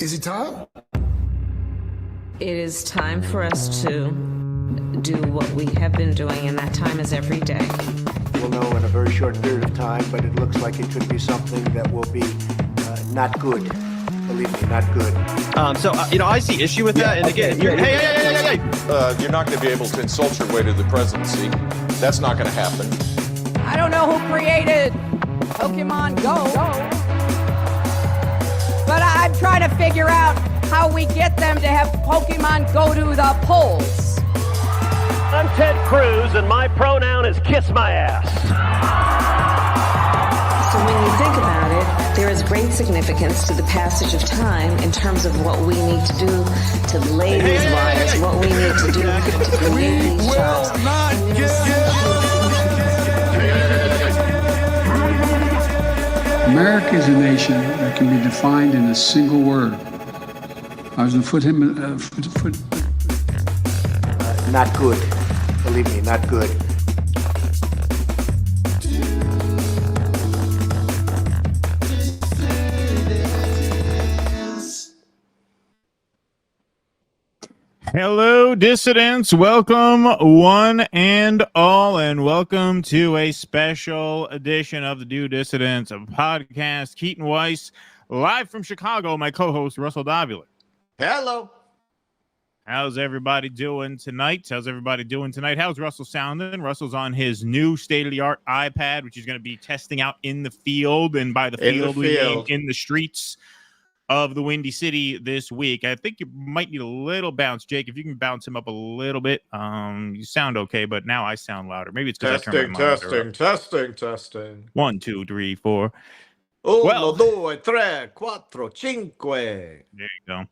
Is it time? It is time for us to do what we have been doing, and that time is every day. We'll know in a very short period of time, but it looks like it could be something that will be not good. Believe me, not good. I see issue with that. And again, you're not going to be able to insult your way to the presidency. That's not going to happen. I don't know who created Pokemon Go, but I'm trying to figure out how we get them to have Pokemon go to the polls. I'm Ted Cruz, and my pronoun is kiss my ass. So when you think about it, there is great significance to the passage of time in terms of what we need to do to lay these wires, what we need to do to create these jobs. America is a nation that can be defined in a single word. I was going to put him. Not good. Believe me, not good. Hello, dissidents. Welcome, one and all, and welcome to a special edition of the New Dissidents podcast. Keaton Weiss, live from Chicago. My co-host, Russell Davila. Hello. How's everybody doing tonight? How's Russell sounding? Russell's on his new state-of-the-art iPad, which he's going to be testing out in the field, and by the field, we mean in the streets. of the Windy City this week. I think you might need a little bounce, Jake. If you can bounce him up a little bit, you sound okay, but now I sound louder. Maybe it's because I turned my monitor up. Testing. 1, 2, 3, 4. Uno, due, tre, quattro, cinque. There you go.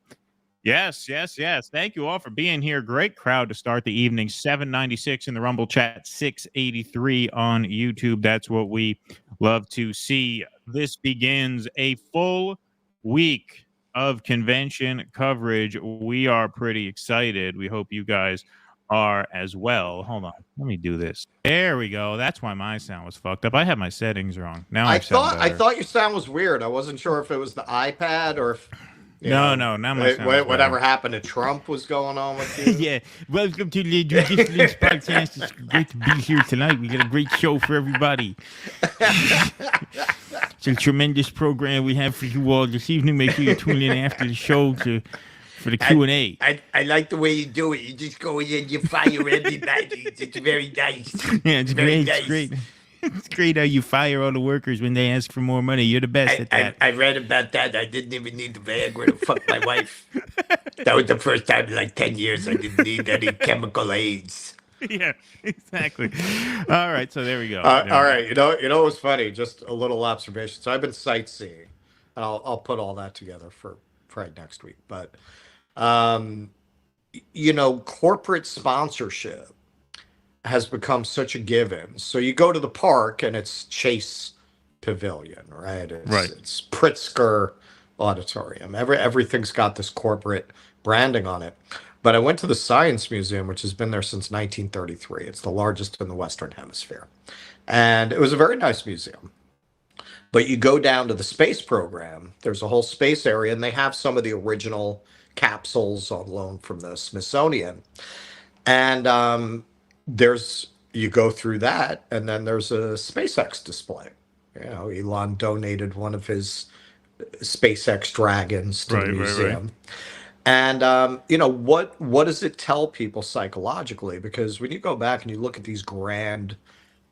Yes. Thank you all for being here. Great crowd to start the evening. 796 in the Rumble chat, 683 on YouTube. That's what we love to see. This begins a full week of convention coverage. We are pretty excited. We hope you guys are as well. Hold on. Let me do this. There we go. That's why my sound was fucked up. I had my settings wrong. Now I thought your sound was weird. I wasn't sure if it was the iPad or if No, now my sound whatever happened to Trump was going on with you. Yeah. Welcome to the Dissidents podcast. It's great to be here tonight. We got a great show for everybody. It's a tremendous program we have for you all this evening. Make sure you tune in after the show for the Q&A. I like the way you do it. You just go in and you fire everybody. It's very nice. Yeah, it's very great. nice. It's great. It's great how you fire all the workers when they ask for more money. You're the best at that. I read about that. I didn't even need the Viagra to fuck my wife. That was the first time in like 10 years I didn't need any chemical aids. Yeah, exactly. All right, so there we go. All right, you know what's funny? Just a little observation. So I've been sightseeing, and I'll put all that together for next week. But corporate sponsorship has become such a given. So you go to the park and it's Chase Pavilion, right? It's Pritzker Auditorium. Everything's got this corporate branding on it. But I went to the Science Museum, which has been there since 1933. It's the largest in the Western Hemisphere. And it was a very nice museum. But you go down to the space program, there's a whole space area, and they have some of the original capsules on loan from the Smithsonian. And you go through that, and then there's a SpaceX display. Elon donated one of his SpaceX Dragons to the museum. Right. And what does it tell people psychologically? Because when you go back and you look at these grand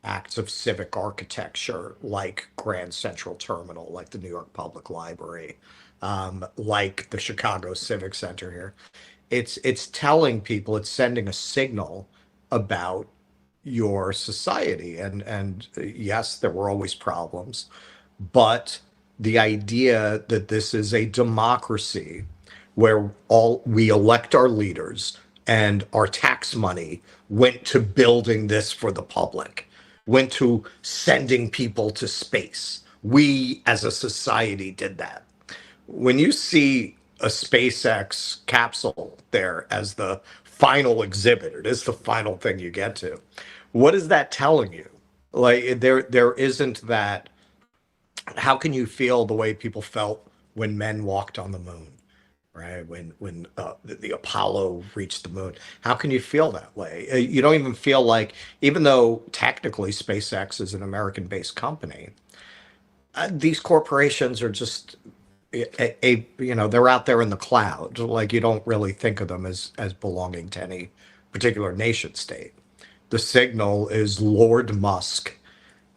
acts of civic architecture, like Grand Central Terminal, like the New York Public Library, like the Chicago Civic Center here, it's telling people, it's sending a signal about your society. And yes, there were always problems, but the idea that this is a democracy where we elect our leaders and our tax money went to building this for the public, went to sending people to space. We as a society did that. When you see a SpaceX capsule there as the final exhibit, it is the final thing you get to. What is that telling you? Like there isn't that. How can you feel the way people felt when men walked on the moon, right? When the Apollo reached the moon, how can you feel that way? You don't even feel like, even though technically SpaceX is an American-based company, these corporations are just they're out there in the cloud. Like, you don't really think of them as belonging to any particular nation state. The signal is Lord Musk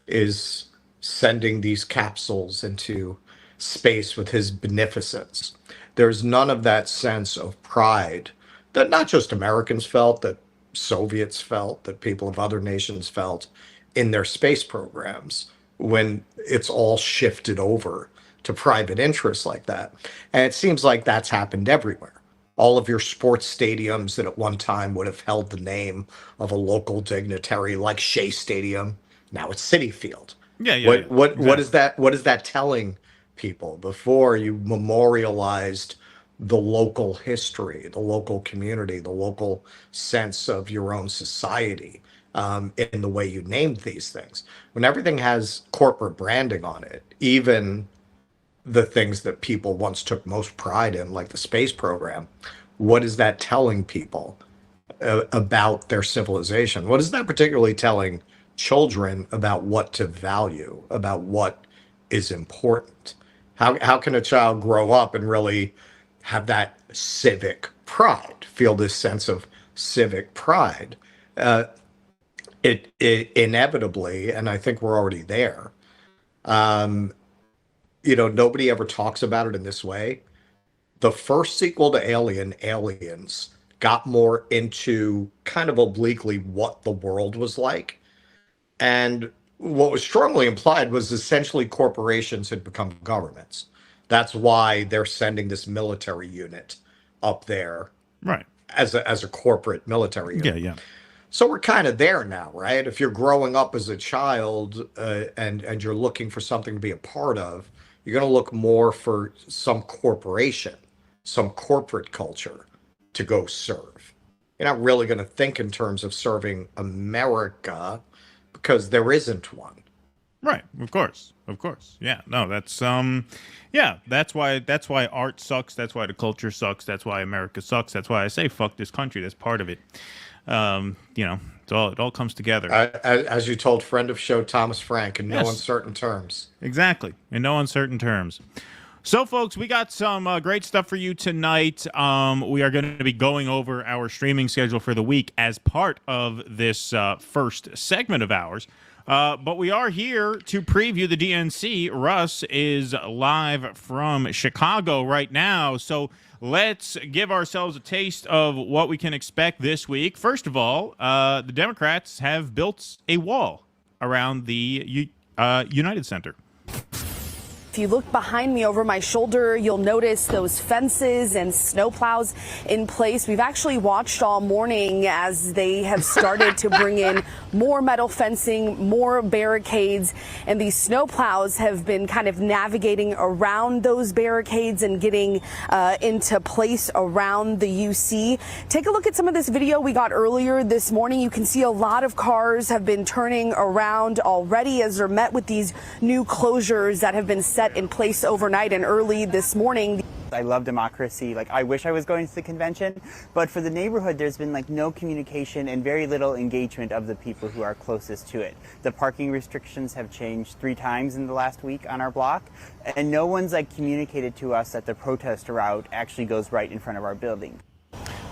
is sending these capsules into space with his beneficence. There's none of that sense of pride that not just Americans felt, that Soviets felt, that people of other nations felt in their space programs, when it's all shifted over to private interests like that. And it seems like that's happened everywhere. All of your sports stadiums that at one time would have held the name of a local dignitary, like Shea Stadium, now it's Citi Field. What is that telling people? Before, you memorialized the local history, the local community, the local sense of your own society, in the way you named these things. When everything has corporate branding on it, even the things that people once took most pride in, like the space program, what is that telling people about their civilization? What is that particularly telling children about what to value, about what is important? How can a child grow up and really have that civic pride, feel this sense of civic pride? It inevitably, and I think we're already there, nobody ever talks about it in this way, the first sequel to Alien, Aliens, got more into kind of obliquely what the world was like. And what was strongly implied was essentially corporations had become governments. That's why they're sending this military unit up there, right, as a corporate military unit. Yeah. So we're kind of there now, right? If you're growing up as a child and you're looking for something to be a part of, you're going to look more for some corporation, some corporate culture to go serve. You're not really going to think in terms of serving America because there isn't one. Right, of course. Yeah, no, that's that's why art sucks. That's why the culture sucks. That's why America sucks. That's why I say fuck this country. That's part of it. It all comes together. As you told friend of show Thomas Frank, in no uncertain terms. Exactly, in no uncertain terms. So, folks, we got some great stuff for you tonight. We are going to be going over our streaming schedule for the week as part of this first segment of ours. But we are here to preview the DNC. Russ is live from Chicago right now. So let's give ourselves a taste of what we can expect this week. First of all, the Democrats have built a wall around the United Center. If you look behind me over my shoulder, you'll notice those fences and snowplows in place. We've actually watched all morning as they have started to bring in more metal fencing, more barricades, and these snowplows have been kind of navigating around those barricades and getting into place around the UC. Take a look at some of this video we got earlier this morning. You can see a lot of cars have been turning around already as they're met with these new closures that have been set in place overnight and early this morning. I love democracy. Like, I wish I was going to the convention, but for the neighborhood, there's been like no communication and very little engagement of the people who are closest to it. The parking restrictions have changed 3 times in the last week on our block, and no one's like communicated to us that the protest route actually goes right in front of our building.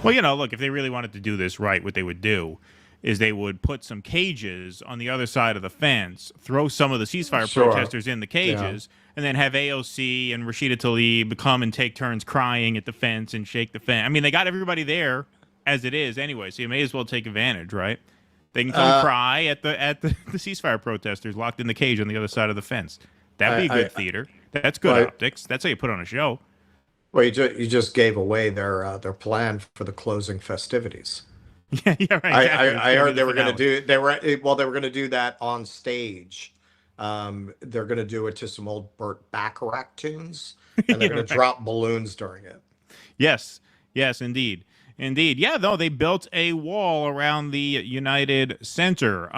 Well, look, if they really wanted to do this right, what they would do is they would put some cages on the other side of the fence, throw some of the ceasefire protesters in the cages, and then have AOC and Rashida Tlaib come and take turns crying at the fence and shake the fence. I mean, they got everybody there as it is anyway, so you may as well take advantage, right? They can come cry at the ceasefire protesters locked in the cage on the other side of the fence. That'd be good theater. That's good optics. That's how you put on a show. Well, you just gave away their plan for the closing festivities. Yeah, right. I heard they were going to do that on stage. They're going to do it to some old Burt Bacharach tunes, and they're going to drop balloons during it. Yes, indeed. Yeah, though, they built a wall around the United Center.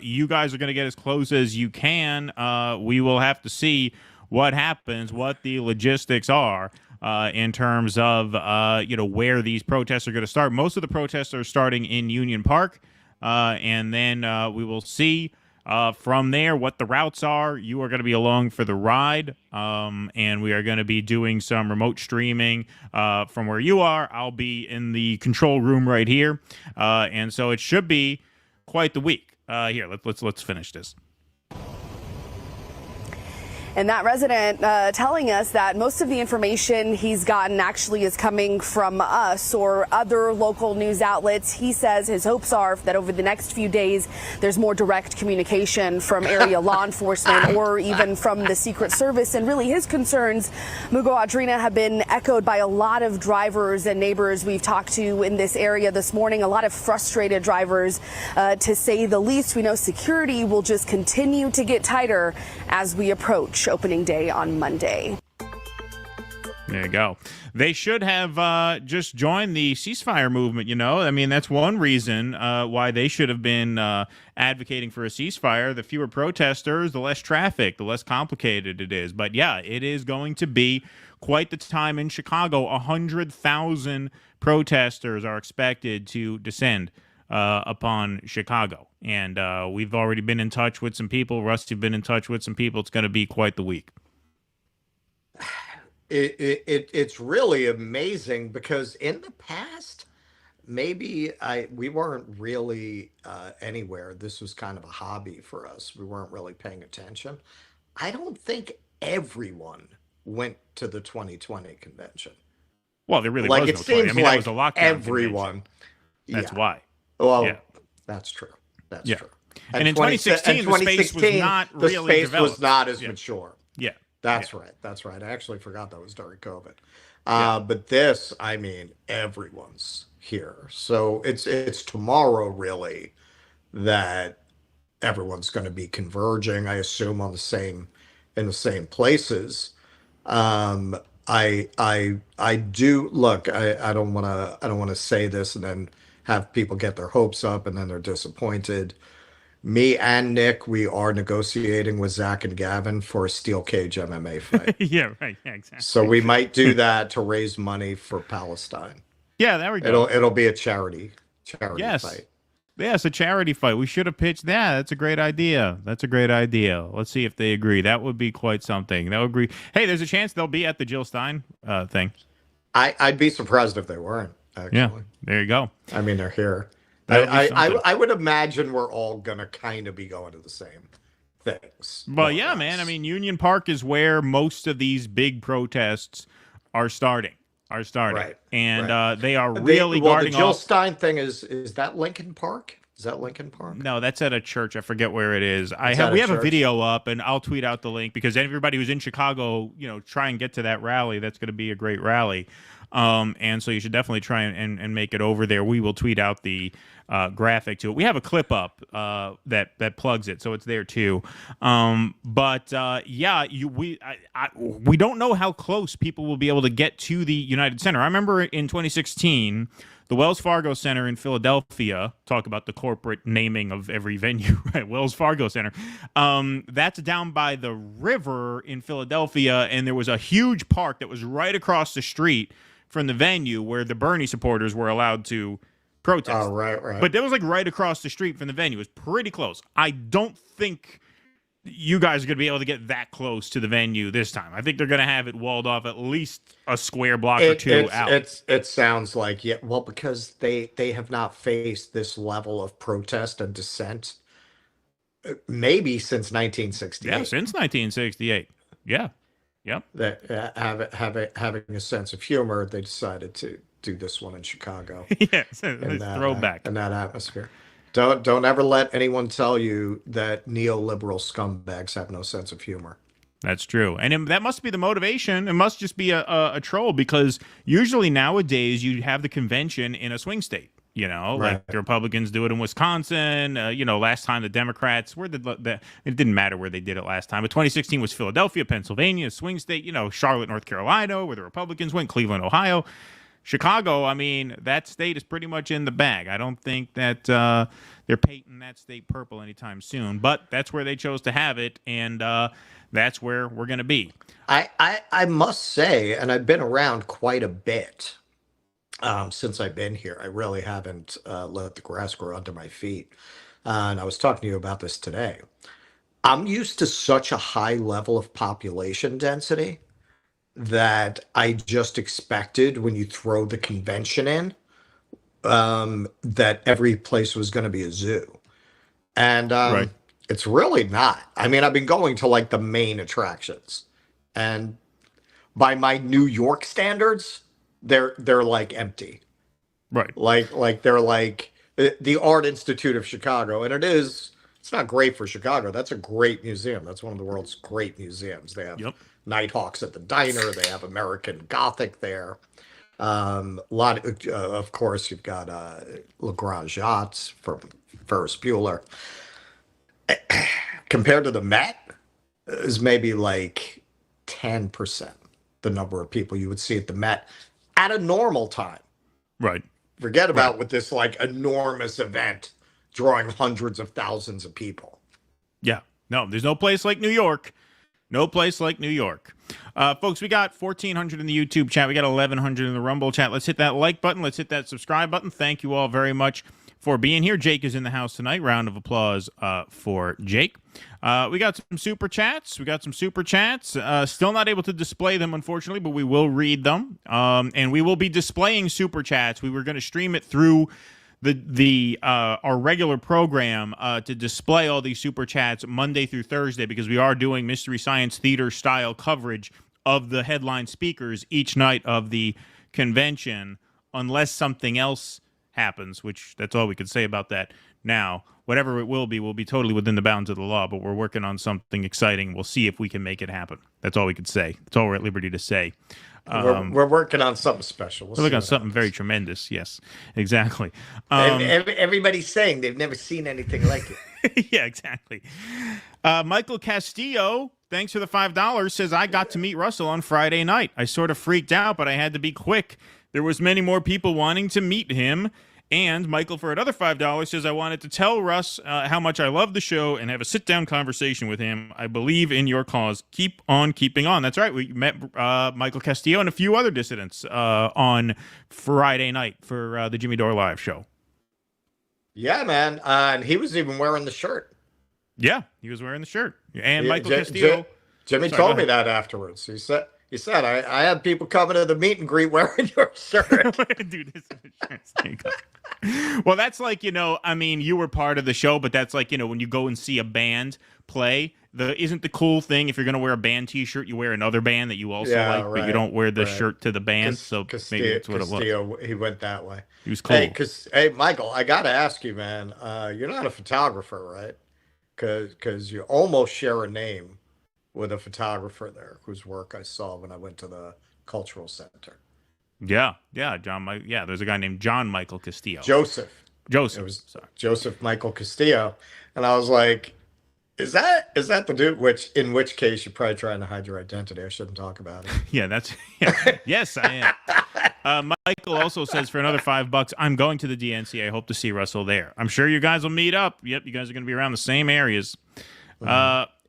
You guys are going to get as close as you can. We will have to see what happens, what the logistics are. In terms of, where these protests are going to start. Most of the protests are starting in Union Park, and then we will see from there what the routes are. You are going to be along for the ride, and we are going to be doing some remote streaming from where you are. I'll be in the control room right here, and so it should be quite the week. Here, let's finish this. And that resident telling us that most of the information he's gotten actually is coming from us or other local news outlets. He says his hopes are that over the next few days, there's more direct communication from area law enforcement or even from the Secret Service. And really his concerns, Mugo Adrina, have been echoed by a lot of drivers and neighbors we've talked to in this area this morning. A lot of frustrated drivers, to say the least. We know security will just continue to get tighter as we approach opening day on Monday. There you go. They should have just joined the ceasefire movement, I mean, that's one reason why they should have been advocating for a ceasefire. The fewer protesters, the less traffic, the less complicated it is. But yeah, it is going to be quite the time in Chicago. 100,000 protesters are expected to descend upon Chicago. And we've already been in touch with some people. Russ, you've been in touch with some people. It's going to be quite the week. It's really amazing because in the past, maybe we weren't really anywhere. This was kind of a hobby for us. We weren't really paying attention. I don't think everyone went to the 2020 convention. Well, there really like was it no choice. seems I mean, like that was a lockdown everyone. That's why. Well, yeah. That's true. That's true. And in 2016, the space was not really the space developed. was not as mature. Yeah. That's right. That's right. I actually forgot that was during COVID. But this, I mean, everyone's here. So it's tomorrow really that everyone's going to be converging, I assume, in the same places. I do look, I don't want to say this and then have people get their hopes up and then they're disappointed. Me and Nick, we are negotiating with Zach and Gavin for a steel cage MMA fight. Yeah, right. Yeah, exactly. So we might do that to raise money for Palestine. Yeah, there we go. It'll be a charity fight. Yeah, it's a charity fight. We should have pitched that. That's a great idea. Let's see if they agree. That would be quite something. They'll agree. Hey, there's a chance they'll be at the Jill Stein thing. I'd be surprised if they weren't, actually. Yeah, there you go. I mean, they're here. I would imagine we're all going to kind of be going to the same things. Well, yeah, man. I mean, Union Park is where most of these big protests are starting. Right. And they are really guarding the Jill off. Stein thing is that Lincoln Park? Is that Lincoln Park? No, that's at a church. I forget where it is. We have a video up, and I'll tweet out the link because everybody who's in Chicago, try and get to that rally. That's going to be a great rally. And so you should definitely try and make it over there. We will tweet out the graphic to it. We have a clip up that plugs it, so it's there too. We don't know how close people will be able to get to the United Center. I remember in 2016, the Wells Fargo Center in Philadelphia, talk about the corporate naming of every venue, right? Wells Fargo Center. That's down by the river in Philadelphia, and there was a huge park that was right across the street from the venue where the Bernie supporters were allowed to protest. Oh, right. But that was like right across the street from the venue. It was pretty close. I don't think you guys are going to be able to get that close to the venue this time. I think they're going to have it walled off at least a square block or two out. It sounds like, because they have not faced this level of protest and dissent maybe since 1968. Yeah, since 1968. Yeah. Yep. That having a sense of humor, they decided to do this one in Chicago. Yeah, throwback in that atmosphere. Don't ever let anyone tell you that neoliberal scumbags have no sense of humor. That's true, and that must be the motivation. It must just be a troll, because usually nowadays you have the convention in a swing state. Like the Republicans do it in Wisconsin. Last time the Democrats, it didn't matter where they did it last time. But 2016 was Philadelphia, Pennsylvania, a swing state. Charlotte, North Carolina, where the Republicans went. Cleveland, Ohio. Chicago, I mean, that state is pretty much in the bag. I don't think that they're painting that state purple anytime soon. But that's where they chose to have it, and that's where we're going to be. I must say, and I've been around quite a bit since I've been here. I really haven't let the grass grow under my feet. And I was talking to you about this today. I'm used to such a high level of population density that I just expected when you throw the convention in, that every place was going to be a zoo. And it's really not. I mean, I've been going to like the main attractions, and by my New York standards, they're like empty. Right. Like they're like the Art Institute of Chicago. And it's not great for Chicago. That's a great museum. That's one of the world's great museums. They have Nighthawks at the diner. They have American Gothic there. A lot of course, you've got Le Grand Yachts from Ferris Bueller. Compared to the Met, is maybe like 10% the number of people you would see at the Met at a normal time. Right. Forget about with this like enormous event drawing hundreds of thousands of people. Yeah. No, there's no place like New York. No place like New York. Folks, we got 1,400 in the YouTube chat. We got 1,100 in the Rumble chat. Let's hit that like button. Let's hit that subscribe button. Thank you all very much for being here. Jake is in the house tonight. Round of applause for Jake. We got some super chats. Still not able to display them, unfortunately, but we will read them. And we will be displaying super chats. We were going to stream it through our regular program to display all these super chats Monday through Thursday, because we are doing Mystery Science Theater style coverage of the headline speakers each night of the convention unless something else happens, which that's all we could say about that now. Whatever it will be totally within the bounds of the law, but we're working on something exciting. We'll see if we can make it happen. That's all we could say. That's all we're at liberty to say. We're working on something special. We're working on something very tremendous. Yes, exactly. Everybody's saying they've never seen anything like it. Yeah, exactly. Michael Castillo, thanks for the $5, says, I got to meet Russell on Friday night. I sort of freaked out, but I had to be quick. There was many more people wanting to meet him. And Michael, for another $5, says, I wanted to tell Russ how much I love the show and have a sit-down conversation with him. I believe in your cause. Keep on keeping on. That's right. We met Michael Castillo and a few other dissidents on Friday night for the Jimmy Dore Live show. Yeah, man. And he was even wearing the shirt. Yeah, he was wearing the shirt. And Michael Castillo. Jimmy told me that afterwards. He said, I had people coming to the meet and greet wearing your shirt. Dude, this is well, that's like, I mean, you were part of the show, but that's like, when you go and see a band play, isn't the cool thing if you're going to wear a band t-shirt, you wear another band that you also like, but you don't wear the shirt to the band. So maybe that's what it was. He went that way. He was cool. Hey, Michael, I got to ask you, man, you're not a photographer, right? Because you almost share a name with a photographer there whose work I saw when I went to the Cultural Center. Yeah, John. Yeah, there's a guy named John Michael Castillo. Joseph. It was Joseph Michael Castillo, and I was like, "Is that the dude?" In which case, you're probably trying to hide your identity. I shouldn't talk about it. Yes, I am. Michael also says for another $5, I'm going to the DNC. I hope to see Russell there. I'm sure you guys will meet up. Yep, you guys are going to be around the same areas.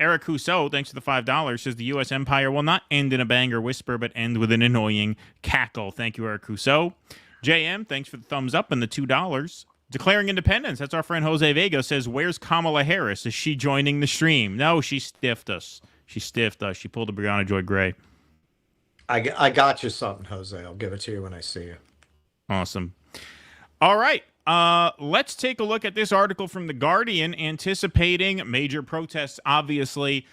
Eric Husso, thanks for the $5, says the U.S. empire will not end in a bang or whisper, but end with an annoying cackle. Thank you, Eric Husso. JM, thanks for the thumbs up and the $2. Declaring independence, that's our friend Jose Vega, says, where's Kamala Harris? Is she joining the stream? No, she stiffed us. She pulled a Brianna Joy Gray. I got you something, Jose. I'll give it to you when I see you. Awesome. All right. Let's take a look at this article from The Guardian anticipating major protests, obviously,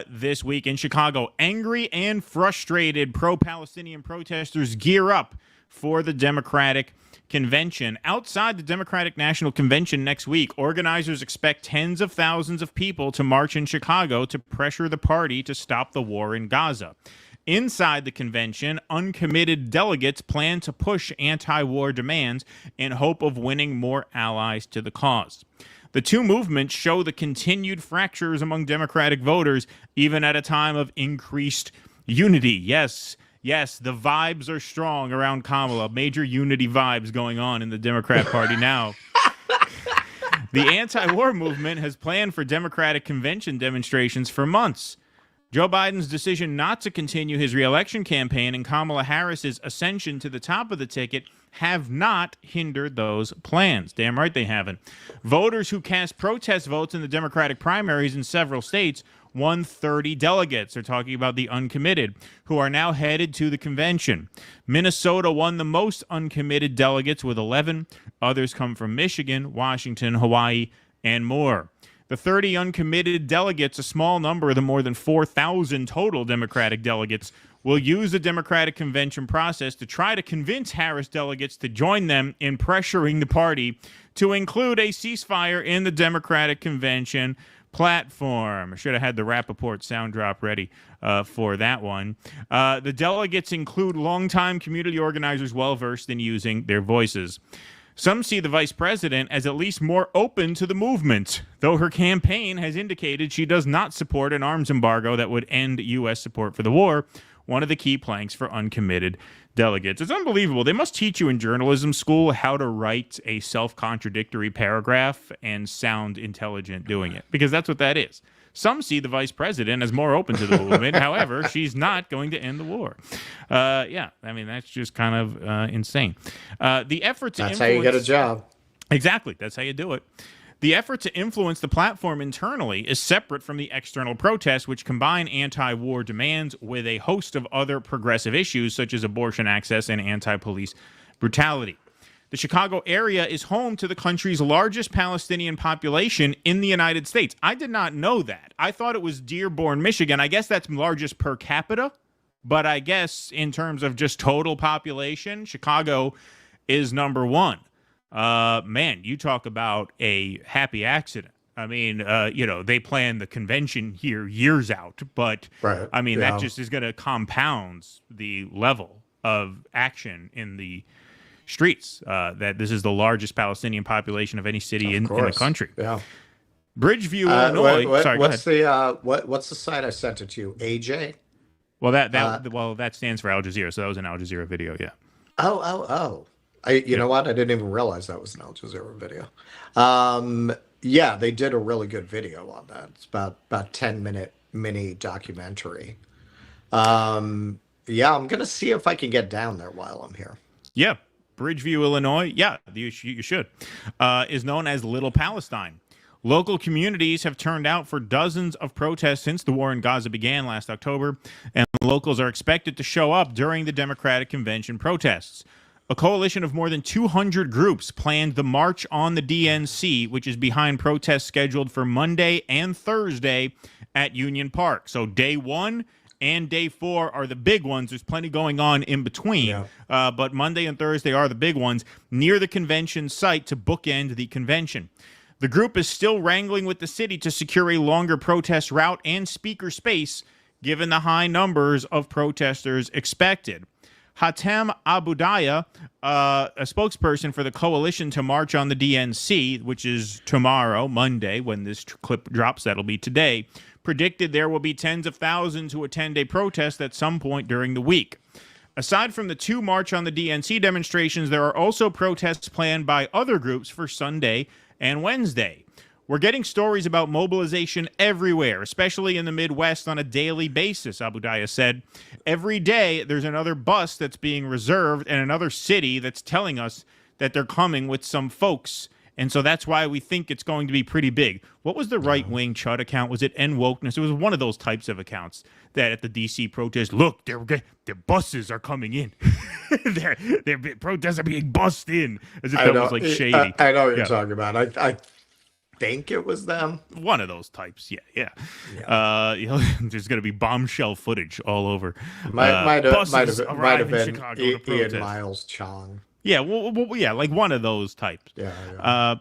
this week in Chicago. Angry and frustrated pro-Palestinian protesters gear up for the Democratic Convention. Outside the Democratic National Convention next week, organizers expect tens of thousands of people to march in Chicago to pressure the party to stop the war in Gaza. Inside the convention, uncommitted delegates plan to push anti-war demands in hope of winning more allies to the cause. The two movements show the continued fractures among Democratic voters, even at a time of increased unity. Yes, the vibes are strong around Kamala. Major unity vibes going on in the Democrat Party now. The anti-war movement has planned for Democratic convention demonstrations for months. Joe Biden's decision not to continue his re-election campaign and Kamala Harris's ascension to the top of the ticket have not hindered those plans. Damn right they haven't. Voters who cast protest votes in the Democratic primaries in several states won 30 delegates. They're talking about the uncommitted, who are now headed to the convention. Minnesota won the most uncommitted delegates with 11. Others come from Michigan, Washington, Hawaii, and more. The 30 uncommitted delegates, a small number of the more than 4,000 total Democratic delegates, will use the Democratic convention process to try to convince Harris delegates to join them in pressuring the party to include a ceasefire in the Democratic convention platform. I should have had the Rappaport sound drop ready for that one. The delegates include longtime community organizers well-versed in using their voices. Some see the vice president as at least more open to the movement, though her campaign has indicated she does not support an arms embargo that would end U.S. support for the war, one of the key planks for uncommitted delegates. It's unbelievable. They must teach you in journalism school how to write a self-contradictory paragraph and sound intelligent doing it, because that's what that is. Some see the vice president as more open to the movement. However, she's not going to end the war. That's just kind of insane. The effort to That's how you get a job. Exactly. That's how you do it. The effort to influence the platform internally is separate from the external protests, which combine anti-war demands with a host of other progressive issues, such as abortion access and anti-police brutality. The Chicago area is home to the country's largest Palestinian population in the United States. I did not know that. I thought it was Dearborn, Michigan. I guess that's largest per capita. But I guess in terms of just total population, Chicago is number one. Man, you talk about a happy accident. I mean, they planned the convention here years out, but Right. I mean, Yeah. that just is going to compound the level of action in the streets. That this is the largest Palestinian population of any city in the country. Yeah. Bridgeview, Illinois. Sorry, what's what's the site I sent it to you? AJ? Well, that stands for Al Jazeera, so that was an Al Jazeera video, yeah. Oh. You know what? I didn't even realize that was an Al Jazeera video. Yeah, they did a really good video on that. It's about 10-minute mini documentary. Yeah, I'm gonna see if I can get down there while I'm here. Yeah, Bridgeview, Illinois. Yeah, you should. Is known as Little Palestine. Local communities have turned out for dozens of protests since the war in Gaza began last October, and locals are expected to show up during the Democratic Convention protests. A coalition of more than 200 groups planned the March on the DNC, which is behind protests scheduled for Monday and Thursday at Union Park. So day 1 and day 4 are the big ones. There's plenty going on in between, but Monday and Thursday are the big ones near the convention site to bookend the convention. The group is still wrangling with the city to secure a longer protest route and speaker space, given the high numbers of protesters expected. Hatem Abudaya, a spokesperson for the coalition to march on the DNC, which is tomorrow, Monday, when this clip drops, that'll be today, predicted there will be tens of thousands who attend a protest at some point during the week. Aside from the 2 March on the DNC demonstrations, there are also protests planned by other groups for Sunday and Wednesday. We're getting stories about mobilization everywhere, especially in the Midwest on a daily basis, Abudaya said. Every day, there's another bus that's being reserved and another city that's telling us that they're coming with some folks. And so that's why we think it's going to be pretty big. What was the right-wing Chud account? Was it N Wokeness? It was one of those types of accounts that at the D.C. protest, look, their buses are coming in. their protests are being bussed in. As if that was like shady. I know what you're talking about. I think it was them. One of those types, yeah. There's going to be bombshell footage all over. Might have been Chicago Ian Miles Chong. Yeah, yeah, like one of those types. Yeah.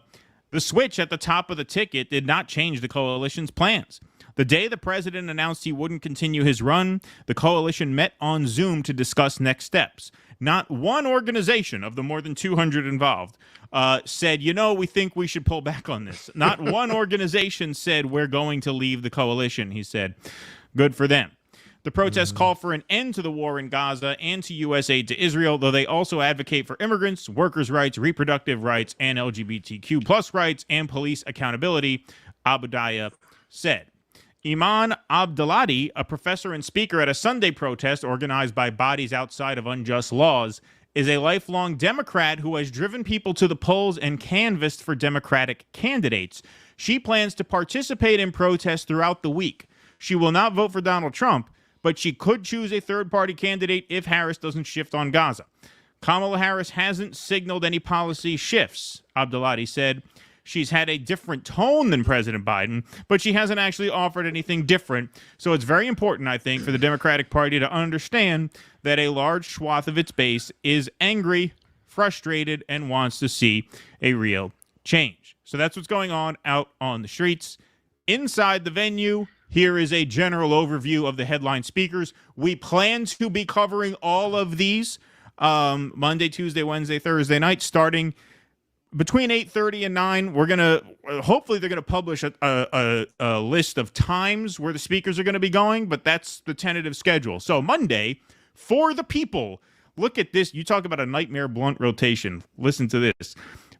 The switch at the top of the ticket did not change the coalition's plans. The day the president announced he wouldn't continue his run, the coalition met on Zoom to discuss next steps. Not one organization of the more than 200 involved said, we think we should pull back on this. Not one organization said we're going to leave the coalition, he said. Good for them. The protests call for an end to the war in Gaza and to U.S. aid to Israel, though they also advocate for immigrants, workers' rights, reproductive rights, and LGBTQ plus rights and police accountability, Abudaya said. Iman Abdeladi, a professor and speaker at a Sunday protest organized by bodies outside of unjust laws, is a lifelong Democrat who has driven people to the polls and canvassed for Democratic candidates. She plans to participate in protests throughout the week. She will not vote for Donald Trump, but she could choose a third-party candidate if Harris doesn't shift on Gaza. Kamala Harris hasn't signaled any policy shifts, Abdeladi said. She's had a different tone than President Biden, but she hasn't actually offered anything different. So it's very important, I think, for the Democratic Party to understand that a large swath of its base is angry, frustrated, and wants to see a real change. So that's what's going on out on the streets. Inside the venue, here is a general overview of the headline speakers. We plan to be covering all of these Monday, Tuesday, Wednesday, Thursday night, starting between 8:30 and 9. We're going to, hopefully they're going to publish a list of times where the speakers are going to be going, but that's the tentative schedule. So Monday, For the People. Look at this. You talk about a nightmare blunt rotation. Listen to this.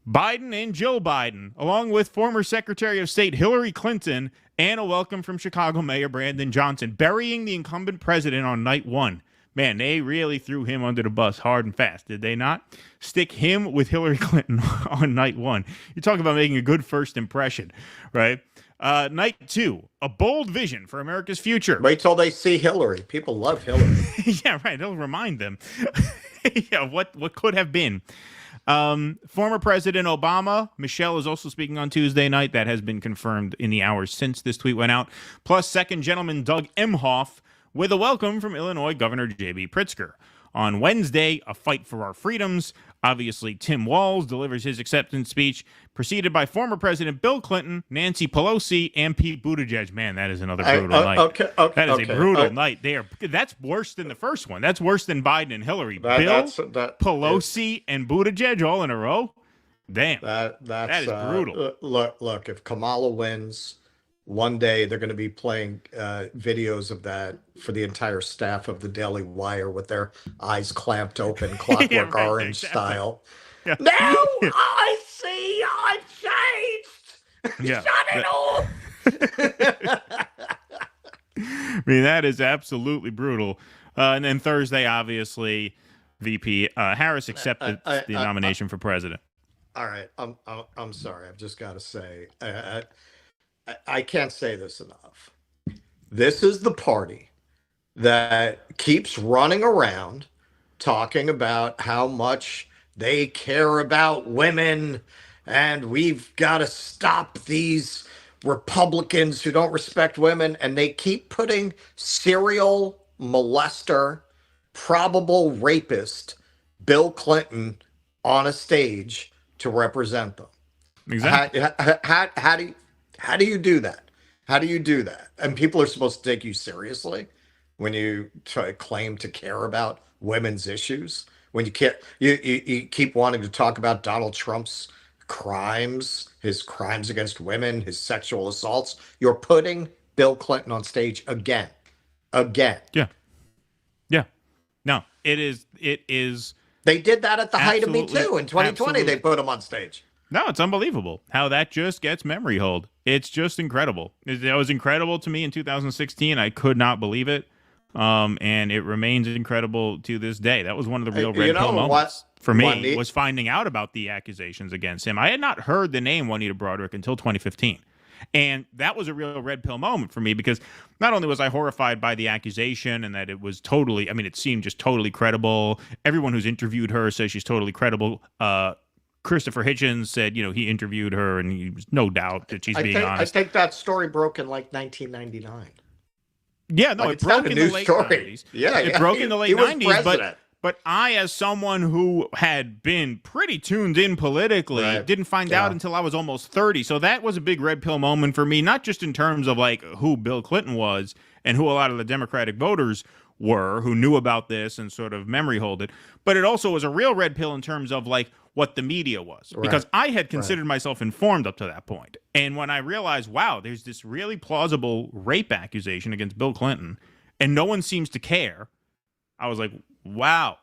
Biden and Jill Biden, along with former Secretary of State Hillary Clinton, and a welcome from Chicago Mayor Brandon Johnson, burying the incumbent president on night 1. Man, they really threw him under the bus hard and fast, did they not? Stick him with Hillary Clinton on night 1. You talk about making a good first impression, right? Night 2, a bold vision for America's future. Wait till they see Hillary. People love Hillary. Yeah, right. It'll remind them what could have been. Former President Obama, Michelle is also speaking on Tuesday night. That has been confirmed in the hours since this tweet went out. Plus, second gentleman Doug Emhoff with a welcome from Illinois Governor J.B. Pritzker. On Wednesday, a fight for our freedoms. Obviously, Tim Walz delivers his acceptance speech, preceded by former President Bill Clinton, Nancy Pelosi, and Pete Buttigieg. Man, that is another brutal night. That is a brutal night. That's worse than the first one. That's worse than Biden and Hillary. Pelosi, and Buttigieg all in a row. Damn. That is brutal. Look, if Kamala wins, one day they're going to be playing videos of that for the entire staff of the Daily Wire with their eyes clamped open, Clockwork Orange style. Yeah. Now I see I've changed. Yeah. Shut it off. I mean, that is absolutely brutal. And then Thursday, obviously, VP Harris accepted the nomination for president. All right, I'm sorry. I've just got to say, I can't say this enough. This is the party that keeps running around talking about how much they care about women and we've got to stop these Republicans who don't respect women. And they keep putting serial molester, probable rapist Bill Clinton on a stage to represent them. Exactly. How do you do that? How do you do that? And people are supposed to take you seriously when you claim to care about women's issues. When you can't, you keep wanting to talk about Donald Trump's crimes, his crimes against women, his sexual assaults. You're putting Bill Clinton on stage again. Yeah. No, it is. They did that at the height of Me Too in 2020. Absolutely. They put him on stage. No, it's unbelievable how that just gets memory hold. It's just incredible. It was incredible to me in 2016. I could not believe it. And it remains incredible to this day. That was one of the real red pill moments for me, was finding out about the accusations against him. I had not heard the name Juanita Broaddrick until 2015. And that was a real red pill moment for me because not only was I horrified by the accusation and that it was totally, I mean, it seemed just totally credible. Everyone who's interviewed her says she's totally credible. Christopher Hitchens said, he interviewed her and he was no doubt that she's being honest. I think that story broke in like 1999. Yeah, no, it broke in the late 90s. Yeah, it broke in the late 90s, but I, as someone who had been pretty tuned in politically, didn't find out until I was almost 30. So that was a big red pill moment for me, not just in terms of like who Bill Clinton was and who a lot of the Democratic voters were who knew about this and sort of memory hold it, but it also was a real red pill in terms of like what the media was, because I had considered myself informed up to that point. And when I realized, wow, there's this really plausible rape accusation against Bill Clinton and no one seems to care, I was like, wow,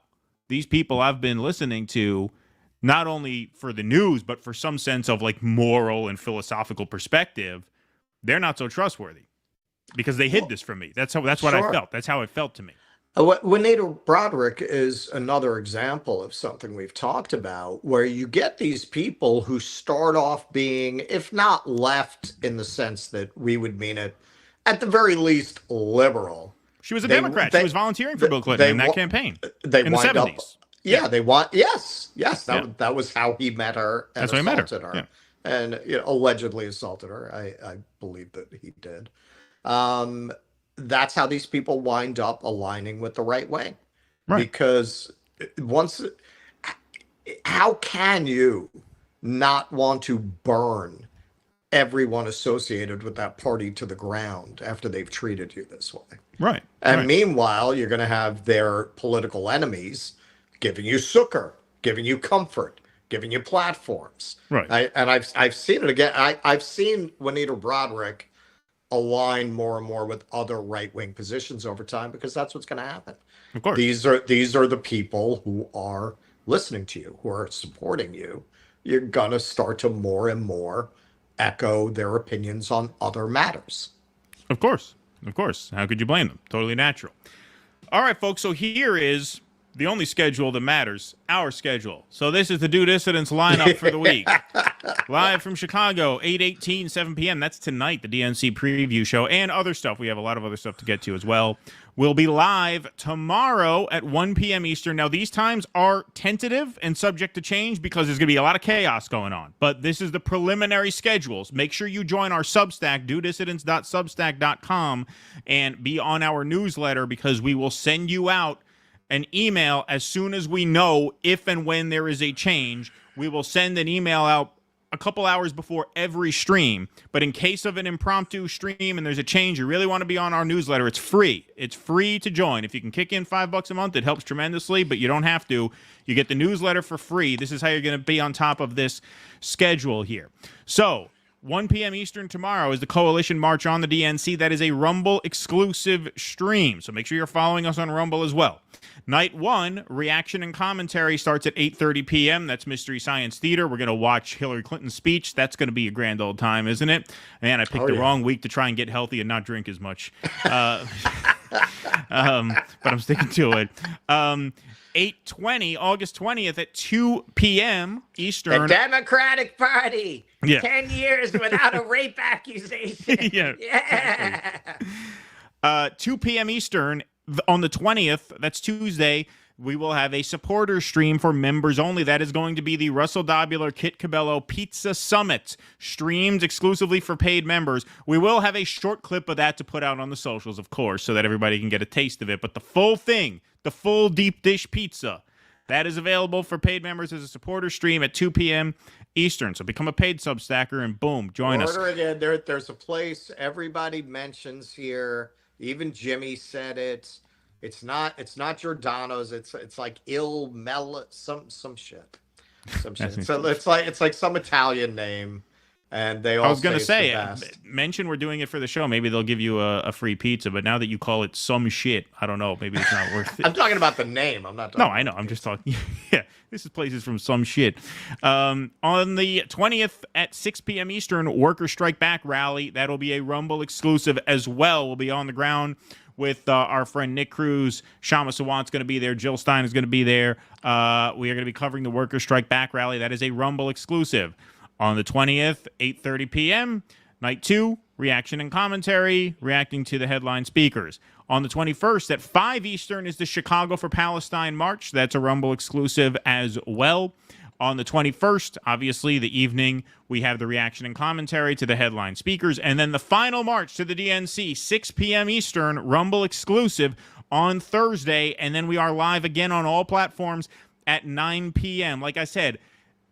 these people I've been listening to, not only for the news, but for some sense of like moral and philosophical perspective, they're not so trustworthy because they hid this from me. That's what I felt. That's how it felt to me. Juanita Broaddrick is another example of something we've talked about, where you get these people who start off being, if not left in the sense that we would mean it, at the very least liberal. She was a Democrat. She was volunteering for Bill Clinton in that campaign in the 70s. That was how he met her and assaulted her. Yeah. And allegedly assaulted her. I believe that he did. That's how these people wind up aligning with the right wing. Right. Because how can you not want to burn everyone associated with that party to the ground after they've treated you this way? Right. And meanwhile, you're going to have their political enemies giving you succor, giving you comfort, giving you platforms. Right. I've seen it again. I've seen Juanita Broaddrick align more and more with other right-wing positions over time, because that's what's going to happen. Of course. These are the people who are listening to you, who are supporting you. You're going to start to more and more echo their opinions on other matters. Of course. How could you blame them? Totally natural. All right, folks. So here is the only schedule that matters, our schedule. So this is the Do Dissidents lineup for the week. Live from Chicago, 8:18, 7 p.m. That's tonight, the DNC preview show, and other stuff. We have a lot of other stuff to get to as well. We'll be live tomorrow at 1 p.m. Eastern. Now, these times are tentative and subject to change because there's going to be a lot of chaos going on. But this is the preliminary schedules. Make sure you join our Substack, dodissidents.substack.com, and be on our newsletter because we will send you out an email as soon as we know if and when there is a change. We will send an email out a couple hours before every stream. But in case of an impromptu stream and there's a change, you really want to be on our newsletter. It's free. It's free to join. If you can kick in $5 a month, it helps tremendously, but you don't have to. You get the newsletter for free. This is how you're going to be on top of this schedule here. So 1 p.m. Eastern tomorrow is the Coalition March on the DNC. That is a Rumble exclusive stream. So make sure you're following us on Rumble as well. Night 1, reaction and commentary starts at 8:30 p.m. That's Mystery Science Theater. We're going to watch Hillary Clinton's speech. That's going to be a grand old time, isn't it? Man, I picked the wrong week to try and get healthy and not drink as much. But I'm sticking to it. 8:20, August 20th at 2 p.m. Eastern. The Democratic Party. Yeah. 10 years without a rape accusation. Yeah. 2 p.m. Eastern on the 20th, that's Tuesday, we will have a supporter stream for members only. That is going to be the Russell Dobular Kit Cabello Pizza Summit, streamed exclusively for paid members. We will have a short clip of that to put out on the socials, of course, so that everybody can get a taste of it. But the full thing, the full deep dish pizza, that is available for paid members as a supporter stream at 2 p.m. Eastern. So become a paid Substacker and boom, join us. Again, there's a place everybody mentions here. Even Jimmy said it. It's not Giordano's. It's like Il Mel some shit. Some shit. So it's like some Italian name. And they all I was going to say, mention we're doing it for the show. Maybe they'll give you a free pizza. But now that you call it some shit, I don't know. Maybe it's not worth it. I'm talking about the name. I'm not talking No, I know. I'm just talking. Yeah, this is places from some shit. On the 20th at 6 p.m. Eastern, Worker Strike Back rally. That'll be a Rumble exclusive as well. We'll be on the ground with our friend Nick Cruz. Shama Sawant's going to be there. Jill Stein is going to be there. We are going to be covering the Worker Strike Back rally. That is a Rumble exclusive. On the 20th, 8:30 p.m., Night 2, reaction and commentary, reacting to the headline speakers. On the 21st, at 5 Eastern, is the Chicago for Palestine March. That's a Rumble exclusive as well. On the 21st, obviously, the evening, we have the reaction and commentary to the headline speakers. And then the final march to the DNC, 6 p.m. Eastern, Rumble exclusive on Thursday. And then we are live again on all platforms at 9 p.m. Like I said,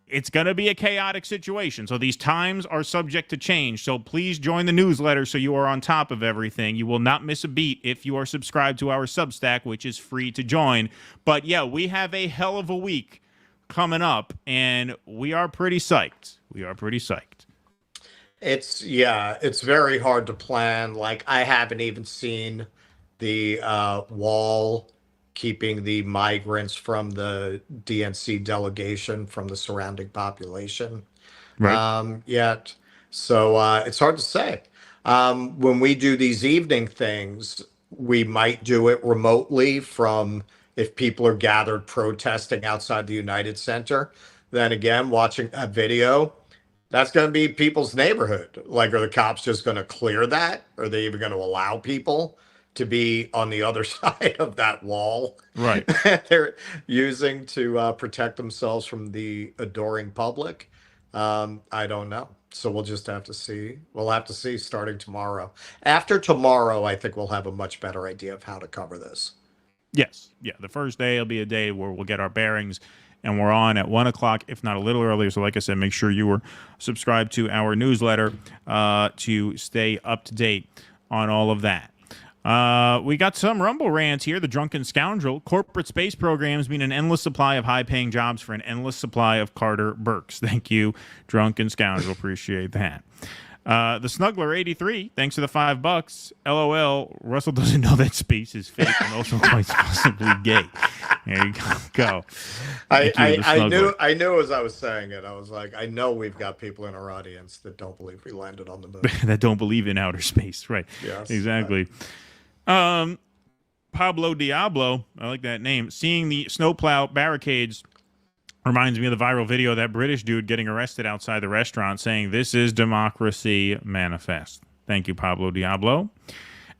it's going to be a chaotic situation. So these times are subject to change. So please join the newsletter so you are on top of everything. You will not miss a beat if you are subscribed to our Substack, which is free to join. But yeah, we have a hell of a week coming up, and we are pretty psyched. It's very hard to plan. Like, I haven't even seen the wall keeping the migrants from the DNC delegation from the surrounding population yet. So it's hard to say. When we do these evening things, we might do it remotely from if people are gathered protesting outside the United Center. Then again, watching a video, that's going to be people's neighborhood. Like, are the cops just going to clear that? Are they even going to allow people to be on the other side of that wall? Right. They're using to protect themselves from the adoring public. I don't know. So we'll just have to see. We'll have to see starting tomorrow. After tomorrow, I think we'll have a much better idea of how to cover this. Yes. Yeah. The first day will be a day where we'll get our bearings, and we're on at 1 o'clock, if not a little earlier. So like I said, make sure you are subscribed to our newsletter to stay up to date on all of that. We got some Rumble rants here. The Drunken Scoundrel. Corporate space programs mean an endless supply of high-paying jobs for an endless supply of Carter Burks. Thank you, Drunken Scoundrel. Appreciate that. The Snuggler 83, thanks for the $5. LOL, Russell doesn't know that space is fake and also quite possibly gay. There you go. I knew as I was saying it, I was like, I know we've got people in our audience that don't believe we landed on the moon. That don't believe in outer space, right? Yes. Exactly. Pablo Diablo, I like that name, seeing the snowplow barricades reminds me of the viral video of that British dude getting arrested outside the restaurant saying, "This is democracy manifest." Thank you, Pablo Diablo.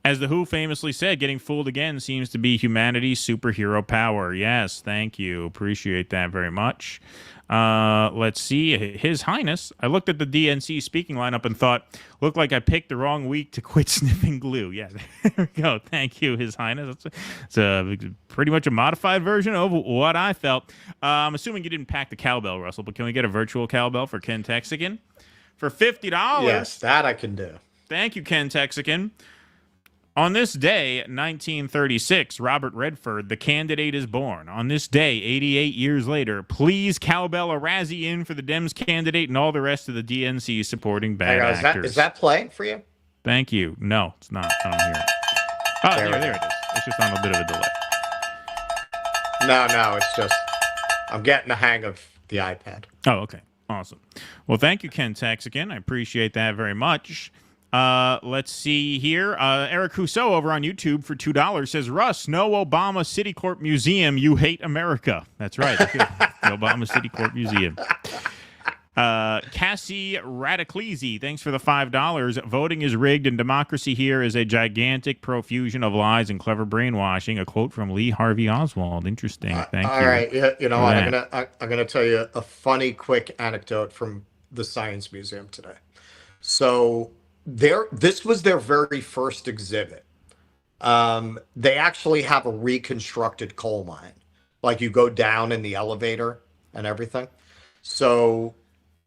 As The Who famously said, getting fooled again seems to be humanity's superhero power. Yes, thank you. Appreciate that very much. Let's see. His Highness. I looked at the DNC speaking lineup and thought, looked like I picked the wrong week to quit sniffing glue. Yeah, there we go. Thank you, His Highness. It's pretty much a modified version of what I felt. I'm assuming you didn't pack the cowbell, Russell, but can we get a virtual cowbell for Ken Texican? For $50. Yes, that I can do. Thank you, Ken Texican. On this day, 1936, Robert Redford, the candidate, is born. On this day, 88 years later, please cowbell a Razzie in for the Dems candidate and all the rest of the DNC supporting bad actors. Is that playing for you? Thank you. No, it's not. I don't hear it. Oh, there it is. It's just on a bit of a delay. No, it's just I'm getting the hang of the iPad. Oh, okay. Awesome. Well, thank you, Ken Texican. I appreciate that very much. Let's see here. Eric Husso over on YouTube for $2 says, Russ, no Obama Citicorp Museum. You hate America. That's right. The Obama Citicorp Museum. Cassie Radiclese, thanks for the $5. Voting is rigged and democracy here is a gigantic profusion of lies and clever brainwashing. A quote from Lee Harvey Oswald. Interesting. Thank you. All right. You know what? I'm gonna tell you a funny, quick anecdote from the Science Museum today. So this was their very first exhibit. They actually have a reconstructed coal mine. Like you go down in the elevator and everything. So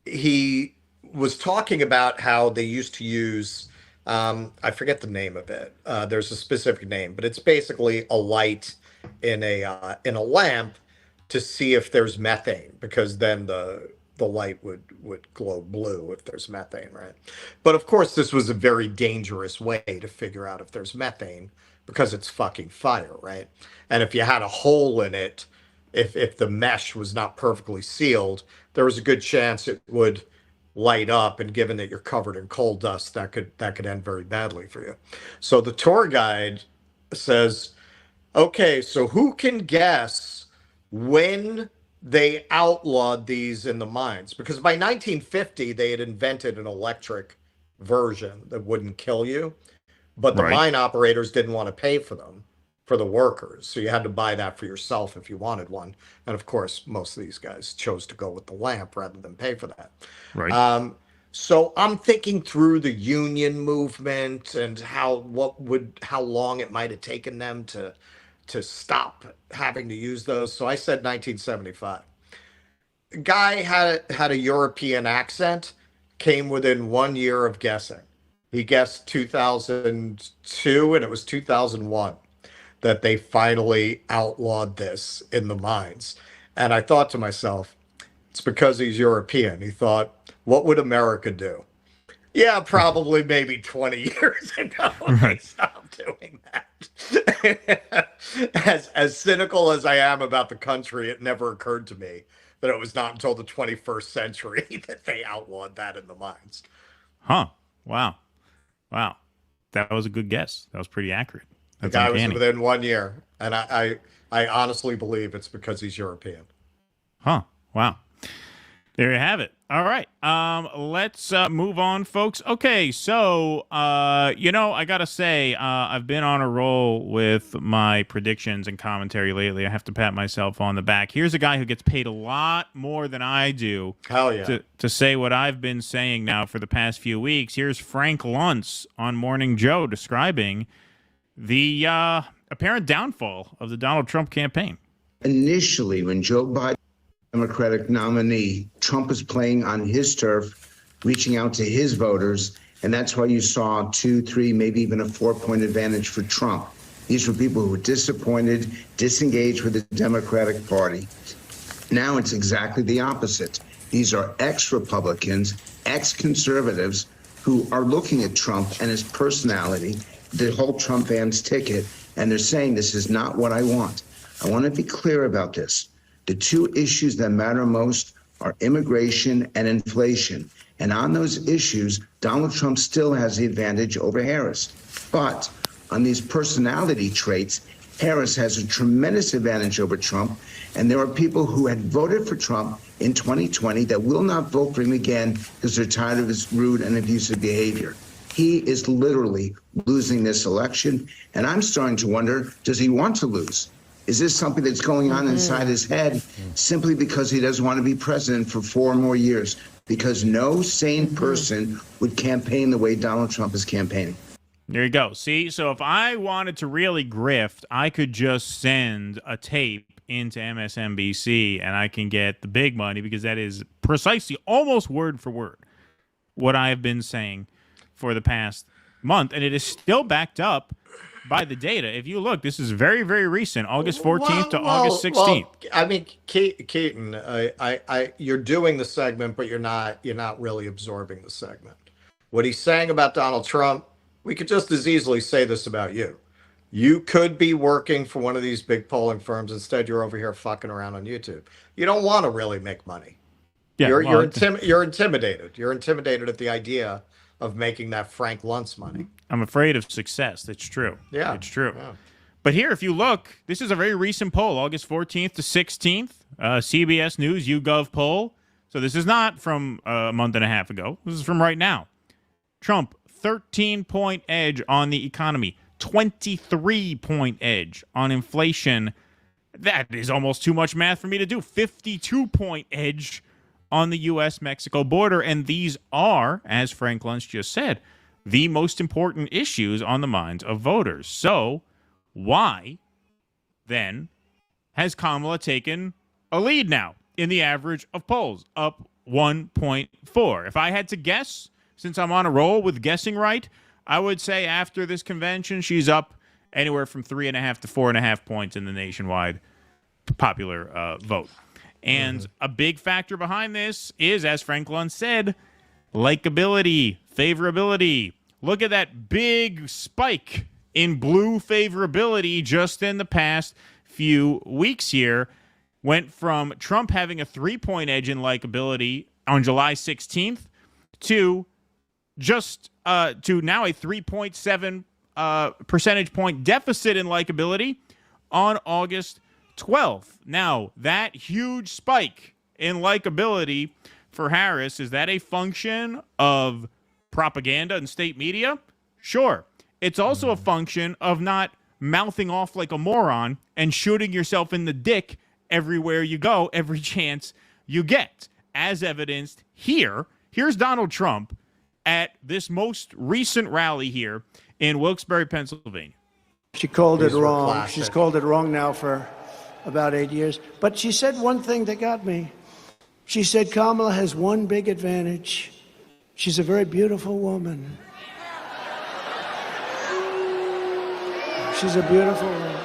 he was talking about how they used to use, I forget the name of it. There's a specific name, but it's basically a light in a lamp to see if there's methane, because then the light would glow blue if there's methane, right? But of course, this was a very dangerous way to figure out if there's methane, because it's fucking fire, right? And if you had a hole in it, if the mesh was not perfectly sealed, there was a good chance it would light up, and given that you're covered in coal dust, that could end very badly for you. So the tour guide says, okay, so who can guess when they outlawed these in the mines? Because by 1950, they had invented an electric version that wouldn't kill you, but the mine operators didn't want to pay for them, for the workers. So you had to buy that for yourself if you wanted one. And of course, most of these guys chose to go with the lamp rather than pay for that. Right. So I'm thinking through the union movement and how long it might have taken them to stop having to use those. So I said 1975. The guy had a European accent, came within 1 year of guessing. He guessed 2002, and it was 2001 that they finally outlawed this in the mines. And I thought to myself, it's because he's European. He thought, what would America do? Yeah, probably maybe 20 years ago they stopped doing that. As cynical as I am about the country, it never occurred to me that it was not until the 21st century that they outlawed that in the mines. Huh. Wow. That was a good guess. That was pretty accurate. That's the guy uncanny. was within 1 year, and I honestly believe it's because he's European. Huh. Wow. There you have it. All right. Let's move on, folks. Okay, so, I got to say, I've been on a roll with my predictions and commentary lately. I have to pat myself on the back. Here's a guy who gets paid a lot more than I do to say what I've been saying now for the past few weeks. Here's Frank Luntz on Morning Joe describing the apparent downfall of the Donald Trump campaign. Initially, when Joe Biden, Democratic nominee, Trump was playing on his turf, reaching out to his voters, and that's why you saw 2, 3, maybe even a 4-point advantage for Trump. These were people who were disappointed, disengaged with the Democratic Party. Now it's exactly the opposite. These are ex-Republicans, ex-conservatives who are looking at Trump and his personality, the whole Trump van's ticket, and they're saying, this is not what I want. I want to be clear about this. The two issues that matter most are immigration and inflation. And on those issues, Donald Trump still has the advantage over Harris. But on these personality traits, Harris has a tremendous advantage over Trump, and there are people who had voted for Trump in 2020 that will not vote for him again because they're tired of his rude and abusive behavior. He is literally losing this election, and I'm starting to wonder, does he want to lose? Is this something that's going on inside his head simply because he doesn't want to be president for 4 more years? Because no sane person would campaign the way Donald Trump is campaigning. There you go. See, so if I wanted to really grift, I could just send a tape into MSNBC and I can get the big money, because that is precisely, almost word for word, what I have been saying for the past month. And it is still backed up by the data. If you look, this is very, very recent, August 14th to August 16th. Well, I mean, Keaton, you're doing the segment, but you're not really absorbing the segment. What he's saying about Donald Trump, we could just as easily say this about you. You could be working for one of these big polling firms. Instead, you're over here fucking around on YouTube. You don't want to really make money. Yeah, you're intimidated. You're intimidated at the idea of making that Frank Luntz money. I'm afraid of success. That's true. Yeah. It's true. Yeah. But here, if you look, this is a very recent poll, August 14th to 16th, CBS News YouGov poll. So this is not from a month and a half ago. This is from right now. Trump, 13-point edge on the economy, 23-point edge on inflation. That is almost too much math for me to do. 52-point edge on the U.S.-Mexico border. And these are, as Frank Luntz just said, the most important issues on the minds of voters. So why, then, has Kamala taken a lead now in the average of polls, up 1.4? If I had to guess, since I'm on a roll with guessing right, I would say after this convention, she's up anywhere from 3.5 to 4.5 points in the nationwide popular vote. And a big factor behind this is, as Frank Luntz said, likability, favorability. Look at that big spike in blue favorability just in the past few weeks here. Went from Trump having a 3-point edge in likability on July 16th to just to now a 3.7 percentage point deficit in likability on August 12th. Now, that huge spike in likability for Harris, is that a function of propaganda and state media? Sure. It's also a function of not mouthing off like a moron and shooting yourself in the dick everywhere you go, every chance you get. As evidenced here, here's Donald Trump at this most recent rally here in Wilkes-Barre, Pennsylvania. She called it wrong. She's called it wrong now for about 8 years. But she said one thing that got me. She said Kamala has one big advantage. She's a very beautiful woman. She's a beautiful woman.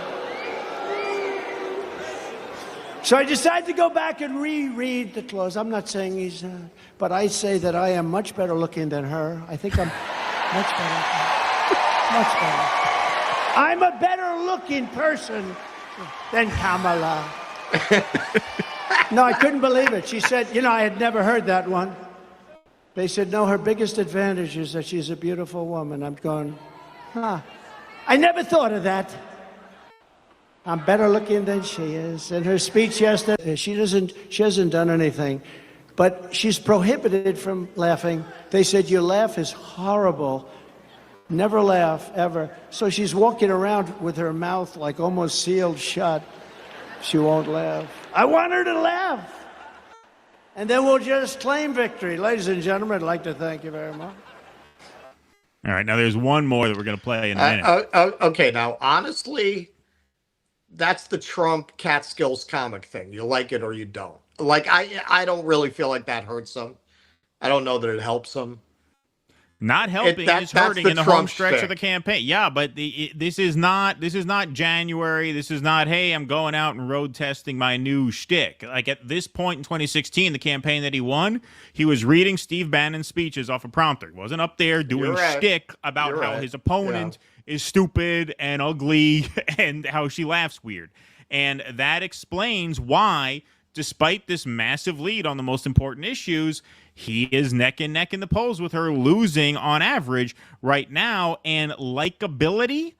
So I decided to go back and reread the clause. I'm not saying he's, but I say that I am much better looking than her. I think I'm much better. Much better. I'm a better looking person than Kamala. No, I couldn't believe it. She said, you know, I had never heard that one. They said, no, her biggest advantage is that she's a beautiful woman. I'm going, huh. I never thought of that. I'm better looking than she is. In her speech yesterday, she hasn't done anything, but she's prohibited from laughing. They said, your laugh is horrible. Never laugh, ever. So she's walking around with her mouth like almost sealed shut. She won't laugh. I want her to laugh. And then we'll just claim victory. Ladies and gentlemen, I'd like to thank you very much. All right, now there's one more that we're going to play in a minute. Okay, now, honestly, that's the Trump Catskills comic thing. You like it or you don't. Like, I don't really feel like that hurts him. I don't know that it helps him. Not helping is hurting in the home stretch of the campaign. Yeah, but this is not January. This is not, hey, I'm going out and road testing my new shtick. Like at this point in 2016, the campaign that he won, he was reading Steve Bannon's speeches off a prompter. He wasn't up there doing shtick about how his opponent is stupid and ugly and how she laughs weird. And that explains why, despite this massive lead on the most important issues, he is neck and neck in the polls with her, losing on average right now. And likability,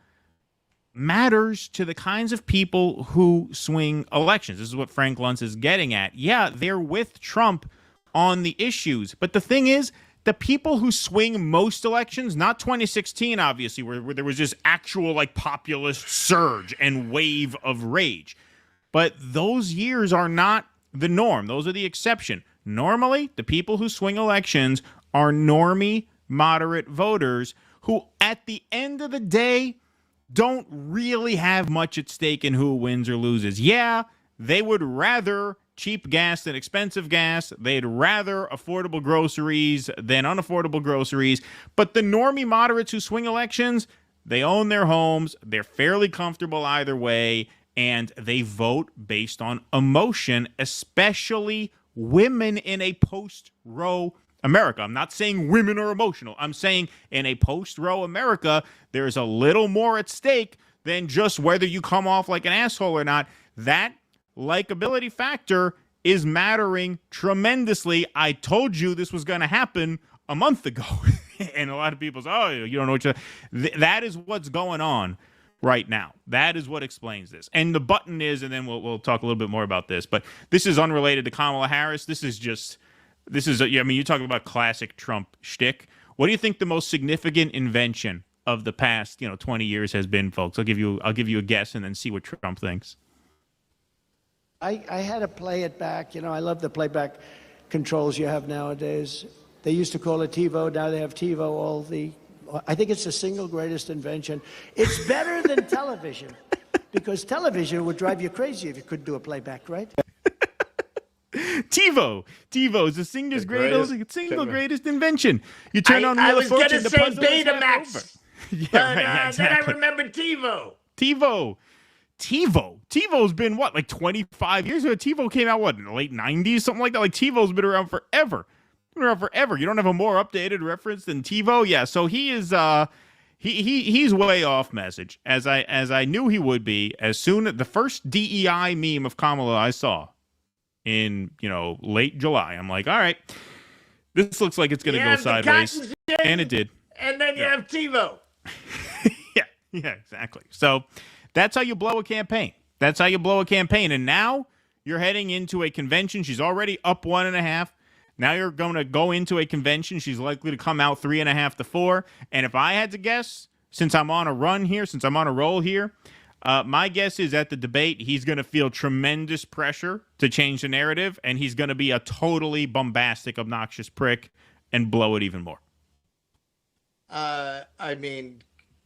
matters to the kinds of people who swing elections. This is what Frank Luntz is getting at. Yeah, they're with Trump on the issues. But the thing is, the people who swing most elections, not 2016, obviously, where there was this actual like populist surge and wave of rage. But those years are not the norm. Those are the exception. Normally, the people who swing elections are normie, moderate voters who, at the end of the day, don't really have much at stake in who wins or loses. Yeah, they would rather cheap gas than expensive gas. They'd rather affordable groceries than unaffordable groceries. But the normie moderates who swing elections, they own their homes. They're fairly comfortable either way. And they vote based on emotion, especially women in a post-Roe America. I'm not saying women are emotional. I'm saying in a post-Roe America, there's a little more at stake than just whether you come off like an asshole or not. That likability factor is mattering tremendously. I told you this was going to happen a month ago. And a lot of people say, oh, you don't know what you're... That is what's going on right now. That is what explains this. And the button is, and then we'll talk a little bit more about this, but this is unrelated to Kamala Harris. This is, I mean, you're talking about classic Trump shtick. What do you think the most significant invention of the past, 20 years has been, folks? I'll give you a guess and then see what Trump thinks. I had to play it back. I love the playback controls you have nowadays. They used to call it TiVo. Now they have TiVo. I think it's the single greatest invention. It's better than television, because television would drive you crazy if you couldn't do a playback, right? TiVo is the single greatest invention. You turn on I Wheel was of going Fortune, to the say puzzle is half Betamax, over. Yeah, but right, exactly. then I remembered TiVo. TiVo's been what, like 25 years ago? TiVo came out in the late 90s, something like that. Like TiVo's been around forever. You don't have a more updated reference than TiVo? Yeah, so he is he's way off message, as I knew he would be. As soon as the first DEI meme of Kamala I saw in late July, I'm like, all right, this looks like it's going to go sideways, and it did. And then you have TiVo. Yeah, exactly. So that's how you blow a campaign. And now you're heading into a convention. She's already up 1.5. Now you're going to go into a convention. She's likely to come out 3.5 to 4. And if I had to guess, since I'm on a roll here, my guess is at the debate, he's going to feel tremendous pressure to change the narrative, and he's going to be a totally bombastic, obnoxious prick and blow it even more. I mean,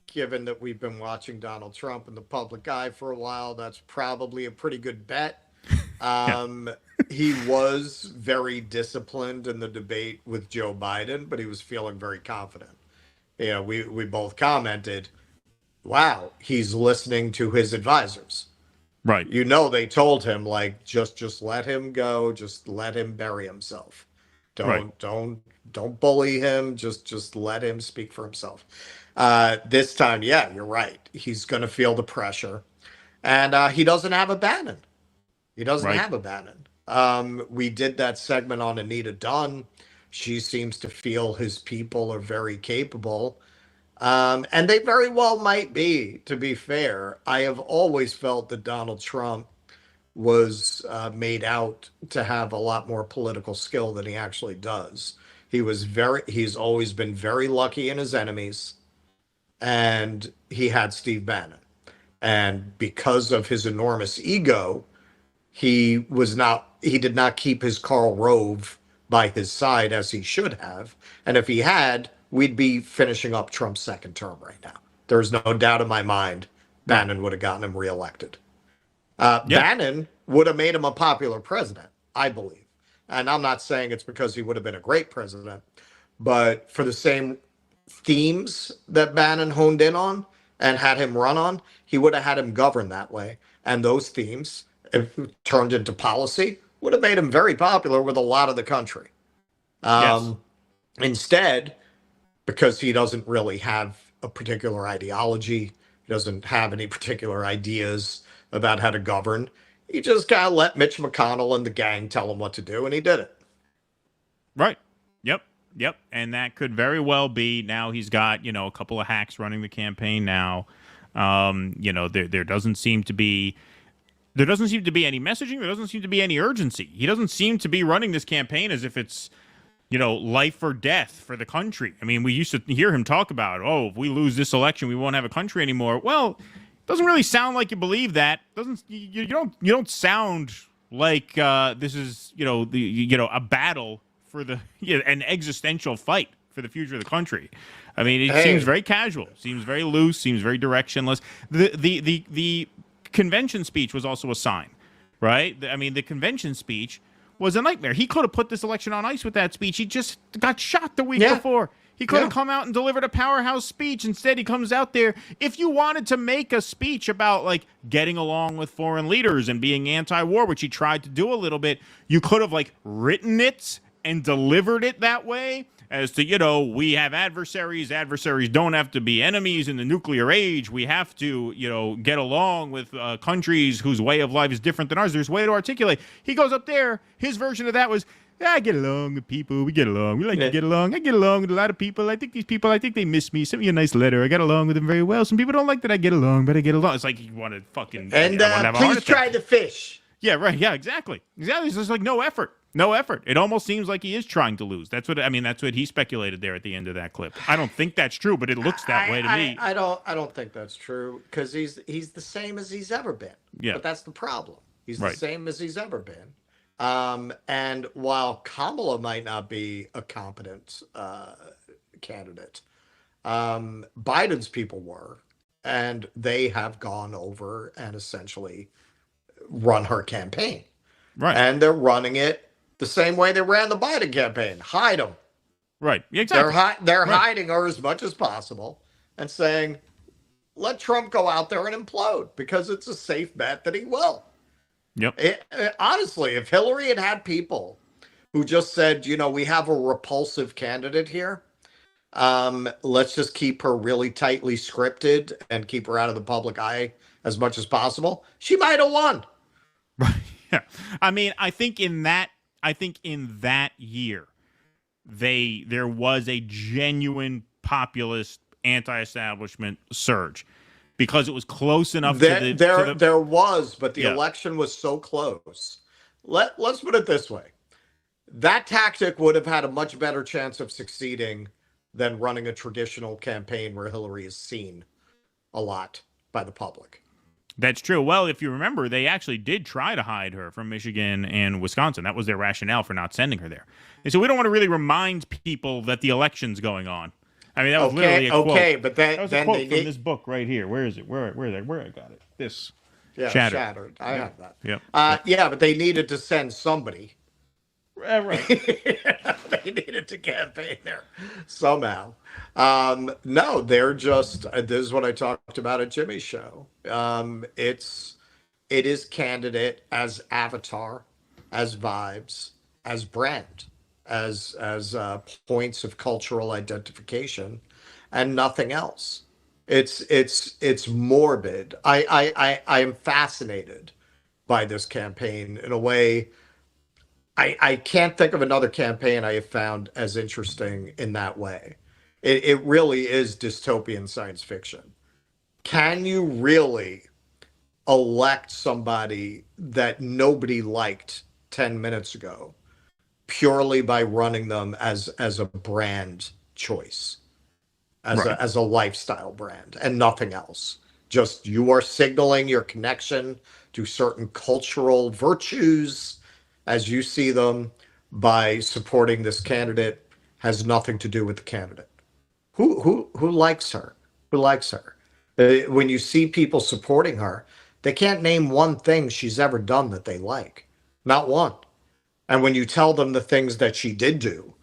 given that we've been watching Donald Trump in the public eye for a while, that's probably a pretty good bet. He was very disciplined in the debate with Joe Biden, but he was feeling very confident. We both commented, wow, he's listening to his advisors. Right. They told him, like, just let him go, just let him bury himself. Don't bully him, just let him speak for himself. This time, yeah, you're right. He's going to feel the pressure. And he doesn't have a Bannon. We did that segment on Anita Dunn. She seems to feel his people are very capable. And they very well might be, to be fair. I have always felt that Donald Trump was made out to have a lot more political skill than he actually does. He's always been very lucky in his enemies. And he had Steve Bannon. And because of his enormous ego, he did not keep his Karl Rove by his side as he should have. And if he had, we'd be finishing up Trump's second term right now. There's no doubt in my mind Bannon would have gotten him reelected. Bannon would have made him a popular president, I believe. And I'm not saying it's because he would have been a great president, but for the same themes that Bannon honed in on and had him run on, he would have had him govern that way. And those themes, if turned into policy, would have made him very popular with a lot of the country. Instead, because he doesn't really have a particular ideology, he doesn't have any particular ideas about how to govern, he just kind of let Mitch McConnell and the gang tell him what to do, and he did it. Right. Yep. And that could very well be, now he's got, a couple of hacks running the campaign now. There doesn't seem to be any messaging. There doesn't seem to be any urgency. He doesn't seem to be running this campaign as if it's, life or death for the country. I mean, we used to hear him talk about, if we lose this election, we won't have a country anymore. Well, it doesn't really sound like you believe that. You don't sound like this is a battle for an existential fight for the future of the country. I mean, it seems very casual, seems very loose, seems very directionless. The convention speech was also a sign, right? I mean, the convention speech was a nightmare. He could have put this election on ice with that speech. He just got shot the week before. He could have come out and delivered a powerhouse speech. Instead, he comes out there. If you wanted to make a speech about, like, getting along with foreign leaders and being anti-war, which he tried to do a little bit, you could have, like, written it and delivered it that way as to, we have adversaries. Adversaries don't have to be enemies in the nuclear age. We have to, get along with countries whose way of life is different than ours. There's a way to articulate. He goes up there. His version of that was, I get along with people. We get along. We like to get along. I get along with a lot of people. I think they miss me. Send me a nice letter. I got along with them very well. Some people don't like that I get along, but I get along. It's like you want to fucking... And please try the fish. Yeah, right. Yeah, exactly. It's just like no effort. No effort. It almost seems like he is trying to lose. That's what he speculated there at the end of that clip. I don't think that's true, but it looks that way to me. I don't think that's true because he's the same as he's ever been. Yeah. But that's the problem. He's the same as he's ever been. And while Kamala might not be a competent candidate, Biden's people were, and they have gone over and essentially run her campaign. Right. And they're running it the same way they ran the Biden campaign. Hide them. Right. Exactly. They're hiding her as much as possible and saying, let Trump go out there and implode because it's a safe bet that he will. Yep. Honestly, if Hillary had people who just said, we have a repulsive candidate here, let's just keep her really tightly scripted and keep her out of the public eye as much as possible, she might have won. Right. Yeah. I mean, I think in that year, there was a genuine populist anti-establishment surge because it was close enough there was, but the election was so close. Let's put it this way. That tactic would have had a much better chance of succeeding than running a traditional campaign where Hillary is seen a lot by the public. That's true. Well, if you remember, they actually did try to hide her from Michigan and Wisconsin. That was their rationale for not sending her there. They said, we don't want to really remind people that the election's going on. I mean, that was literally a quote. Okay, but that was a quote from this book right here. Where is it? Where I got it? This. Yeah, Shattered. I have that. Yep. Yeah, but they needed to send somebody. Right. They needed to campaign there somehow. No, they're just, this is what I talked about at Jimmy's show. It is candidate as avatar, as vibes, as brand, as points of cultural identification, and nothing else. It's morbid. I am fascinated by this campaign in a way. I can't think of another campaign I have found as interesting in that way. It really is dystopian science fiction. Can you really elect somebody that nobody liked 10 minutes ago purely by running them as a brand choice, as a lifestyle brand and nothing else? Just you are signaling your connection to certain cultural virtues as you see them by supporting this candidate has nothing to do with the candidate. Who likes her? Who likes her? When you see people supporting her, they can't name one thing she's ever done that they like. Not one. And when you tell them the things that she did do,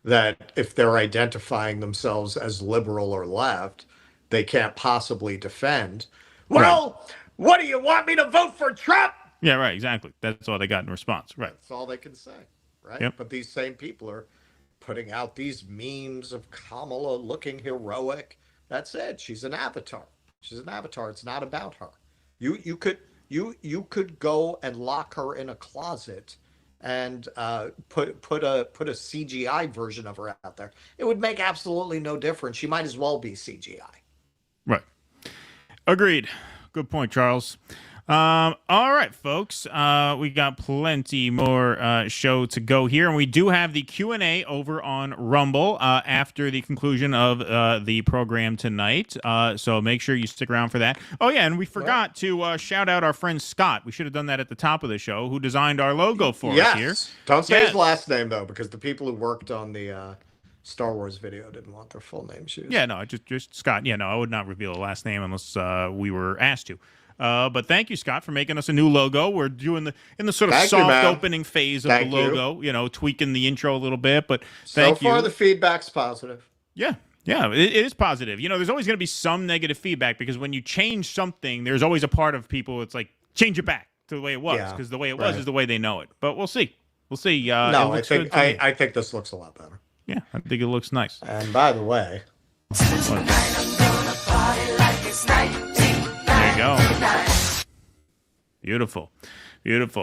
that if they're identifying themselves as liberal or left, they can't possibly defend. Well, what do you want me to vote for Trump? Yeah, right, exactly. That's all they got in response. Right. That's all they can say, right? Yep. But these same people are putting out these memes of Kamala looking heroic. That's it. She's an avatar. She's an avatar. It's not about her. You could go and lock her in a closet and put a CGI version of her out there. It would make absolutely no difference. She might as well be CGI. Right. Agreed. Good point, Charles. All right, folks. We got plenty more show to go here, and we do have the Q&A over on Rumble after the conclusion of the program tonight. So make sure you stick around for that. Oh, yeah, and we forgot to shout out our friend Scott. We should have done that at the top of the show, who designed our logo for us here. Don't say his last name, though, because the people who worked on the Star Wars video didn't want their full names used. Yeah, no, just Scott. Yeah, no, I would not reveal a last name unless we were asked to. But thank you, Scott, for making us a new logo. We're doing in the sort of soft opening phase of the logo, tweaking the intro a little bit. But thank you. So far, the feedback's positive. Yeah, it is positive. There's always going to be some negative feedback because when you change something, there's always a part of people it's like, change it back to the way it was because the way it was is the way they know it. But we'll see. We'll see. No, I think this looks a lot better. Yeah, I think it looks nice. And by the way... There you go. Beautiful.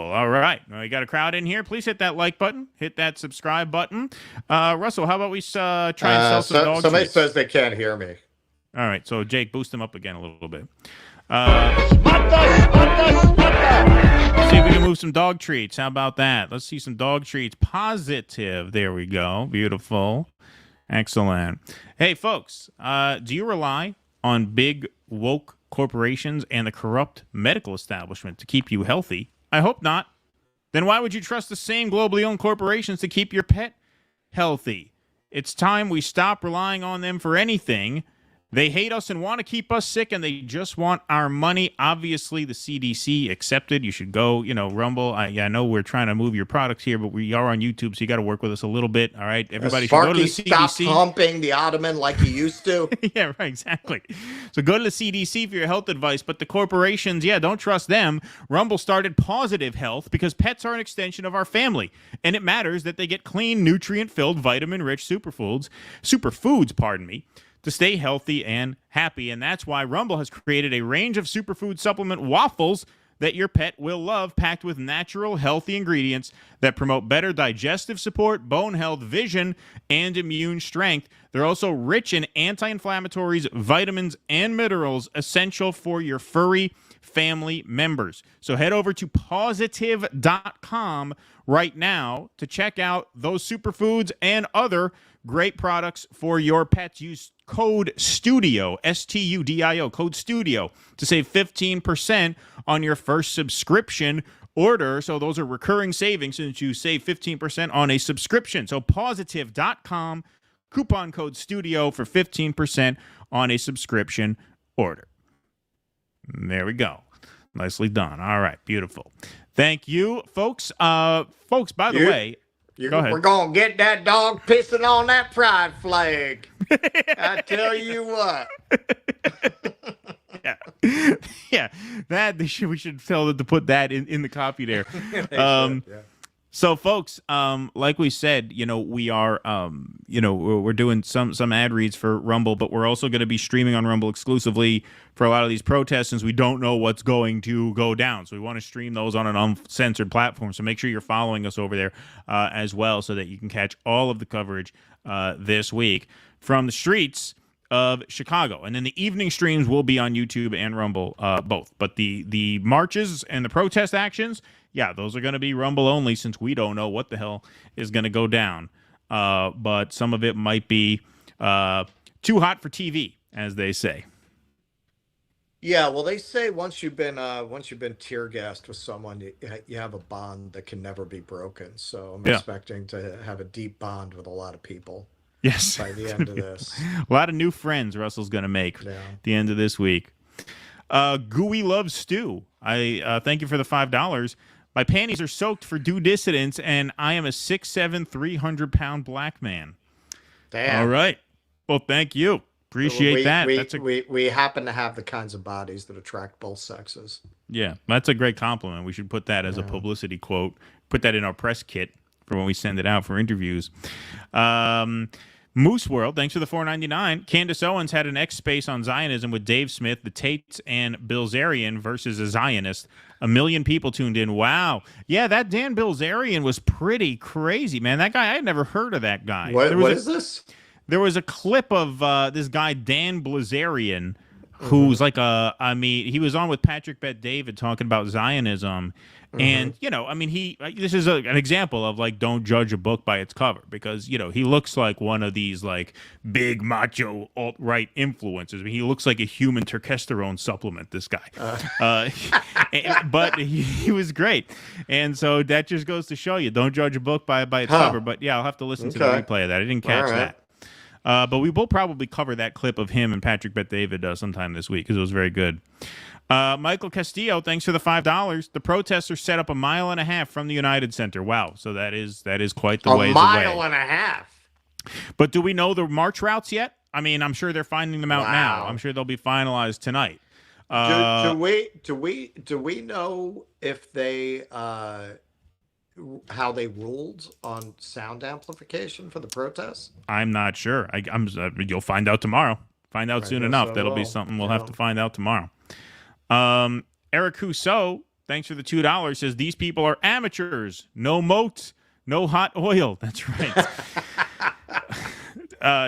All right. Well, you got a crowd in here. Please hit that like button. Hit that subscribe button. Russell, how about we try and sell some dog Somebody treats? says they can't hear me. All right. So, Jake, boost them up again a little bit. See if we can move some dog treats. How about that? Let's see some dog treats. Positive. There we go. Beautiful. Excellent. Hey, folks, do you rely on big woke corporations and the corrupt medical establishment to keep you healthy? I hope not. Then why would you trust the same globally owned corporations to keep your pet healthy? It's time we stop relying on them for anything. They hate us and want to keep us sick, and they just want our money. Obviously, the CDC accepted. You should go, Rumble. I know we're trying to move your products here, but we are on YouTube, so you got to work with us a little bit. All right, everybody should go to the CDC. Stop humping the ottoman like you used to. Yeah, right, exactly. So go to the CDC for your health advice, but the corporations, don't trust them. Rumble started Positive Health because pets are an extension of our family, and it matters that they get clean, nutrient-filled, vitamin-rich superfoods, to stay healthy and happy. And that's why Rumble has created a range of superfood supplement waffles that your pet will love, packed with natural, healthy ingredients that promote better digestive support, bone health, vision, and immune strength. They're also rich in anti-inflammatories, vitamins, and minerals essential for your furry family members. So head over to positive.com right now to check out those superfoods and other great products for your pets. Use code STUDIO, STUDIO, code STUDIO, to save 15% on your first subscription order. So those are recurring savings since you save 15% on a subscription. So positive.com, coupon code STUDIO for 15% on a subscription order. There we go. Nicely done. All right, beautiful. Thank you, folks. By the way, go ahead. We're going to get that dog pissing on that pride flag. I tell you what. Yeah. We should tell them to put that in the copy there. So, folks, like we said, we are, we're doing some ad reads for Rumble, but we're also going to be streaming on Rumble exclusively for a lot of these protests since we don't know what's going to go down. So we want to stream those on an uncensored platform. So make sure you're following us over there as well so that you can catch all of the coverage this week from the streets of Chicago. And then the evening streams will be on YouTube and Rumble, both. But the marches and the protest actions, those are going to be Rumble only since we don't know what the hell is going to go down. But some of it might be too hot for TV, as they say. Yeah, well, they say once you've been tear gassed with someone, you have a bond that can never be broken. So I'm expecting to have a deep bond with a lot of people. Yes, by the end of this, a lot of new friends Russell's going to make at the end of this week. Gooey loves stew. I thank you for the $5. My panties are soaked for due dissidence, and I am a 6'7", 300-pound black man. Damn. All right. Well, thank you. Appreciate that. We happen to have the kinds of bodies that attract both sexes. Yeah, that's a great compliment. We should put that as a publicity quote. Put that in our press kit for when we send it out for interviews. Moose World, thanks for the $4.99. Candace Owens had an X space on Zionism with Dave Smith, the Tates, and Bilzerian versus a Zionist. 1 million people tuned in. Wow. Yeah, that Dan Bilzerian was pretty crazy, man. That guy, I had never heard of that guy. What is this? There was a clip of this guy, Dan Bilzerian, who's like he was on with Patrick Bet-David talking about Zionism. And, this is an example of like, don't judge a book by its cover, because, he looks like one of these like big macho alt-right influencers. I mean, he looks like a human testosterone supplement, this guy. But he was great. And so that just goes to show you, don't judge a book by its cover. But yeah, I'll have to listen to the replay of that. I didn't catch that. But we will probably cover that clip of him and Patrick Bet-David sometime this week, because it was very good. Michael Castillo, thanks for the $5. The protesters set up 1.5 miles from the United Center. Wow, so that is quite the ways away. 1.5 miles. But do we know the march routes yet? I mean, I'm sure they're finding them out now. I'm sure they'll be finalized tonight. Do we know if they how they ruled on sound amplification for the protests? I'm not sure. You'll find out tomorrow. Find out soon enough. That'll be something we'll have to find out tomorrow. Eric Husso, thanks for the $2, says these people are amateurs. No moat, no hot oil. That's right.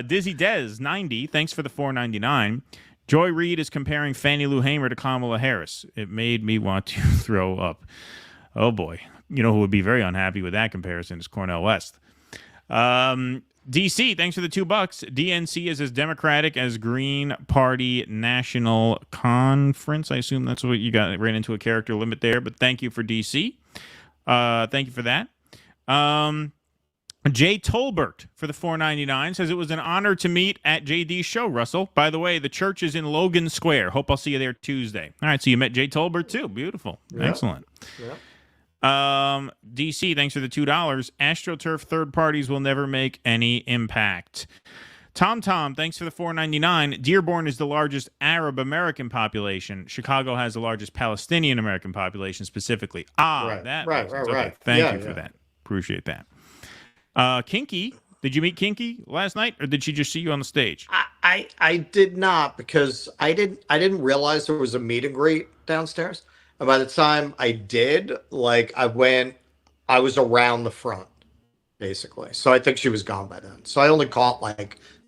Dizzy Dez, 90, thanks for the $4.99. Joy Reid is comparing Fannie Lou Hamer to Kamala Harris. It made me want to throw up. Oh boy. You know who would be very unhappy with that comparison is Cornel West. DC, thanks for the $2. DNC is as Democratic as Green Party National Conference. I assume that's what you got. Ran into a character limit there, but thank you for DC. Thank you for that. Jay Tolbert for the $4.99 says it was an honor to meet at JD's show, Russell. By the way, the church is in Logan Square. Hope I'll see you there Tuesday. All right, so you met Jay Tolbert too. Beautiful. Yep. Excellent. Yep. DC, thanks for the $2. AstroTurf third parties will never make any impact. Tom, thanks for the $4.99. Dearborn is the largest Arab American population. Chicago has the largest Palestinian American population specifically. Right. Thank you for that. Appreciate that. Kinky, did you meet Kinky last night, or did she just see you on the stage? I did not, because I didn't realize there was a meet and greet downstairs. And by the time I did, I was around the front, basically. So I think she was gone by then. So I only caught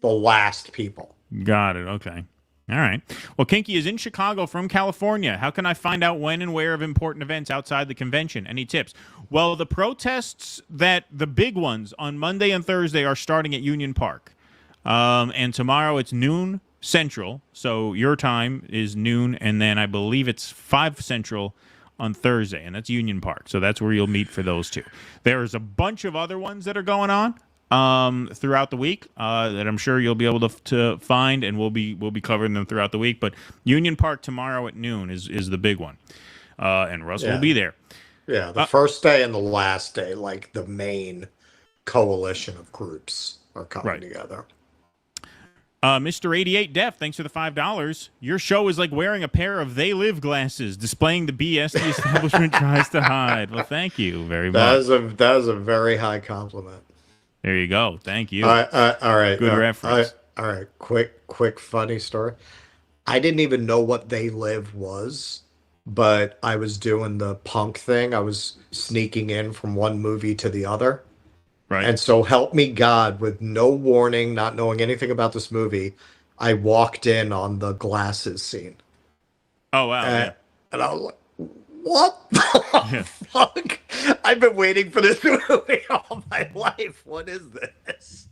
the last people. Got it. Okay. All right. Well, Kinky is in Chicago from California. How can I find out when and where of important events outside the convention? Any tips? Well, the protests, the big ones on Monday and Thursday, are starting at Union Park. And tomorrow it's noon Central. So your time is noon, and then I believe it's 5 Central on Thursday, and that's Union Park. So that's where you'll meet for those two. There's a bunch of other ones that are going on throughout the week that I'm sure you'll be able to find, and we'll be covering them throughout the week. But Union Park tomorrow at noon is the big one, and Russ will be there. Yeah, the first day and the last day, the main coalition of groups are coming together. Mr. 88 Def, thanks for the $5. Your show is like wearing a pair of They Live glasses, displaying the BS the establishment tries to hide. Well, thank you very much. That is a very high compliment. There you go. Thank you. All right. Good reference. All right. Quick funny story. I didn't even know what They Live was, but I was doing the punk thing. I was sneaking in from one movie to the other. Right. And so help me God, with no warning, not knowing anything about this movie, I walked in on the glasses scene. Oh, wow. And I was like, what the fuck? I've been waiting for this movie all my life. What is this?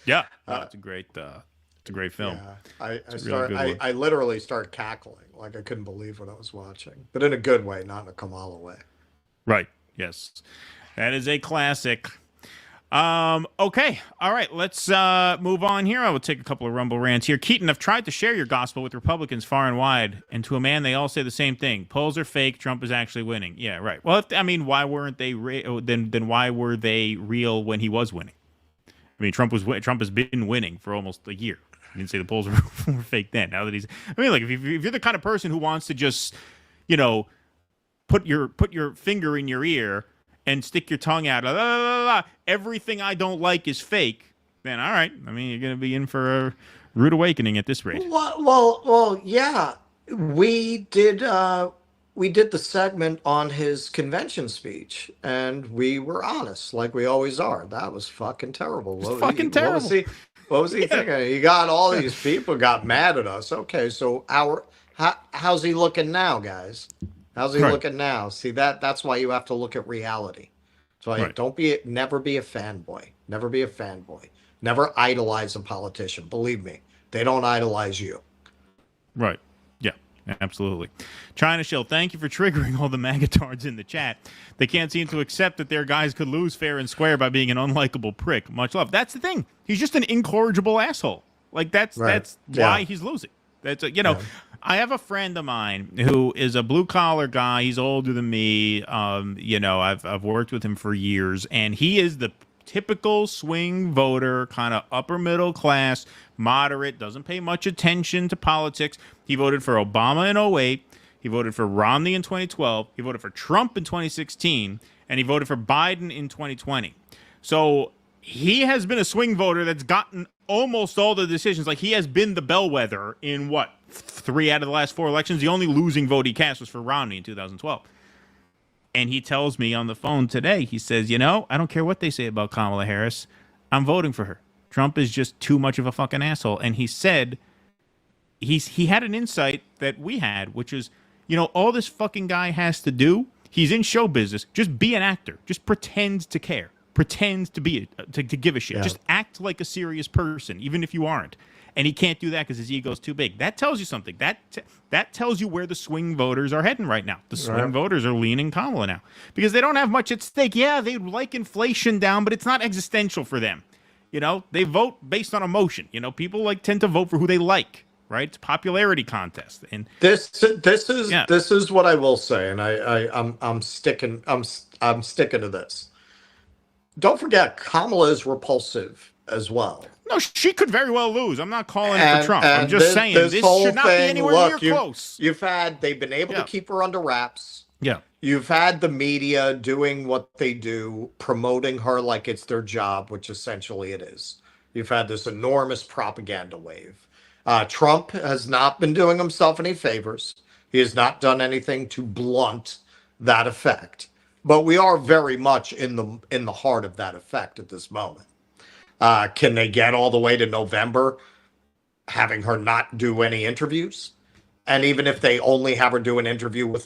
Yeah. It's a great film. Yeah. I literally started cackling. I couldn't believe what I was watching. But in a good way, not in a Kamala way. Right. Yes. That is a classic. Okay. All right. Let's move on here. I will take a couple of Rumble rants here. Keaton, I've tried to share your gospel with Republicans far and wide, and to a man, they all say the same thing. Polls are fake. Trump is actually winning. Yeah, right. Well, why weren't they then why were they real when he was winning? I mean, Trump has been winning for almost a year. You didn't say the polls were fake then. Now that if you're the kind of person who wants to just, put your finger in your ear and stick your tongue out, everything I don't like is fake, then all right. I mean, you're going to be in for a rude awakening at this rate. Well, yeah. We did the segment on his convention speech, and we were honest, like we always are. That was fucking terrible. Terrible. What was he thinking? You got all these people got mad at us. Okay, so how's he looking now, guys? How's he looking now? See, that's why you have to look at reality. So never be a fanboy. Never be a fanboy. Never idolize a politician. Believe me, they don't idolize you. Right. Yeah, absolutely. China Shill, thank you for triggering all the magatards in the chat. They can't seem to accept that their guys could lose fair and square by being an unlikable prick. Much love. That's the thing. He's just an incorrigible asshole. Like, that's why he's losing. That's I have a friend of mine who is a blue-collar guy. He's older than me. I've worked with him for years, and he is the typical swing voter, kind of upper middle class, moderate, doesn't pay much attention to politics. He voted for Obama in 2008. He voted for Romney in 2012. He voted for Trump in 2016, and he voted for Biden in 2020. So he has been a swing voter that's gotten almost all the decisions. Like, he has been the bellwether in 3 out of the last 4 elections. The only losing vote he cast was for Romney in 2012. And he tells me on the phone today, he says, I don't care what they say about Kamala Harris. I'm voting for her. Trump is just too much of a fucking asshole. And he said he had an insight that we had, which is, all this fucking guy has to do, he's in show business, just be an actor. Just pretend to care. Pretend to give a shit. Yeah. Just act like a serious person, even if you aren't. And he can't do that because his ego's too big. That tells you something. That tells you where the swing voters are heading right now. The swing voters are leaning Kamala now because they don't have much at stake. Yeah, they like inflation down, but it's not existential for them. They vote based on emotion. People tend to vote for who they like. Right? It's a popularity contest. And this is what I will say, and I'm sticking to this. Don't forget, Kamala is repulsive as well. No, she could very well lose. I'm not calling it for Trump. I'm just saying this should not be anywhere near close. They've been able to keep her under wraps. Yeah. You've had the media doing what they do, promoting her like it's their job, which essentially it is. You've had this enormous propaganda wave. Trump has not been doing himself any favors. He has not done anything to blunt that effect. But we are very much in the heart of that effect at this moment. Can they get all the way to November having her not do any interviews? And even if they only have her do an interview with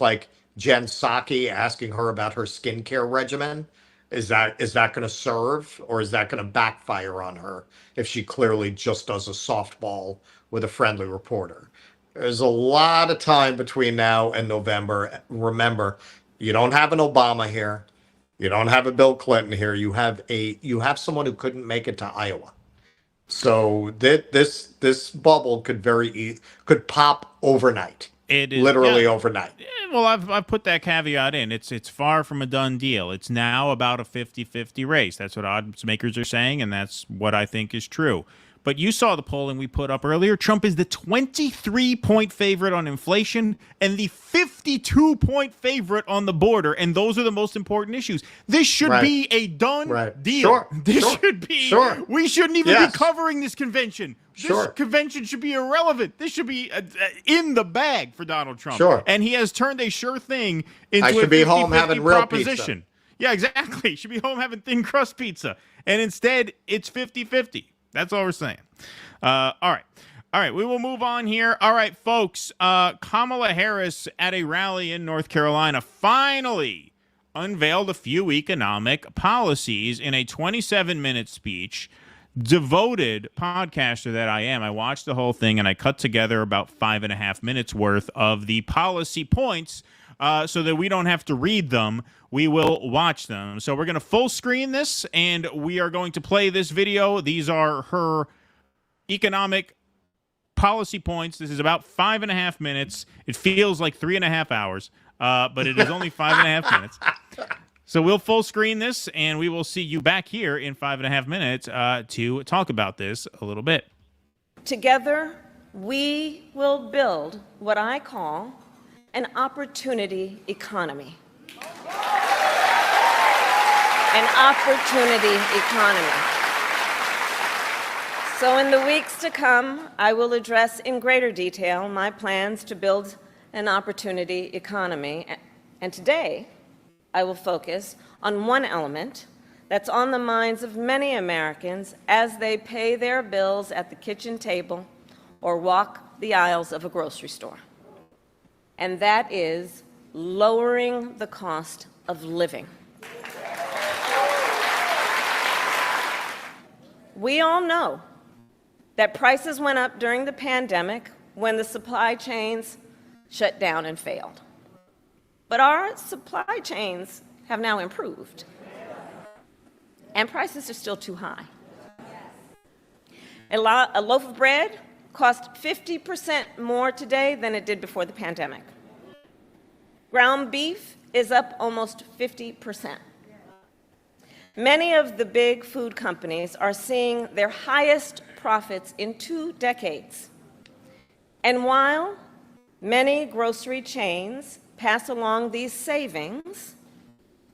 Jen Psaki asking her about her skincare regimen, is that going to serve, or is that going to backfire on her if she clearly just does a softball with a friendly reporter? There's a lot of time between now and November. Remember, you don't have an Obama here. You don't have a Bill Clinton here. You have someone who couldn't make it to Iowa. So this bubble could pop overnight. It is literally overnight. Well, I've put that caveat in. It's far from a done deal. It's now about a 50-50 race. That's what odds makers are saying, and that's what I think is true. But you saw the polling we put up earlier. Trump is the 23-point favorite on inflation and the 52-point favorite on the border, and those are the most important issues. This should be a done deal. This should be. We shouldn't even be covering this convention. This convention should be irrelevant. This should be in the bag for Donald Trump. And he has turned a sure thing into a 50-50 proposition. Yeah, exactly. Should be home having thin crust pizza. And instead, it's 50-50. That's all we're saying. All right. We will move on here. All right, folks. Kamala Harris at a rally in North Carolina finally unveiled a few economic policies in a 27-minute speech. Devoted podcaster that I am, I watched the whole thing and I cut together about 5.5 minutes worth of the policy points so that we don't have to read them. We will watch them. So we're going to full screen this, and we are going to play this video. These are her economic policy points. This is about 5.5 minutes. It feels like 3.5 hours, but it is only 5.5 minutes. So we'll full screen this, and we will see you back here in 5.5 minutes to talk about this a little bit. Together, we will build what I call an opportunity economy. An opportunity economy. So in the weeks to come, I will address in greater detail my plans to build an opportunity economy. And today, I will focus on one element that's on the minds of many Americans as they pay their bills at the kitchen table or walk the aisles of a grocery store. And that is lowering the cost of living. We all know that prices went up during the pandemic when the supply chains shut down and failed. But our supply chains have now improved, and prices are still too high. A loaf of bread costs 50% more today than it did before the pandemic. Ground beef is up almost 50%. Many of the big food companies are seeing their highest profits in 2 decades. And while many grocery chains pass along these savings,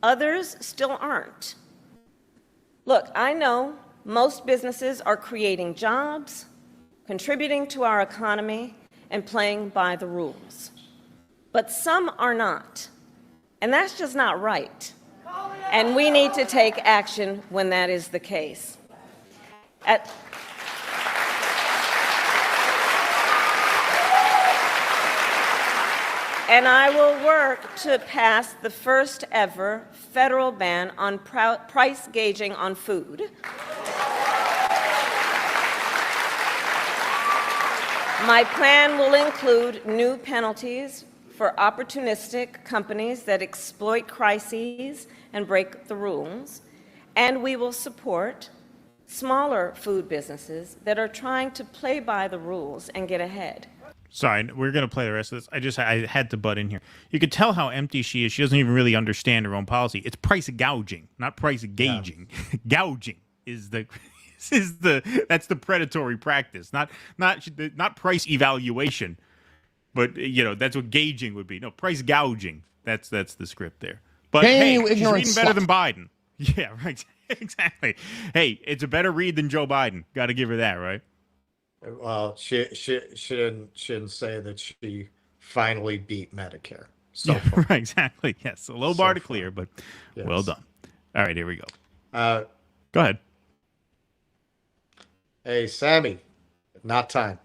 others still aren't. Look, I know most businesses are creating jobs, contributing to our economy, and playing by the rules. But some are not. And that's just not right. And we need to take action when that is the case. And I will work to pass the first ever federal ban on price gouging on food. My plan will include new penalties for opportunistic companies that exploit crises and break the rules, and we will support smaller food businesses that are trying to play by the rules and get ahead. Sorry, we're going to play the rest of this. I had to butt in here. You could tell how empty she is. She doesn't even really understand her own policy. It's price gouging, not price gauging. Yeah. Gouging is that's the predatory practice, not price evaluation. But that's what gauging would be. No, price gouging. That's the script there. But hey, she's reading better than Biden. Yeah, right. Exactly. Hey, it's a better read than Joe Biden. Got to give her that, right? Well, she didn't say that she finally beat Medicare. So far. Right, exactly. Yes, a low bar to clear, but yes. Well done. All right, here we go. Go ahead. Hey, Sammy, not time.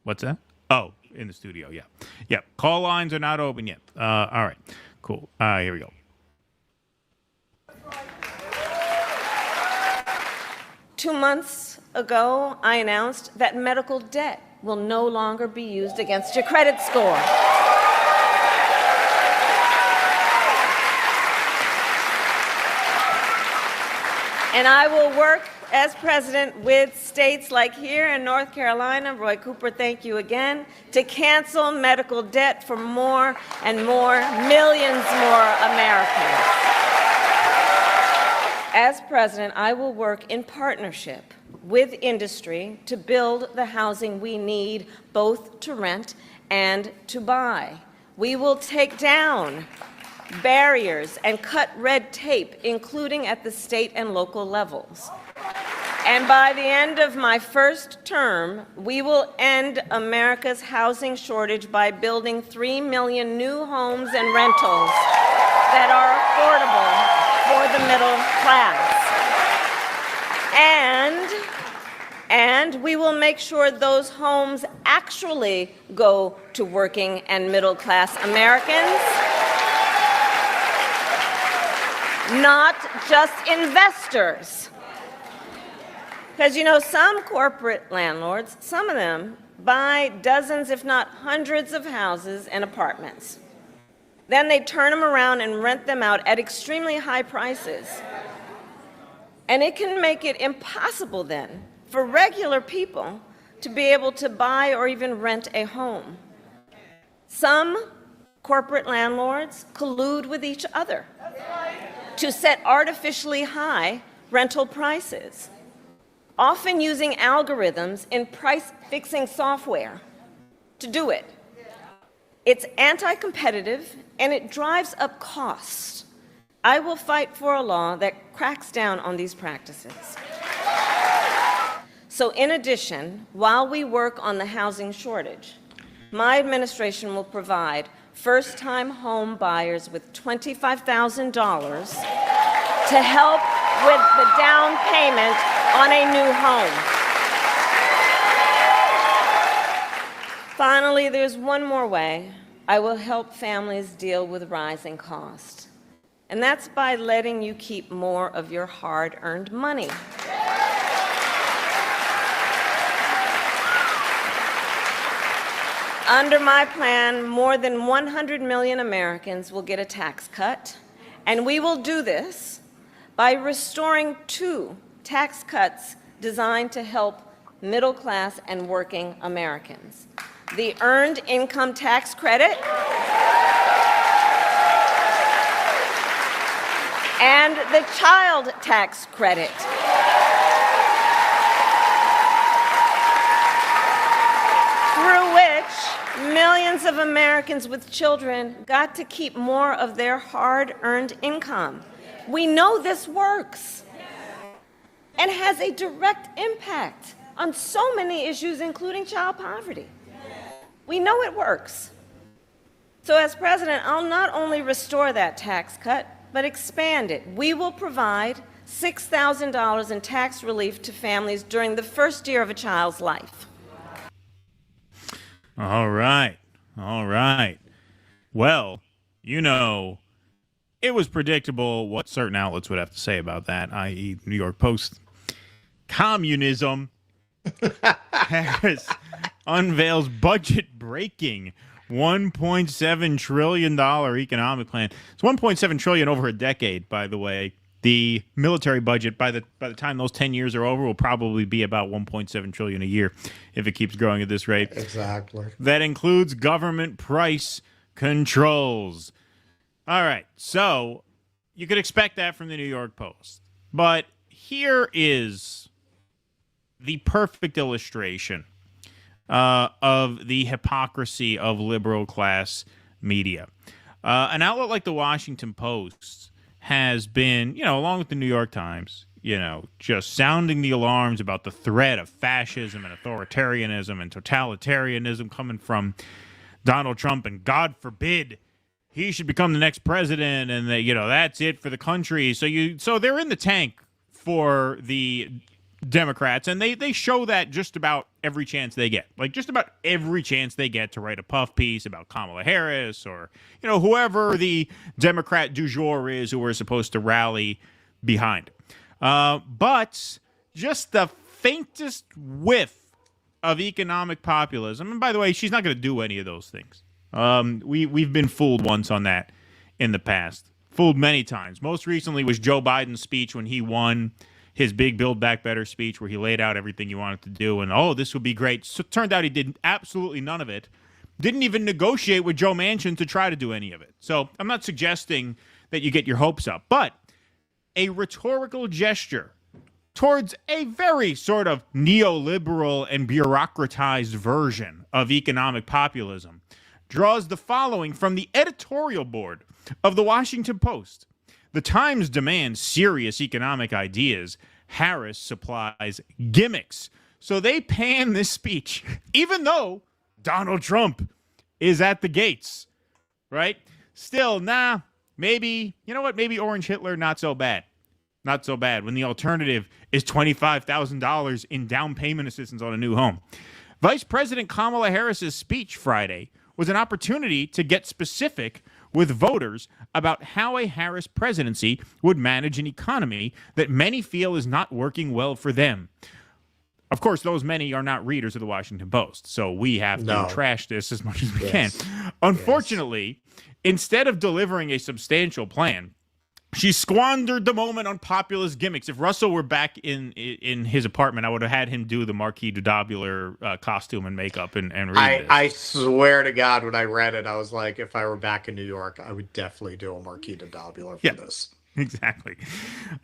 What's that? Oh, in the studio, yeah. Yep, call lines are not open yet. All right, cool. Here we go. Two months ago, I announced that medical debt will no longer be used against your credit score. And I will work as president with states like here in North Carolina, Roy Cooper, thank you again, to cancel medical debt for more and more, millions more Americans. As president, I will work in partnership with industry to build the housing we need, both to rent and to buy. We will take down barriers and cut red tape, including at the state and local levels. And by the end of my first term, we will end America's housing shortage by building 3 million new homes and rentals that are affordable for the middle class. And we will make sure those homes actually go to working and middle class Americans, not just investors. Because, some corporate landlords, some of them buy dozens, if not hundreds of houses and apartments. Then they turn them around and rent them out at extremely high prices. And it can make it impossible then for regular people to be able to buy or even rent a home. Some corporate landlords collude with each other to set artificially high rental prices, often using algorithms in price-fixing software to do it. It's anti-competitive, and it drives up costs. I will fight for a law that cracks down on these practices. So in addition, while we work on the housing shortage, my administration will provide first-time home buyers with $25,000 to help with the down payment on a new home. Finally, there's one more way I will help families deal with rising costs, and that's by letting you keep more of your hard-earned money. Under my plan, more than 100 million Americans will get a tax cut, and we will do this by restoring 2 tax cuts designed to help middle-class and working Americans: the Earned Income Tax Credit and the Child Tax Credit. Through which millions of Americans with children got to keep more of their hard-earned income. We know this works and has a direct impact on so many issues, including child poverty. We know it works. So as president, I'll not only restore that tax cut, but expand it. We will provide $6,000 in tax relief to families during the first year of a child's life. All right. All right. Well, you know, it was predictable what certain outlets would have to say about that, i.e. New York Post. Communism. Harris unveils budget-breaking $1.7 trillion economic plan. It's $1.7 trillion over a decade, by the way. The military budget, by the time those 10 years are over, will probably be about $1.7 trillion a year if it keeps growing at this rate. Exactly. That includes government price controls. All right, so you could expect that from the New York Post. But here is the perfect illustration of the hypocrisy of liberal class media. An outlet like the Washington Post has been, you know, along with the New York Times, you know, just sounding the alarms about the threat of fascism and authoritarianism and totalitarianism coming from Donald Trump, and God forbid he should become the next president, and that, you know, that's it for the country. So they're in the tank for the Democrats, and they show that just about every chance they get. Like, just about every chance they get to write a puff piece about Kamala Harris or, you know, whoever the Democrat du jour is who we're supposed to rally behind. But just the faintest whiff of economic populism, and by the way, she's not going to do any of those things. We've been fooled once on that in the past. Fooled many times. Most recently was Joe Biden's speech when he won his big Build Back Better speech, where he laid out everything he wanted to do, and, oh, this would be great. So it turned out he did absolutely none of it. Didn't even negotiate with Joe Manchin to try to do any of it. So I'm not suggesting that you get your hopes up, but a rhetorical gesture towards a very sort of neoliberal and bureaucratized version of economic populism draws the following from the editorial board of the Washington Post. The Times demands serious economic ideas. Harris supplies gimmicks. So they pan this speech, even though Donald Trump is at the gates, right? Still, maybe, you know what? Maybe Orange Hitler, not so bad. Not so bad when the alternative is $25,000 in down payment assistance on a new home. Vice President Kamala Harris's speech Friday was an opportunity to get specific with voters about how a Harris presidency would manage an economy that many feel is not working well for them. Of course, those many are not readers of the Washington Post, so we have to trash this as much as we can. Unfortunately, instead of delivering a substantial plan, she squandered the moment on populist gimmicks. If Russell were back in his apartment, I would have had him do the Marquis de Dobler costume and makeup and read this. I swear to God, when I read it, I was like, if I were back in New York, I would definitely do a Marquis de Dobler for this. Exactly.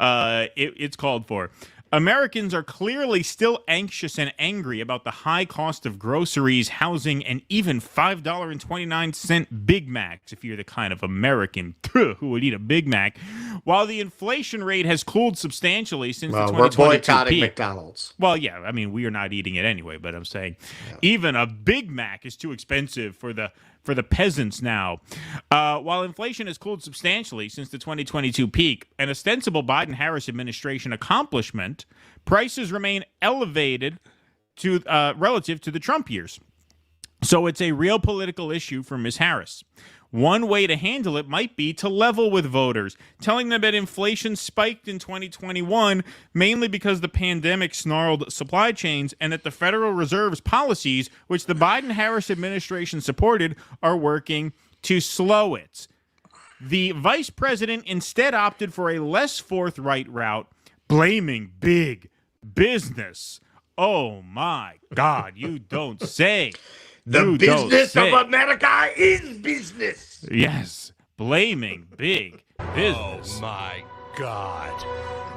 It's called for. Americans are clearly still anxious and angry about the high cost of groceries, housing, and even $5.29 Big Macs, if you're the kind of American who would eat a Big Mac. While the inflation rate has cooled substantially since the Well, 2022 we're boycotting peak, McDonald's. well, yeah, I mean, we are not eating it anyway, but I'm saying even a Big Mac is too expensive for the peasants now. While inflation has cooled substantially since the 2022 peak, an ostensible Biden-Harris administration accomplishment, prices remain elevated to relative to the Trump years. So it's a real political issue for Ms. Harris. One way to handle it might be to level with voters, telling them that inflation spiked in 2021 mainly because the pandemic snarled supply chains and that the Federal Reserve's policies, which the Biden-Harris administration supported, are working to slow it. The vice president instead opted for a less forthright route, blaming big business. Oh, my God, you don't say. The business of America is business. Yes, blaming big business. Oh, my God.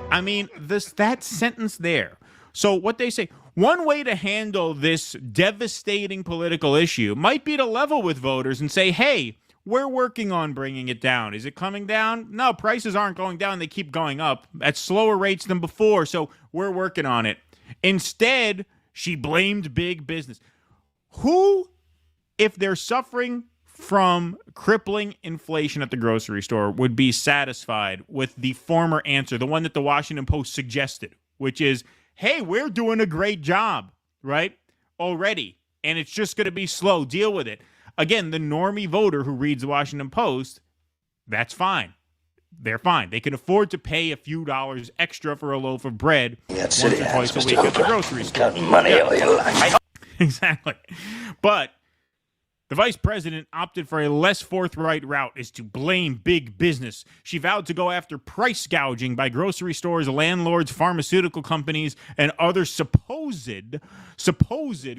I mean, that sentence there. So what they say, one way to handle this devastating political issue might be to level with voters and say, hey, we're working on bringing it down. Is it coming down? No, prices aren't going down. They keep going up at slower rates than before, so we're working on it. Instead, she blamed big business. Who, if they're suffering from crippling inflation at the grocery store, would be satisfied with the former answer, the one that the Washington Post suggested, which is, hey, we're doing a great job, right, already, and it's just going to be slow. Deal with it. Again, the normie voter who reads the Washington Post, that's fine. They're fine. They can afford to pay a few dollars extra for a loaf of bread once or twice a week at the grocery store. Money all your life. Exactly. But the vice president opted for a less forthright route, is to blame big business. She vowed to go after price gouging by grocery stores, landlords, pharmaceutical companies, and other supposed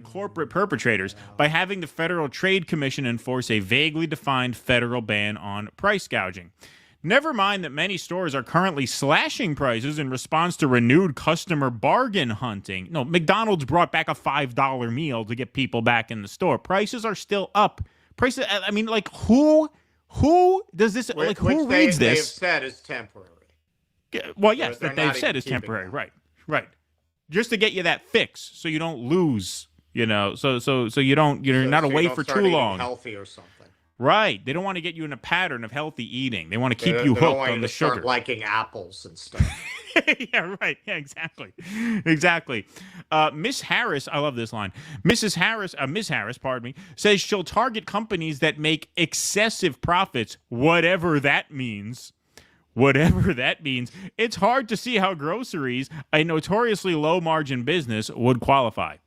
corporate perpetrators by having the Federal Trade Commission enforce a vaguely defined federal ban on price gouging. Never mind that many stores are currently slashing prices in response to renewed customer bargain hunting. No, McDonald's brought back a $5 meal to get people back in the store. Prices are still up. Prices, I mean, like, who does this, like, who reads this? They've said is temporary. Well, yes, that they've said is temporary. Right. Just to get you that fix so you don't lose, so you don't, you're not away for too long. Healthy or something. Right. They don't want to get you in a pattern of healthy eating. They want to keep you hooked on the sugar. Start liking apples and stuff. Yeah, right. Yeah, exactly. Miss Harris, I love this line. Miss Harris, says she'll target companies that make excessive profits, whatever that means. It's hard to see how groceries, a notoriously low-margin business, would qualify.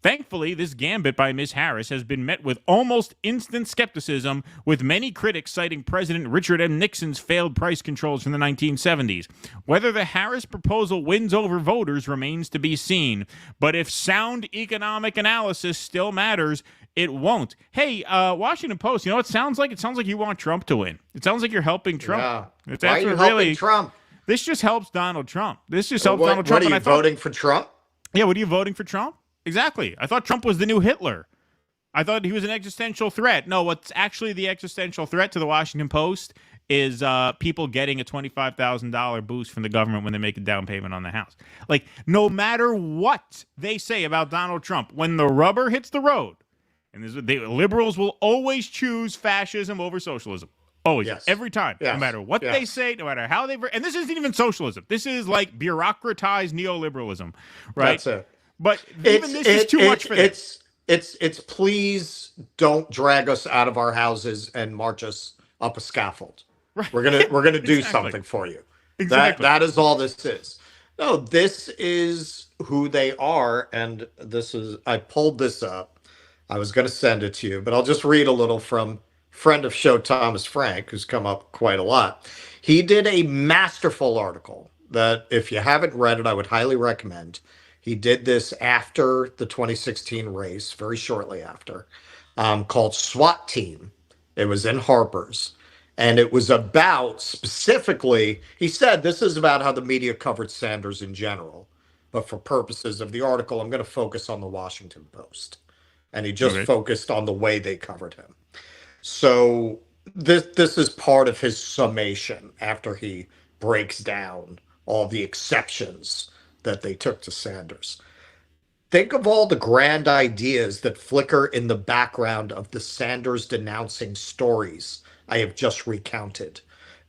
Thankfully, this gambit by Ms. Harris has been met with almost instant skepticism, with many critics citing President Richard M. Nixon's failed price controls from the 1970s. Whether the Harris proposal wins over voters remains to be seen, but if sound economic analysis still matters, it won't. Hey, Washington Post, you know what it sounds like? It sounds like you want Trump to win. It sounds like you're helping Trump. Yeah. Why are you helping Trump? This just helps Donald Trump. Donald Trump. What are you voting for Trump? Yeah, what are you voting for Trump? Exactly. I thought Trump was the new Hitler. I thought he was an existential threat. No, what's actually the existential threat to the Washington Post is people getting a $25,000 boost from the government when they make a down payment on the house. Like, no matter what they say about Donald Trump, when the rubber hits the road, and the liberals will always choose fascism over socialism. Always. Yes. Every time. Yes. No matter what they say, no matter how they... And this isn't even socialism. This is like bureaucratized neoliberalism, right? That's it. But even this is too much for them. It's please don't drag us out of our houses and march us up a scaffold. Right. We're gonna do something for you. Exactly. That is all this is. No, this is who they are, and I pulled this up. I was gonna send it to you, but I'll just read a little from friend of show Thomas Frank, who's come up quite a lot. He did a masterful article that, if you haven't read it, I would highly recommend. He did this after the 2016 race, very shortly after, called SWAT Team. It was in Harper's. And it was about, specifically, he said this is about how the media covered Sanders in general. But for purposes of the article, I'm going to focus on the Washington Post. And he just focused on the way they covered him. So this is part of his summation after he breaks down all the exceptions that they took to Sanders. Think of all the grand ideas that flicker in the background of the Sanders denouncing stories I have just recounted.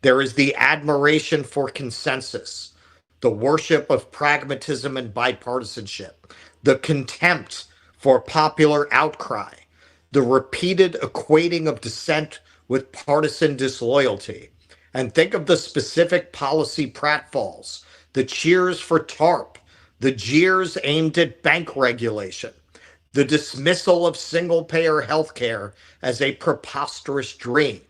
There is the admiration for consensus, the worship of pragmatism and bipartisanship, the contempt for popular outcry, the repeated equating of dissent with partisan disloyalty. And think of the specific policy pratfalls, the cheers for TARP, the jeers aimed at bank regulation, the dismissal of single-payer health care as a preposterous dream.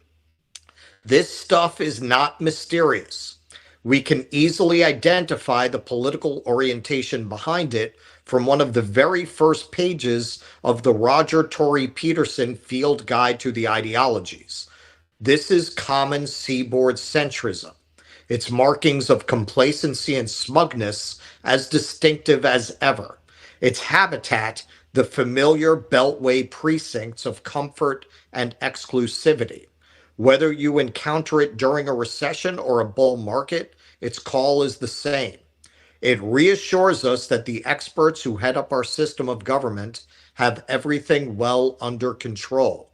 This stuff is not mysterious. We can easily identify the political orientation behind it from one of the very first pages of the Roger Tory Peterson Field Guide to the Ideologies. This is common seaboard centrism, its markings of complacency and smugness as distinctive as ever, its habitat the familiar beltway precincts of comfort and exclusivity. Whether you encounter it during a recession or a bull market, its call is the same. It reassures us that the experts who head up our system of government have everything well under control.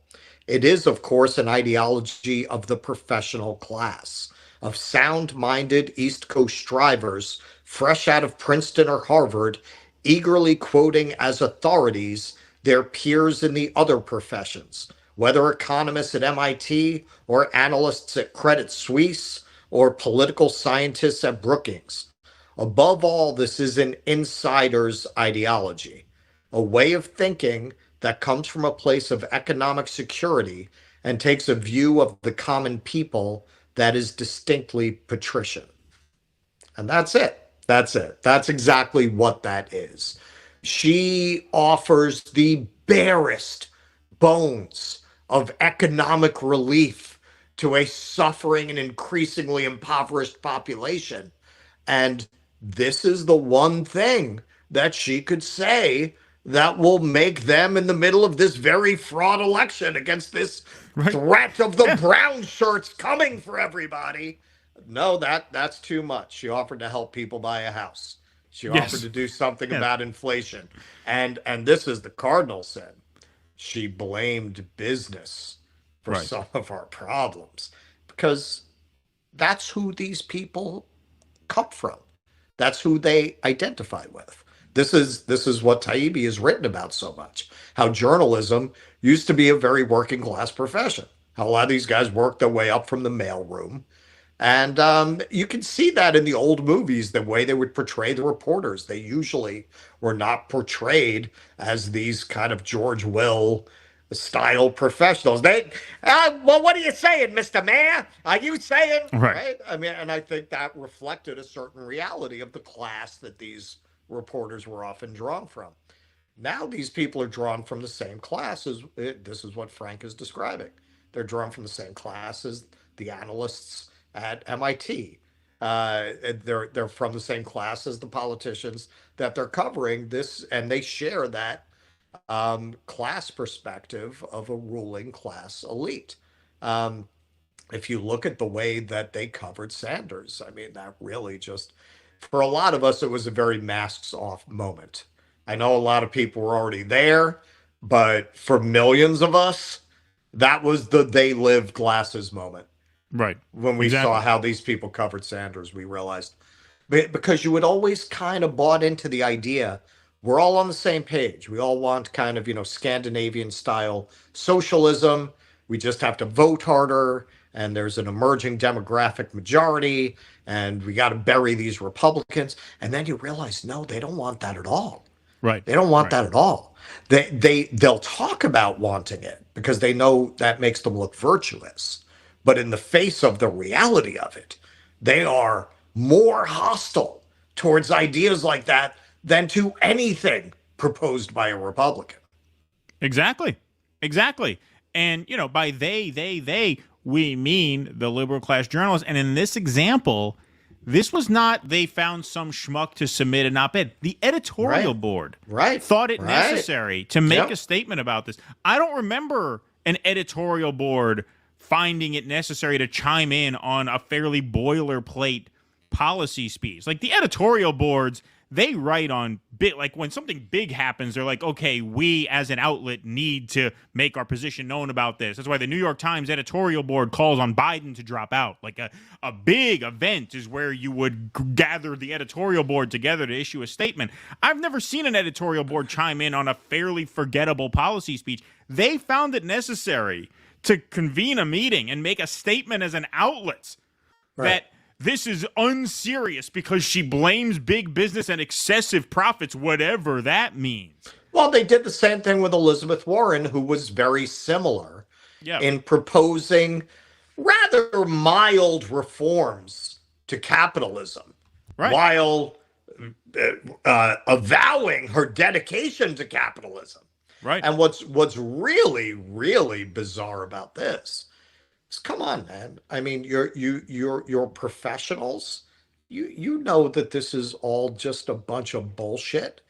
It is, of course, an ideology of the professional class, of sound-minded East Coast strivers fresh out of Princeton or Harvard, eagerly quoting as authorities their peers in the other professions, whether economists at MIT or analysts at Credit Suisse or political scientists at Brookings. Above all, this is an insider's ideology, a way of thinking that comes from a place of economic security and takes a view of the common people that is distinctly patrician. And that's it. That's it. That's exactly what that is. She offers the barest bones of economic relief to a suffering and increasingly impoverished population. And this is the one thing that she could say that will make them, in the middle of this very fraud election against this threat of the brown shirts coming for everybody. No, that's too much. She offered to help people buy a house. She offered to do something about inflation. And this is the cardinal sin. She blamed business for some of our problems because that's who these people come from. That's who they identify with. This is what Taibbi has written about so much, how journalism used to be a very working class profession, how a lot of these guys worked their way up from the mailroom. And you can see that in the old movies, the way they would portray the reporters. They usually were not portrayed as these kind of George Will style professionals. Well, what are you saying, Mr. Mayor? Are you saying? Right. I mean, and I think that reflected a certain reality of the class that these reporters were often drawn from. Now these people are drawn from the same class as, this is what Frank is describing. They're drawn from the same class as the analysts at MIT. They're from the same class as the politicians that they're covering this, and they share that class perspective of a ruling class elite. If you look at the way that they covered Sanders, I mean, that really just, for a lot of us, it was a very masks off moment. I know a lot of people were already there, but for millions of us, that was the they lived glasses moment. Right. When we saw how these people covered Sanders, we realized, because you had always kind of bought into the idea, we're all on the same page. We all want kind of, Scandinavian style socialism. We just have to vote harder. And there's an emerging demographic majority. And we got to bury these Republicans. And then you realize, no, they don't want that at all. Right. They don't want that at all. They'll talk about wanting it because they know that makes them look virtuous. But in the face of the reality of it, they are more hostile towards ideas like that than to anything proposed by a Republican. Exactly. And, by they, we mean the liberal class journalists. And in this example, this was not they found some schmuck to submit an op-ed. The editorial board thought it necessary to make a statement about this. I don't remember an editorial board finding it necessary to chime in on a fairly boilerplate policy speech. Like the editorial boards, they write on bit, like when something big happens, they're like, okay, we as an outlet need to make our position known about this. That's why the New York Times editorial board calls on Biden to drop out. Like a big event is where you would gather the editorial board together to issue a statement. I've never seen an editorial board chime in on a fairly forgettable policy speech. They found it necessary to convene a meeting and make a statement as an outlet that this is unserious because she blames big business and excessive profits, whatever that means. Well, they did the same thing with Elizabeth Warren, who was very similar in proposing rather mild reforms to capitalism, while avowing her dedication to capitalism. Right. And what's really, really bizarre about this is, come on, man. I mean, you're professionals. You know that this is all just a bunch of bullshit.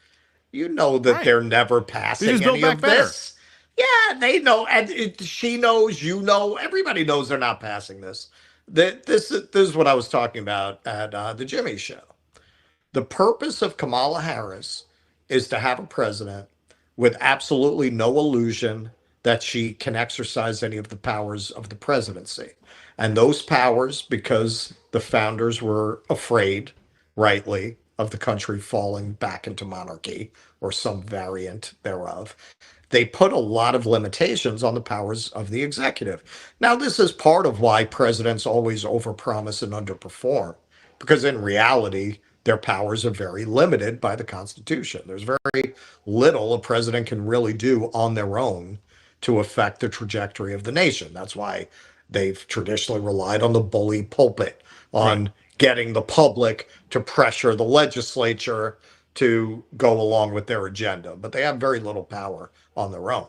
You know that they're never passing any of this. Yeah, they know, and she knows, you know, everybody knows they're not passing this. This is what I was talking about at the Jimmy Show. The purpose of Kamala Harris is to have a president with absolutely no illusion that she can exercise any of the powers of the presidency. And those powers, because the founders were afraid, rightly, of the country falling back into monarchy or some variant thereof, they put a lot of limitations on the powers of the executive. Now, this is part of why presidents always overpromise and underperform, because in reality, their powers are very limited by the Constitution. There's very little a president can really do on their own to affect the trajectory of the nation. That's why they've traditionally relied on the bully pulpit, on getting the public to pressure the legislature to go along with their agenda. But they have very little power on their own.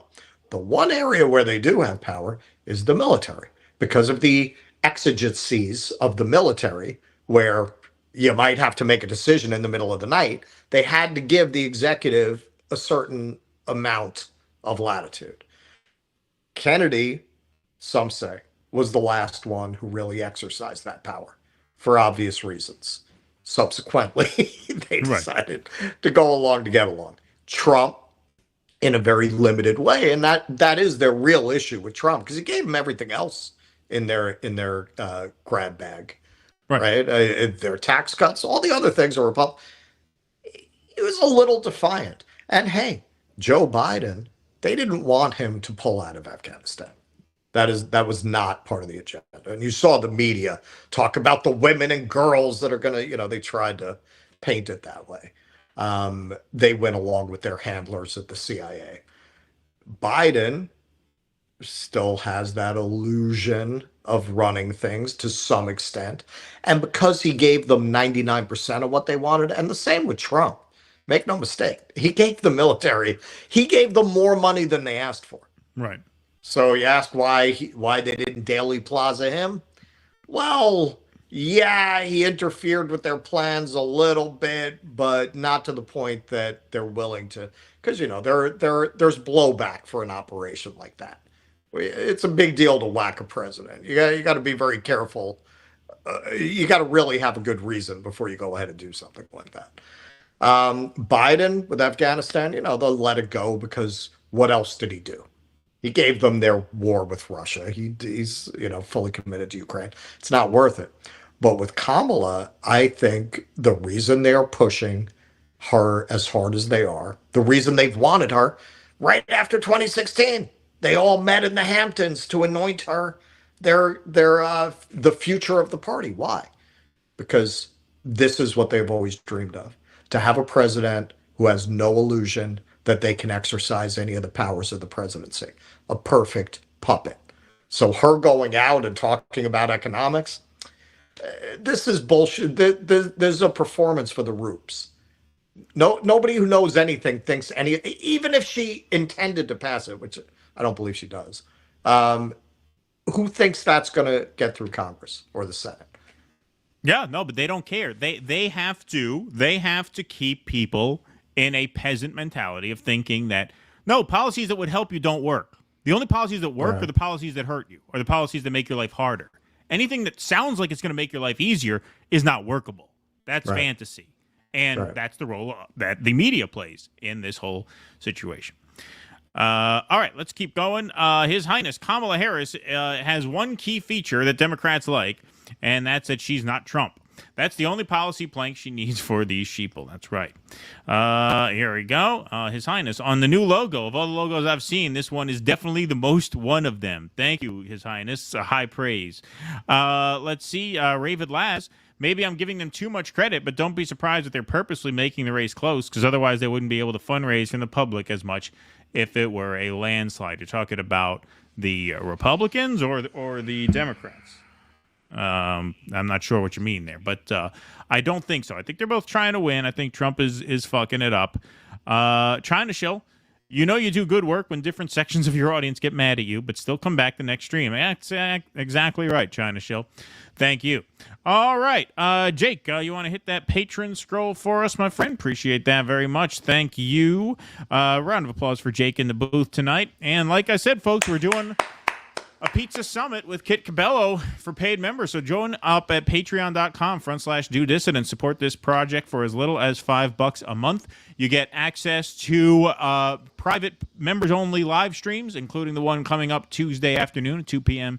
The one area where they do have power is the military, because of the exigencies of the military, where you might have to make a decision in the middle of the night. They had to give the executive a certain amount of latitude. Kennedy, some say, was the last one who really exercised that power for obvious reasons. Subsequently, they decided to go along to get along. Trump, in a very limited way, and that is their real issue with Trump, because he gave them everything else in their grab bag. Right. Their tax cuts, all the other things are Republican. He was a little defiant. And hey, Joe Biden, they didn't want him to pull out of Afghanistan. That was not part of the agenda. And you saw the media talk about the women and girls that are going to, they tried to paint it that way. They went along with their handlers at the CIA. Biden still has that illusion of running things to some extent. And because he gave them 99% of what they wanted, and the same with Trump, make no mistake, he gave the military, he gave them more money than they asked for. Right. So you ask why they didn't Daily Plaza him? Well, yeah, he interfered with their plans a little bit, but not to the point that they're willing to, because, there's blowback for an operation like that. It's a big deal to whack a president. You got to be very careful. You got to really have a good reason before you go ahead and do something like that. Biden with Afghanistan, they'll let it go, because what else did he do? He gave them their war with Russia. He's fully committed to Ukraine. It's not worth it. But with Kamala, I think the reason they're pushing her as hard as they are, the reason they've wanted her right after 2016, they all met in the Hamptons to anoint her the future of the party. Why? Because this is what they've always dreamed of, to have a president who has no illusion that they can exercise any of the powers of the presidency, a perfect puppet. So her going out and talking about economics, this is bullshit. There's a performance for the Roops. Nobody who knows anything thinks even if she intended to pass it, which I don't believe she does. Who thinks that's going to get through Congress or the Senate? Yeah, no, but they don't care. They have to keep people in a peasant mentality of thinking that, no, policies that would help you don't work. The only policies that work are the policies that hurt you, or the policies that make your life harder. Anything that sounds like it's going to make your life easier is not workable. That's fantasy. And that's the role that the media plays in this whole situation. All right, let's keep going. His Highness Kamala Harris has one key feature that Democrats like, and that's that she's not Trump. That's the only policy plank she needs for these sheeple. That's right. Here we go. His Highness, on the new logo, of all the logos I've seen, this one is definitely the most one of them. Thank you, His Highness. High praise. Let's see. Ravid Laz. Maybe I'm giving them too much credit, but don't be surprised that they're purposely making the race close, because otherwise they wouldn't be able to fundraise from the public as much if it were a landslide. You're talking about the Republicans or the Democrats. I'm not sure what you mean there, but I don't think so. I think they're both trying to win. I think Trump is fucking it up. Trying to show, you know, you do good work when different sections of your audience get mad at you, but still come back the next stream. That's exactly right, China Shill. Thank you. All right, Jake, you want to hit that patron scroll for us, my friend? Appreciate that very much. Thank you. Round of applause for Jake in the booth tonight. And like I said, folks, we're doing a pizza summit with Kit Cabello for paid members. So join up at patreon.com/do-dissident. Support this project for as little as $5 a month. You get access to private members-only live streams, including the one coming up Tuesday afternoon at 2 p.m.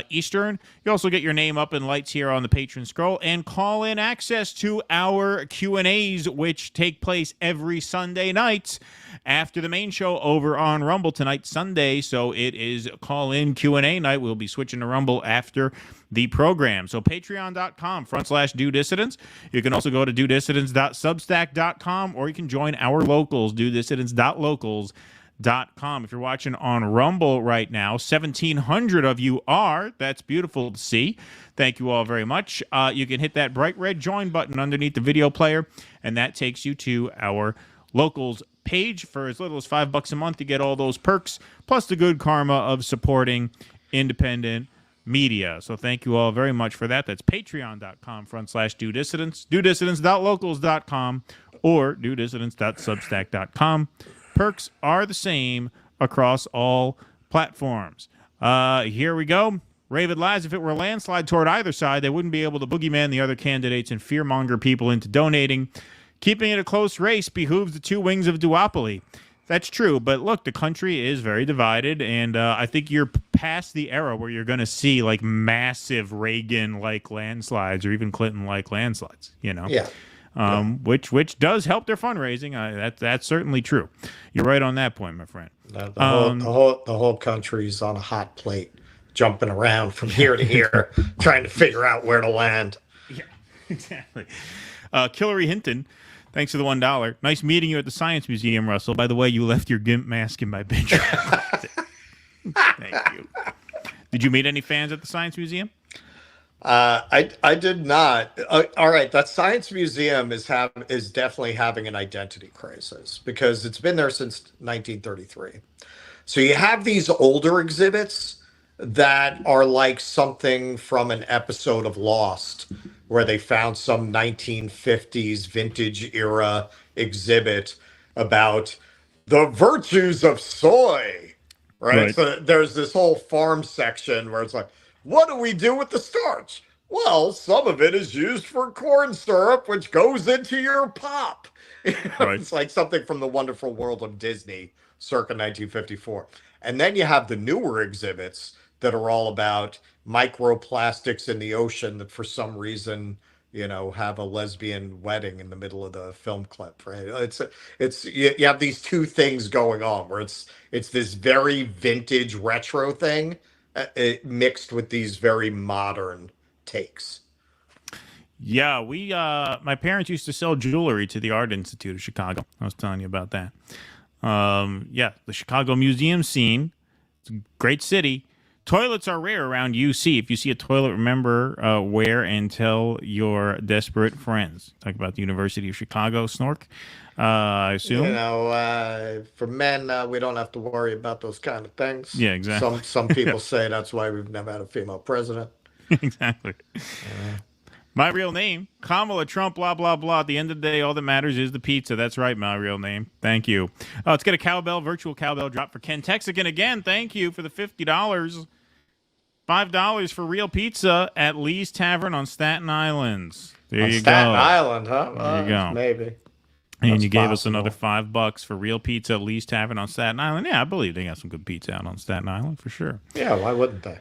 Eastern. You also get your name up in lights here on the patron scroll and call-in access to our Q&As, which take place every Sunday night after the main show over on Rumble tonight, Sunday. So it is call-in Q&A night. We'll be switching to Rumble after the program. So patreon.com/do-dissidents. You can also go to do-dissidents.substack.com, or you can join our locals, do-dissidents.locals.com. If you're watching on Rumble right now, 1,700 of you are. That's beautiful to see. Thank you all very much. You can hit that bright red join button underneath the video player, and that takes you to our locals page. For as little as $5 a month, you get all those perks, plus the good karma of supporting independent media. So thank you all very much for that. That's patreon.com/do-dissidents, do-dissidents.locals.com, or do-dissidents.substack.com. Perks are the same across all platforms. Here we go. Ravid Laz, if it were a landslide toward either side, they wouldn't be able to boogeyman the other candidates and fearmonger people into donating. Keeping it a close race behooves the two wings of duopoly. That's true, but look, the country is very divided, and I think you're past the era where you're going to see like massive Reagan-like landslides or even Clinton-like landslides, you know? Yeah. Which does help their fundraising. That's certainly true. You're right on that point, my friend. The whole country's on a hot plate, jumping around from here to here, trying to figure out where to land. Yeah, exactly. Hillary Hinton, thanks for the $1. Nice meeting you at the Science Museum, Russell. By the way, you left your GIMP mask in my bedroom. Thank you. Did you meet any fans at the Science Museum? I did not. All right, that Science Museum is definitely having an identity crisis because it's been there since 1933. So you have these older exhibits that are like something from an episode of Lost, where they found some 1950s vintage era exhibit about the virtues of soy, right? So there's this whole farm section where it's like, what do we do with the starch? Well, some of it is used for corn syrup, which goes into your pop. It's like something from the Wonderful World of Disney, circa 1954. And then you have the newer exhibits that are all about microplastics in the ocean that for some reason, you know, have a lesbian wedding in the middle of the film clip, right? It's you have these two things going on where it's this very vintage retro thing, mixed with these very modern takes. Yeah, my parents used to sell jewelry to the Art Institute of Chicago. I was telling you about that. Yeah, the Chicago museum scene. It's a great city. Toilets are rare around UC. If you see a toilet, remember where and tell your desperate friends. Talk about the University of Chicago, Snork. I assume. You know, for men, we don't have to worry about those kind of things. Yeah, exactly. Some people say that's why we've never had a female president. Exactly. My real name, Kamala Trump, blah, blah, blah. At the end of the day, all that matters is the pizza. That's right, my real name. Thank you. Let's get a virtual cowbell drop for Ken Texican again. Thank you for the $50. $5 for real pizza at Lee's Tavern on Staten Island. There you go. Staten Island, huh? There you go. Maybe. And That's you gave us possible. another $5 for real pizza at Lee's Tavern on Staten Island. Yeah, I believe they got some good pizza out on Staten Island for sure. Yeah, why wouldn't they?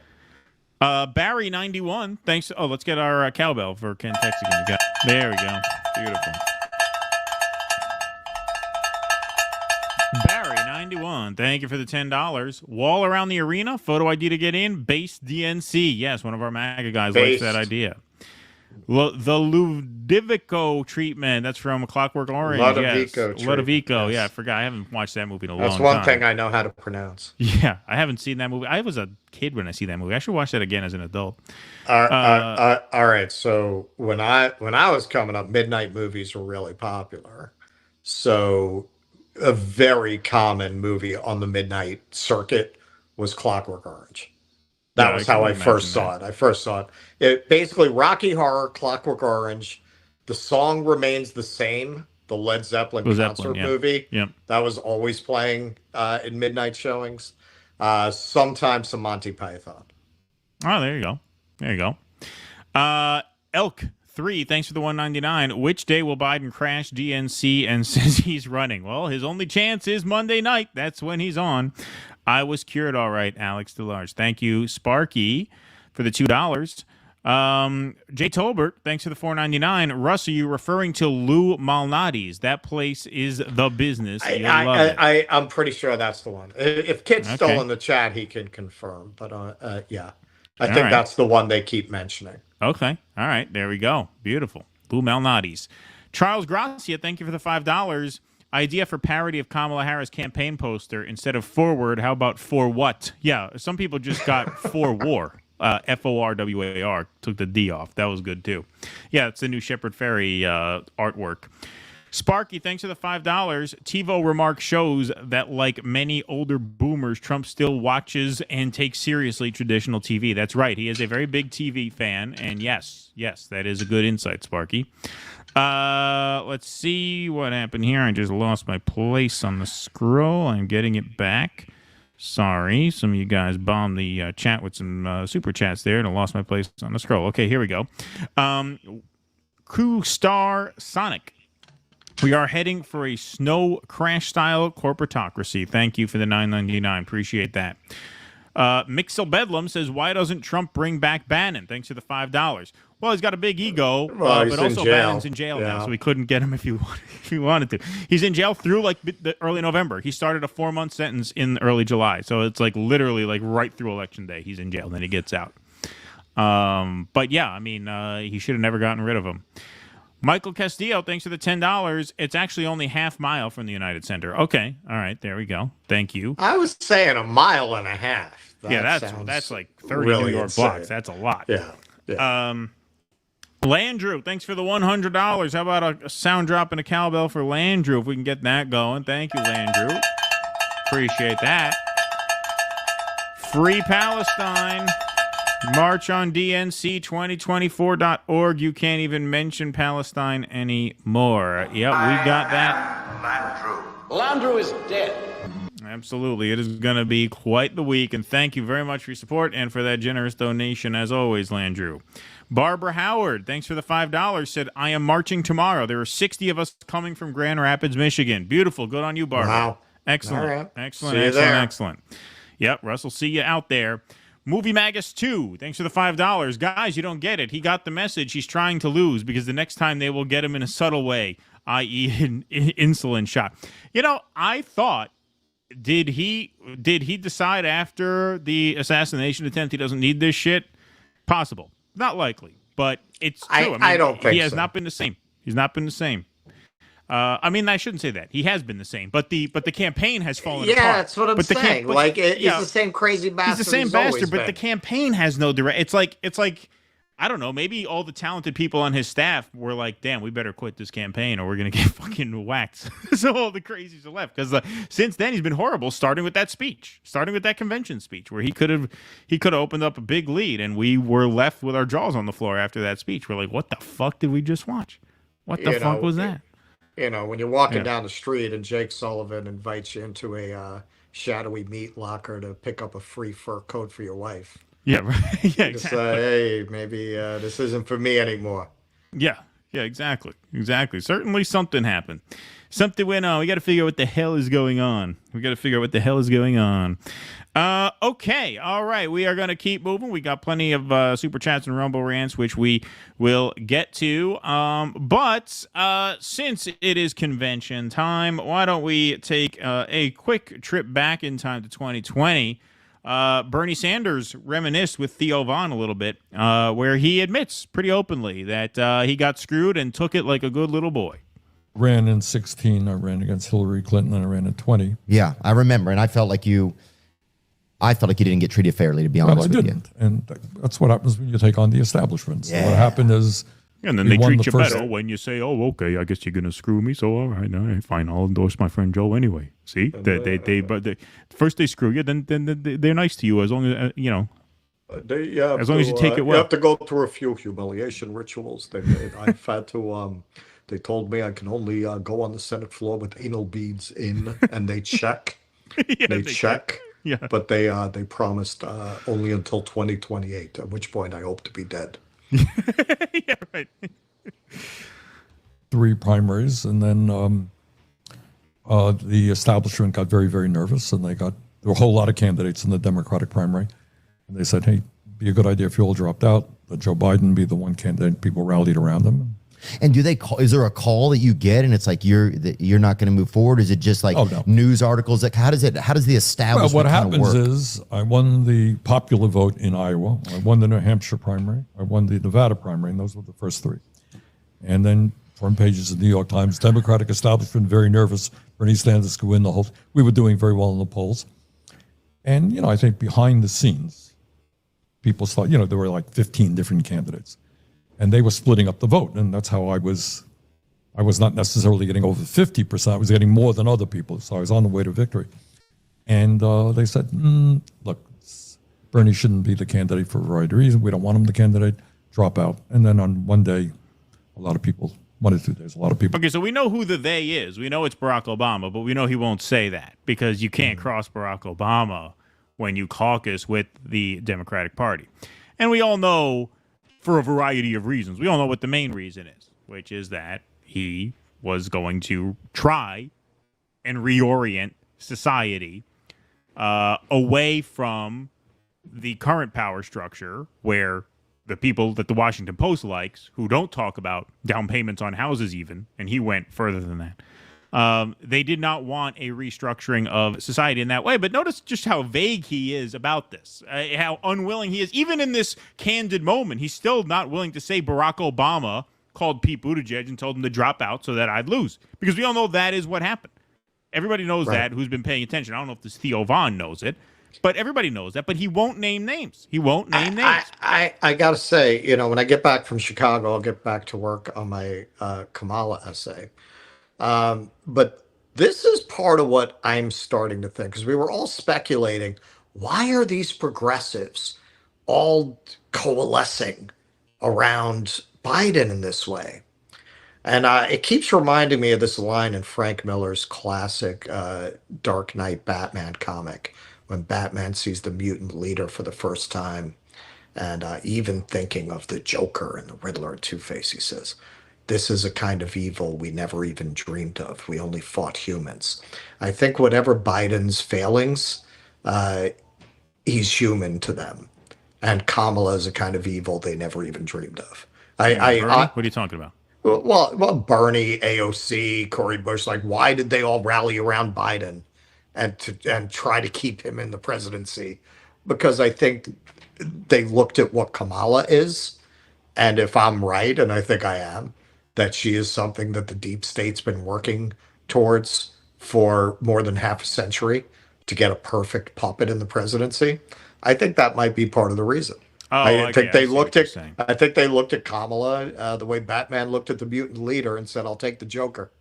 Barry 91. Thanks. Oh, let's get our cowbell for Ken Texican. There we go. Beautiful. Barry 91. Thank you for the $10. Wall around the arena. Photo ID to get in. Base DNC. Yes, one of our MAGA guys likes that idea. The Ludovico treatment. That's from Clockwork Orange. Ludovico. Yes. Ludovico. Yes. Yeah, I forgot. I haven't watched that movie in a long time. That's one thing I know how to pronounce. Yeah, I haven't seen that movie. I was a kid when I see that movie. I should watch that again as an adult. All right. So when I was coming up, midnight movies were really popular. So a very common movie on the midnight circuit was Clockwork Orange. That was how I first saw it. I first saw it. Basically Rocky Horror, Clockwork Orange. The song remains the same. The Led Zeppelin concert movie. Yep. That was always playing in midnight showings. Sometimes some Monty Python. Oh, there you go. There you go. Elk 3, thanks for the $1.99. Which day will Biden crash DNC and says he's running? Well, his only chance is Monday night. That's when he's on. I was cured all right, Alex DeLarge. Thank you, Sparky, for the $2. Jay Tolbert, thanks for the $4.99. Russ, are you referring to Lou Malnati's? That place is the business. I'm pretty sure that's the one. If Kit's still in the chat, he can confirm. But yeah, I think that's the one they keep mentioning. Okay. All right. There we go. Beautiful. Lou Malnati's. Charles Gracia, thank you for the $5. Idea for parody of Kamala Harris campaign poster. Instead of forward, how about for what? Yeah, some people just got for war. FORWAR, took the D off. That was good, too. Yeah, it's the new Shepard Ferry artwork. Sparky, thanks for the $5. TiVo remark shows that, like many older boomers, Trump still watches and takes seriously traditional TV. That's right. He is a very big TV fan. And yes, that is a good insight, Sparky. Let's see what happened here. I just lost my place on the scroll. I'm getting it back. Sorry. Some of you guys bombed the chat with some super chats there, and I lost my place on the scroll. Okay, here we go. Crew Star Sonic. We are heading for a snow crash-style corporatocracy. Thank you for the $9.99. Appreciate that. Mixel Bedlam says, why doesn't Trump bring back Bannon? Thanks for the $5. Well, he's got a big ego, but also Bannon's in jail now, so we couldn't get him if he wanted to. He's in jail through like the early November. He started a 4-month sentence in early July, so it's like literally like right through Election Day. He's in jail, and then he gets out. But yeah, I mean, he should have never gotten rid of him. Michael Castillo, thanks for the $10. It's actually only half mile from the United Center. Okay, all right, there we go. Thank you. I was saying 1.5 miles. That's like 30 really New York insane. blocks. That's a lot. Yeah. Landrew, thanks for the $100. How about a sound drop and a cowbell for Landrew if we can get that going? Thank you, Landrew. Appreciate that. Free Palestine. March on DNC2024.org. You can't even mention Palestine anymore. Yep, we got that. Landrew is dead. Absolutely. It is going to be quite the week, and thank you very much for your support and for that generous donation, as always, Landrew. Barbara Howard, thanks for the $5, said, I am marching tomorrow. There are 60 of us coming from Grand Rapids, Michigan. Beautiful. Good on you, Barbara. Wow. Excellent. All right. Excellent. Yep, Russ will see you out there. Movie Magus 2, thanks for the $5. Guys, you don't get it. He got the message. He's trying to lose because the next time they will get him in a subtle way, i.e. an insulin shot. You know, I thought, did he decide after the assassination attempt he doesn't need this shit? Possible. Not likely, but it's true. I don't think he has so. not been the same. He's not been the same. I mean, I shouldn't say that. He has been the same, but the campaign has fallen apart. Yeah, that's what I'm saying. He's the same crazy bastard. He's the same bastard, but the campaign has no direct. It's like I don't know, maybe all the talented people on his staff were like, damn, we better quit this campaign or we're going to get fucking whacked. So all the crazies are left. Because since then, he's been horrible, starting with that convention speech where he could have opened up a big lead, and we were left with our jaws on the floor after that speech. We're like, what the fuck did we just watch? What the fuck was that? When you're walking down the street and Jake Sullivan invites you into a shadowy meat locker to pick up a free fur coat for your wife. Yeah, right. Yeah, Just exactly. hey, maybe this isn't for me anymore. Yeah, exactly. Certainly something happened. Something went on. We got to figure out what the hell is going on. Okay, all right. We are going to keep moving. We got plenty of super chats and Rumble rants, which we will get to. But since it is convention time, why don't we take a quick trip back in time to 2020? Bernie Sanders reminisced with Theo Von a little bit, where he admits pretty openly that he got screwed and took it like a good little boy. Ran in 16. I ran against Hillary Clinton, and I ran in 20. Yeah, I remember, and I felt like you didn't get treated fairly, to be honest with you. And that's what happens when you take on the establishment. Yeah. So what happened is, and then they treat you better when you say, "Oh, okay, I guess you're gonna screw me." So all right, fine, I'll endorse my friend Joe anyway. See, but first they screw you, then they're nice to you as long as as long as you take it well. You have to go through a few humiliation rituals. I've had to. They told me I can only go on the Senate floor with anal beads in, and they check. they check. Yeah. But they promised only until 2028, at which point I hope to be dead. Yeah, right. 3 primaries, and then the establishment got very, very nervous, and there were a whole lot of candidates in the Democratic primary, and they said, "Hey, it'd be a good idea if you all dropped out, let Joe Biden be the one candidate." People rallied around him. And do they call? Is there a call that you get, and it's like you're not going to move forward? Is it just like news articles? Like how does the establishment Well, what happens work? is I won the popular vote in Iowa. I won the New Hampshire primary. I won the Nevada primary, and those were the first 3. And then front pages of the New York Times, Democratic establishment very nervous. Bernie Sanders could win the whole. We were doing very well in the polls, and I think behind the scenes, people thought there were like 15 different candidates. And they were splitting up the vote, and that's how I was not necessarily getting over 50%. I was getting more than other people, so I was on the way to victory. And they said, look, Bernie shouldn't be the candidate for a variety of reasons. We don't want him the candidate. Drop out. And then on one day, a lot of people, 1 or 2 days, a lot of people. Okay, so we know who the they is. We know it's Barack Obama, but we know he won't say that because you can't cross Barack Obama when you caucus with the Democratic Party. And we all know, for a variety of reasons, we all know what the main reason is, which is that he was going to try and reorient society away from the current power structure where the people that the Washington Post likes, who don't talk about down payments on houses even, and he went further than that, they did not want a restructuring of society in that way. But notice just how vague he is about this, how unwilling he is. Even in this candid moment, he's still not willing to say Barack Obama called Pete Buttigieg and told him to drop out so that I'd lose. Because we all know that is what happened. Everybody knows that who's been paying attention. I don't know if this Theo Von knows it, but everybody knows that. But he won't name names. He won't name names. I got to say, when I get back from Chicago, I'll get back to work on my Kamala essay. But this is part of what I'm starting to think, because we were all speculating, why are these progressives all coalescing around Biden in this way? And it keeps reminding me of this line in Frank Miller's classic Dark Knight Batman comic, when Batman sees the mutant leader for the first time, and even thinking of the Joker and the Riddler and Two-Face, he says, "This is a kind of evil we never even dreamed of. We only fought humans." I think whatever Biden's failings, he's human to them. And Kamala is a kind of evil they never even dreamed of. What are you talking about? Well, Bernie, AOC, Cory Bush, like, why did they all rally around Biden and try to keep him in the presidency? Because I think they looked at what Kamala is, and if I'm right, and I think I am, that she is something that the deep state's been working towards for more than half a century to get a perfect puppet in the presidency, I think that might be part of the reason. I think they looked what at. you're saying. I think they looked at Kamala the way Batman looked at the mutant leader and said, "I'll take the Joker."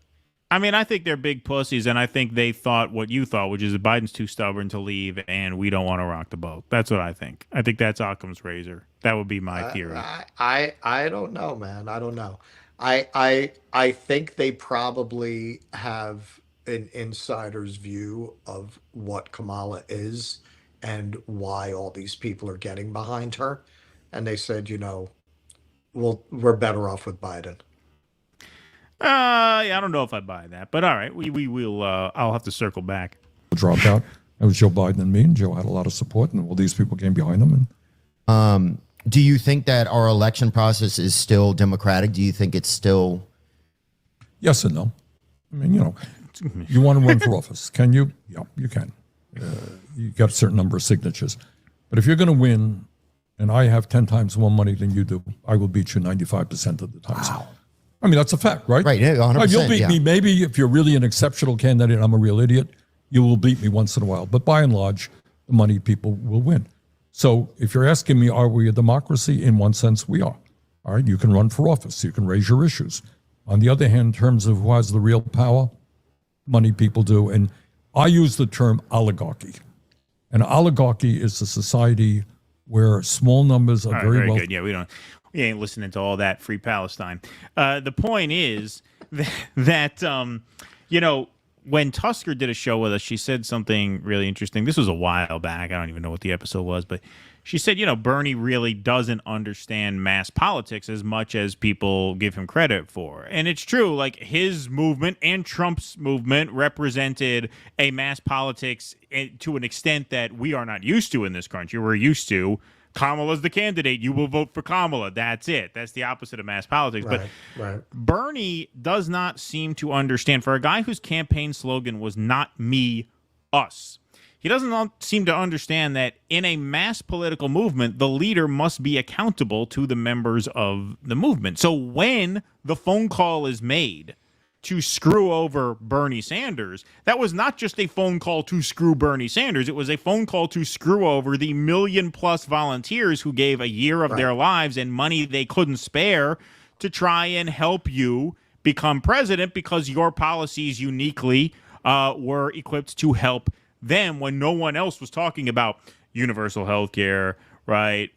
I mean, I think they're big pussies, and I think they thought what you thought, which is that Biden's too stubborn to leave, and we don't want to rock the boat. That's what I think. I think that's Occam's razor. That would be my theory. I don't know, man. I don't know. I think they probably have an insider's view of what Kamala is and why all these people are getting behind her, and they said, we're better off with Biden. Yeah, I don't know if I buy that, but all right, we will. I'll have to circle back. Dropped out. It was Joe Biden and me, and Joe had a lot of support, and all these people came behind him. And do you think that our election process is still democratic? Do you think it's still? Yes and no. I mean, you want to run for office? Can you? Yeah, you can. You got a certain number of signatures, but if you're going to win, and I have 10 times more money than you do, I will beat you 95% of the time. Wow. I mean, that's a fact, right? Right, 100%. You'll beat me. Maybe if you're really an exceptional candidate and I'm a real idiot, you will beat me once in a while. But by and large, the money people will win. So if you're asking me, are we a democracy? In one sense, we are. All right, you can run for office. You can raise your issues. On the other hand, in terms of who has the real power, money people do. And I use the term oligarchy. An oligarchy is a society where small numbers are very good. Yeah, we ain't listening to all that free Palestine. The point is that when Tusker did a show with us, she said something really interesting. This was a while back. I don't even know what the episode was, but she said, Bernie really doesn't understand mass politics as much as people give him credit for. And it's true, like his movement and Trump's movement represented a mass politics to an extent that we are not used to in this country. We're used to Kamala's the candidate. You will vote for Kamala. That's it. That's the opposite of mass politics. Right. Bernie does not seem to understand. For a guy whose campaign slogan was not me, us, he doesn't seem to understand that in a mass political movement, the leader must be accountable to the members of the movement. So when the phone call is made to screw over Bernie Sanders, that was not just a phone call to screw Bernie Sanders. It was a phone call to screw over the 1 million+ volunteers who gave a year of their lives and money they couldn't spare to try and help you become president because your policies uniquely were equipped to help them when no one else was talking about universal health care, right?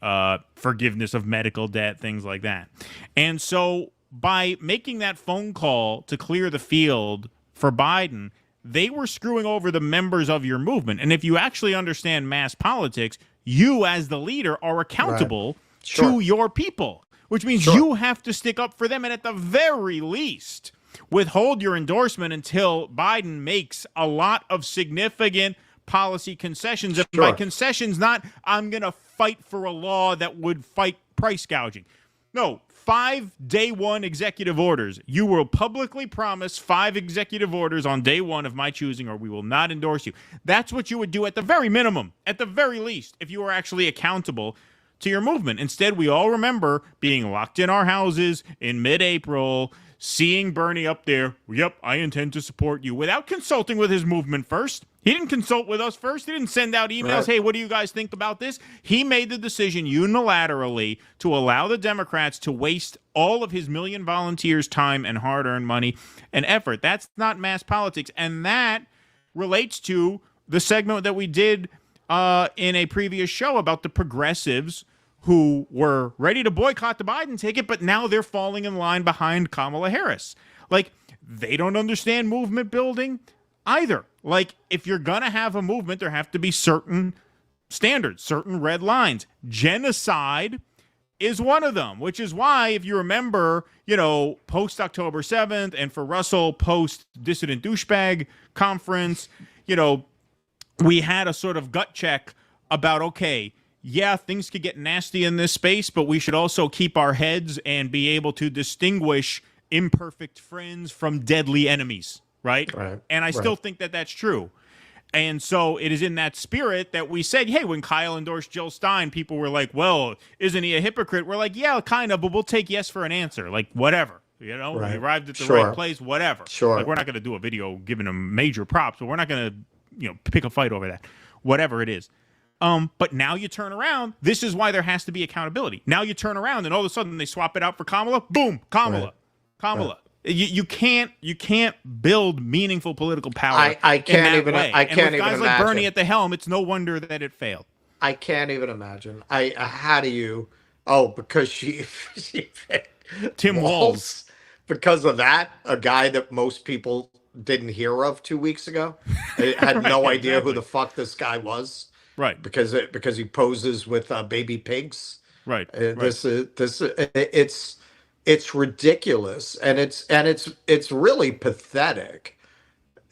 Forgiveness of medical debt, things like that. And so by making that phone call to clear the field for Biden, they were screwing over the members of your movement. And if you actually understand mass politics, you as the leader are accountable to your people, which means you have to stick up for them and at the very least withhold your endorsement until Biden makes a lot of significant policy concessions. And by concessions, not I'm going to fight for a law that would fight price gouging. No, 5 day one executive orders. You will publicly promise 5 executive orders on day one of my choosing, or we will not endorse you. That's what you would do at the very minimum, at the very least, if you were actually accountable to your movement. Instead, we all remember being locked in our houses in mid-April, seeing Bernie up there, yep, I intend to support you, without consulting with his movement first. He didn't consult with us first. He didn't send out emails, hey, what do you guys think about this? He made the decision unilaterally to allow the Democrats to waste all of his 1 million volunteers' time and hard-earned money and effort. That's not mass politics, and that relates to the segment that we did in a previous show about the progressives who were ready to boycott the Biden ticket, but now they're falling in line behind Kamala Harris. Like, they don't understand movement building either. Like, if you're going to have a movement, there have to be certain standards, certain red lines. Genocide is one of them, which is why, if you remember, post October 7th and for Russell post Dissident Douchebag Conference, we had a sort of gut check about, okay, yeah, things could get nasty in this space, but we should also keep our heads and be able to distinguish imperfect friends from deadly enemies, right? And I still think that that's true. And so it is in that spirit that we said, hey, when Kyle endorsed Jill Stein, people were like, well, isn't he a hypocrite? We're like, yeah, kind of, but we'll take yes for an answer. Like, whatever. We arrived at the right place, whatever. Like, we're not going to do a video giving him major props, but we're not going to, pick a fight over that, whatever it is. But now you turn around. This is why there has to be accountability. Now you turn around, and all of a sudden they swap it out for Kamala. Boom, Kamala, Right. Kamala. Right. You can't build meaningful political power. I can't even. Way. I can't and with even guys imagine. like Bernie at the helm, it's no wonder that it failed. I can't even imagine. How do you? Oh, because she picked Tim Walz. Because of that, a guy that most people didn't hear of 2 weeks ago. They had no idea who the fuck this guy was. Right. Because he poses with baby pigs. Right. It's ridiculous, and it's really pathetic.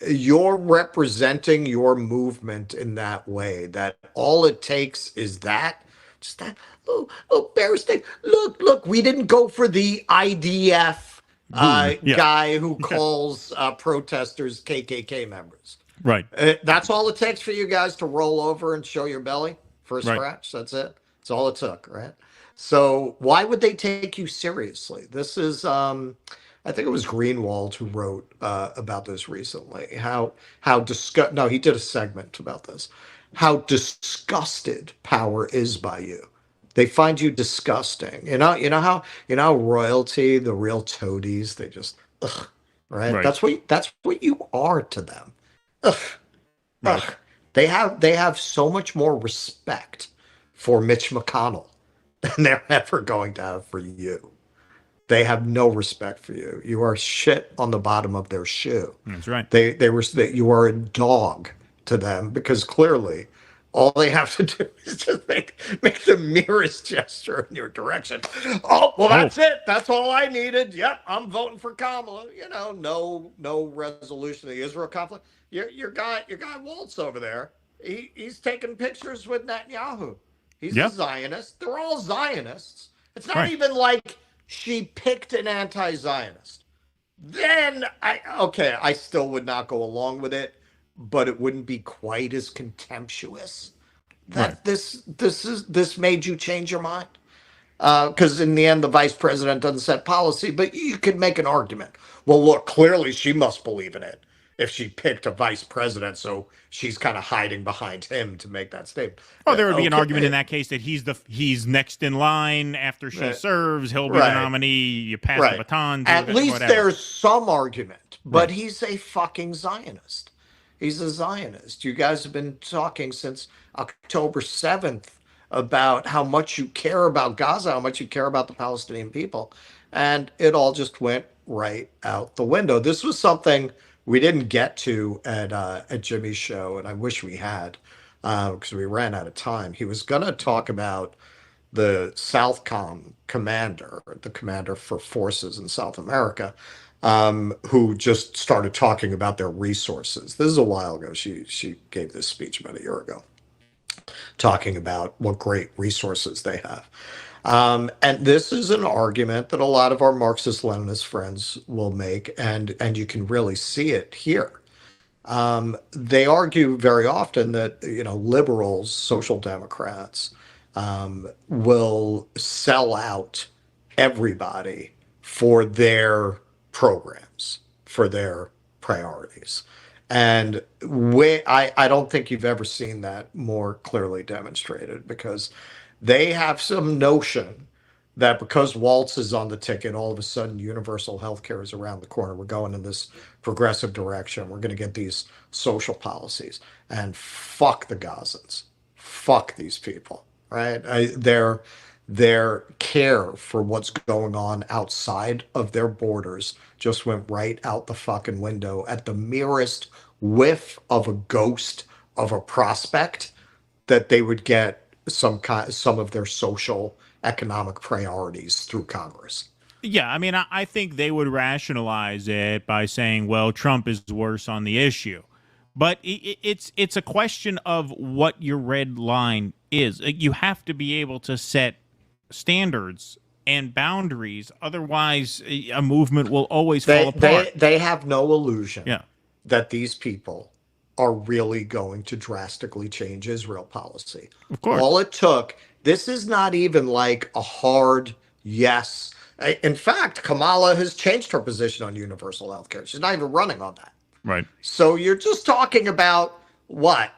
You're representing your movement in that way. That all it takes is just that little embarrassing. Look, we didn't go for the IDF guy who calls protesters KKK members. Right. That's all it takes for you guys to roll over and show your belly for a Right. scratch. That's it. That's all it took, right? So why would they take you seriously? This is, I think it was Greenwald who wrote about this recently. No, he did a segment about this. How disgusted power is by you. They find you disgusting. You know how royalty, the real toadies, they just right? Right. That's what you are to them. Right. They have so much more respect for Mitch McConnell than they're ever going to have for you. They have no respect for you. You are shit on the bottom of their shoe. That's right. You are a dog to them, because clearly all they have to do is just make the merest gesture in your direction. Oh, well, that's it. That's all I needed. Yep, I'm voting for Kamala. No resolution of the Israel conflict. Your guy Waltz over there, he's taking pictures with Netanyahu. He's a Zionist. They're all Zionists. It's not even like she picked an anti-Zionist. Then I still would not go along with it, but it wouldn't be quite as contemptuous. That this made you change your mind. Because in the end, the vice president doesn't set policy, but you could make an argument. Well, look, clearly she must believe in it if she picked a vice president, so she's kind of hiding behind him to make that statement. Oh, there would be an argument in that case that he's next in line after she serves. He'll be the nominee. You pass the baton. At least whatever. There's some argument, but he's a fucking Zionist. He's a Zionist. You guys have been talking since October 7th about how much you care about Gaza, how much you care about the Palestinian people, and it all just went right out the window. This was something we didn't get to at Jimmy's show, and I wish we had, because we ran out of time. He was going to talk about the Southcom commander, the commander for forces in South America, who just started talking about their resources. This is a while ago. She gave this speech about a year ago, talking about what great resources they have. And this is an argument that a lot of our Marxist-Leninist friends will make, and you can really see it here. They argue very often that liberals, social democrats, will sell out everybody for their programs, for their priorities. And I don't think you've ever seen that more clearly demonstrated, because they have some notion that because Waltz is on the ticket, all of a sudden universal health care is around the corner. We're going in this progressive direction. We're going to get these social policies. And fuck the Gazans. Fuck these people, right? Their care for what's going on outside of their borders just went right out the fucking window at the merest whiff of a ghost of a prospect that they would get some of their social economic priorities through Congress. Yeah, I mean, I think they would rationalize it by saying, well, Trump is worse on the issue. But it's a question of what your red line is. You have to be able to set standards and boundaries. Otherwise, a movement will always fall apart. They have no illusion that these people are really going to drastically change Israel policy. Of course. All it took, this is not even like a hard yes. In fact, Kamala has changed her position on universal health care. She's not even running on that. Right. So you're just talking about what?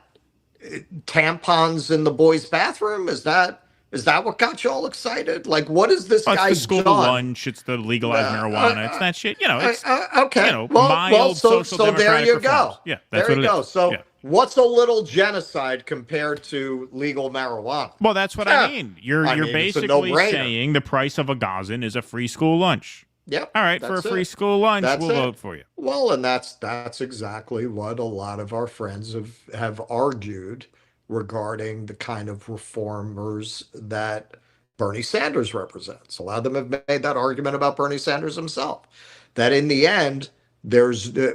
tampons in the boys' bathroom? Is that what got you all excited? Like, what is this guy It's the school done? lunch. It's the legalized marijuana. It's that shit. It's okay. mild so social there you reforms. go. Yeah, that's there what you it go. is. So Yeah. what's a little genocide compared to legal marijuana? Well, that's what I mean. You're it's a basically no-brainer. saying the price of a Gazan is a free school lunch. Yep. All right, for a free school lunch, we'll vote for you. Well, and that's exactly what a lot of our friends have argued regarding the kind of reformers that Bernie Sanders represents. A lot of them have made that argument about Bernie Sanders himself, that in the end,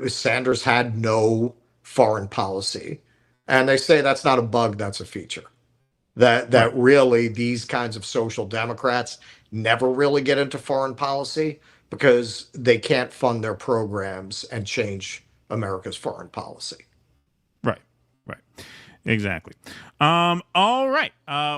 Sanders had no foreign policy. And they say that's not a bug, that's a feature. That really these kinds of social democrats never really get into foreign policy because they can't fund their programs and change America's foreign policy. Right. Exactly. All right.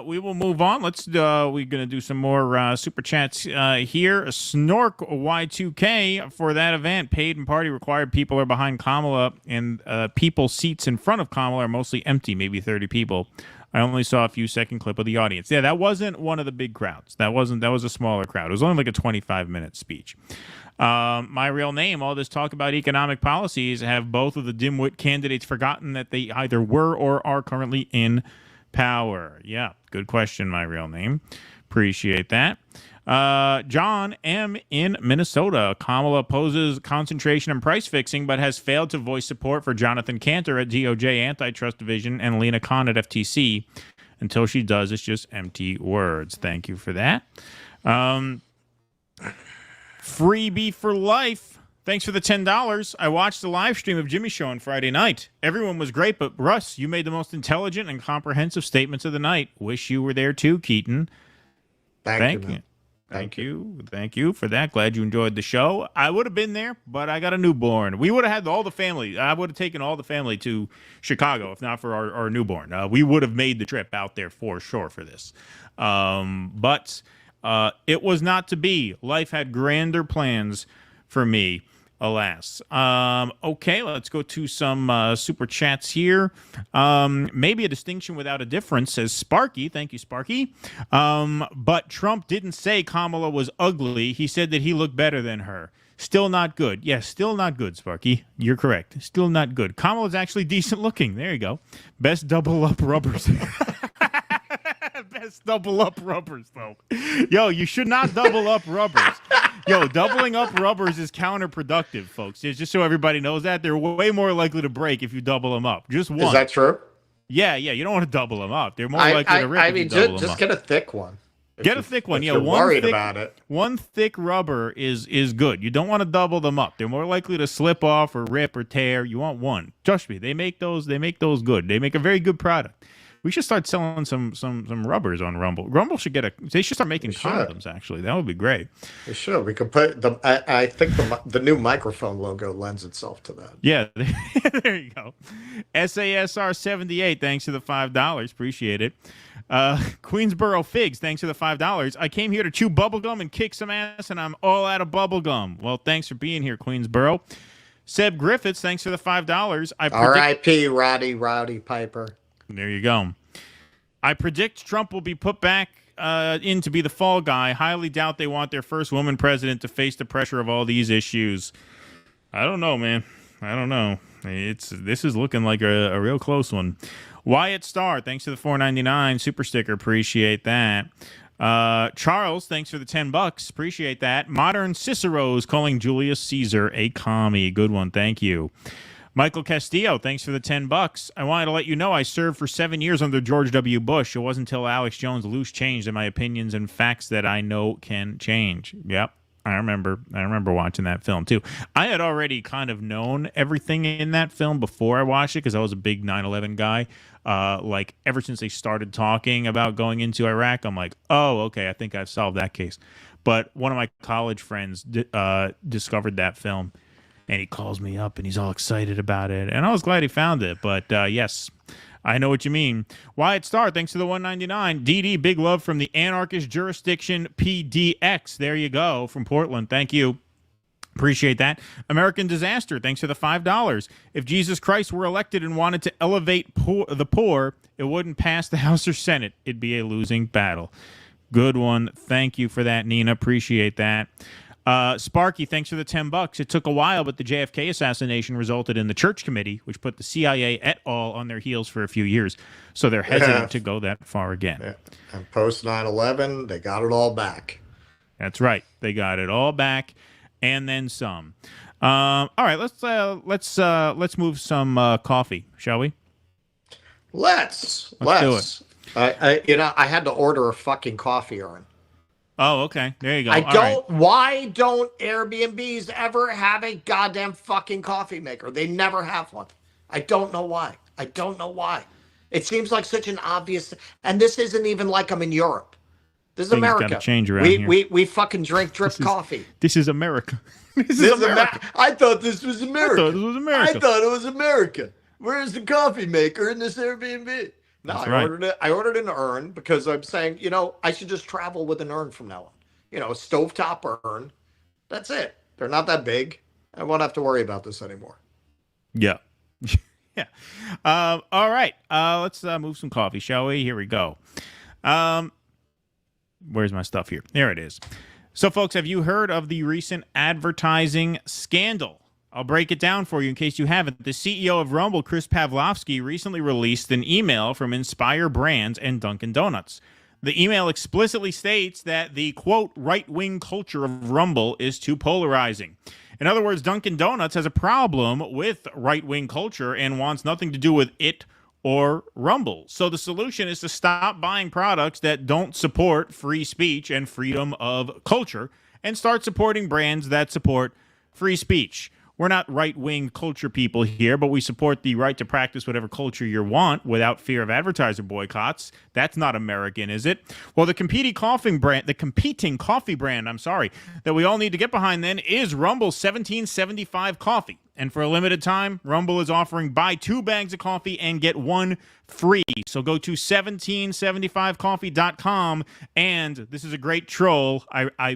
We will move on. We're going to do some more super chats here. Snork Y2K for that event. Paid and party required. People are behind Kamala, and people seats in front of Kamala are mostly empty, maybe 30 people. I only saw a few second clip of the audience. Yeah, that wasn't one of the big crowds. That was a smaller crowd. It was only like a 25-minute speech. My real name, all this talk about economic policies, have both of the dimwit candidates forgotten that they either were or are currently in power? Yeah, good question, my real name. Appreciate that. John M. in Minnesota. Kamala opposes concentration and price fixing, but has failed to voice support for Jonathan Cantor at DOJ Antitrust Division and Lena Khan at FTC. Until she does, it's just empty words. Thank you for that. Freebie for life. Thanks for the $10. I watched the live stream of Jimmy's show on Friday night. Everyone was great, but Russ, you made the most intelligent and comprehensive statements of the night. Wish you were there too, Keaton. Thank you. Thank you for that. Glad you enjoyed the show. I would have been there, but I got a newborn. We would have had all the family. I would have taken all the family to Chicago if not for our newborn. We would have made the trip out there for sure for this. But it was not to be. Life had grander plans for me, alas. Okay, let's go to some super chats here. Maybe a distinction without a difference, says Sparky. Thank you, Sparky. But Trump didn't say Kamala was ugly. He said that he looked better than her. Still not good. Yes, still not good, Sparky. You're correct. Still not good. Kamala's actually decent looking. There you go. Best double up rubbers. Best double up rubbers, though. Yo, you should not double up rubbers. Yo, doubling up rubbers is counterproductive, folks. Just so everybody knows that. They're way more likely to break if you double them up. Just one. Is that true? Yeah. You don't want to double them up. They're more likely to rip if you double them up. Just get a thick one. Get a thick one. Yeah, you're worried about it. One thick rubber is good. You don't want to double them up. They're more likely to slip off or rip or tear. You want one. Trust me, they make those good. They make a very good product. We should start selling some rubbers on Rumble. Rumble should they should start making condoms, actually. That would be great. We should. We could put I think the new microphone logo lends itself to that. Yeah, there you go. SASR 78, thanks for the $5. Appreciate it. Queensboro Figs, thanks for the $5. I came here to chew bubblegum and kick some ass, and I'm all out of bubblegum. Well, thanks for being here, Queensboro. Seb Griffiths, thanks for the $5. R.I.P. Rowdy Piper. There you go. I predict Trump will be put back in to be the fall guy. Highly doubt they want their first woman president to face the pressure of all these issues. I don't know, man. I don't know. This is looking like a real close one. Wyatt Starr, thanks for the $4.99 super sticker. Appreciate that. Charles, thanks for the $10. Appreciate that. Modern Cicero's calling Julius Caesar a commie. Good one. Thank you. Michael Castillo, thanks for the $10. I wanted to let you know I served for 7 years under George W. Bush. It wasn't until Alex Jones loose changed in my opinions and facts that I know can change. Yep. I remember watching that film too. I had already kind of known everything in that film before I watched it because I was a big 9/11 guy. Like ever since they started talking about going into Iraq, I'm like, oh, okay, I think I've solved that case. But one of my college friends discovered that film, and he calls me up and he's all excited about it, and I was glad he found it. But yes, I know what you mean. Wyatt Starr, thanks for the $1.99. DD, big love from the Anarchist Jurisdiction PDX. There you go, from Portland. Thank you. Appreciate that. American Disaster, thanks for the $5. If Jesus Christ were elected and wanted to elevate the poor, it wouldn't pass the House or Senate. It'd be a losing battle. Good one. Thank you for that, Nina. Appreciate that. Sparky, thanks for the $10. It took a while, but the JFK assassination resulted in the Church Committee, which put the CIA et al. On their heels for a few years. So they're hesitant to go that far again. Yeah. And post 9/11, they got it all back. That's right. They got it all back, and then some. All right, let's move some coffee, shall we? Let's do it. I had to order a fucking coffee urn. Oh, okay. There you go. Why don't Airbnbs ever have a goddamn fucking coffee maker? They never have one. I don't know why. It seems like such an obvious, and this isn't even like I'm in Europe. This is Things America. gotta change around here. We fucking drink drip coffee. This is America. This is America. I thought this was America. I thought it was America. Where's the coffee maker in this Airbnb? No, I ordered an urn because I'm saying, I should just travel with an urn from now on. A stovetop urn. That's it. They're not that big. I won't have to worry about this anymore. Yeah. Yeah. All right. Let's move some coffee, shall we? Here we go. Where's my stuff here? There it is. So, folks, have you heard of the recent advertising scandal? I'll break it down for you in case you haven't. The CEO of Rumble, Chris Pavlovski, recently released an email from Inspire Brands and Dunkin' Donuts. The email explicitly states that the, quote, right-wing culture of Rumble is too polarizing. In other words, Dunkin' Donuts has a problem with right-wing culture and wants nothing to do with it or Rumble. So the solution is to stop buying products that don't support free speech and freedom of culture and start supporting brands that support free speech. We're not right-wing culture people here, but we support the right to practice whatever culture you want without fear of advertiser boycotts. That's not American, is it? Well, the competing coffee brand, that we all need to get behind then is Rumble's 1775 coffee. And for a limited time, Rumble is offering buy 2 bags of coffee and get 1 free. So go to 1775coffee.com, and this is a great troll.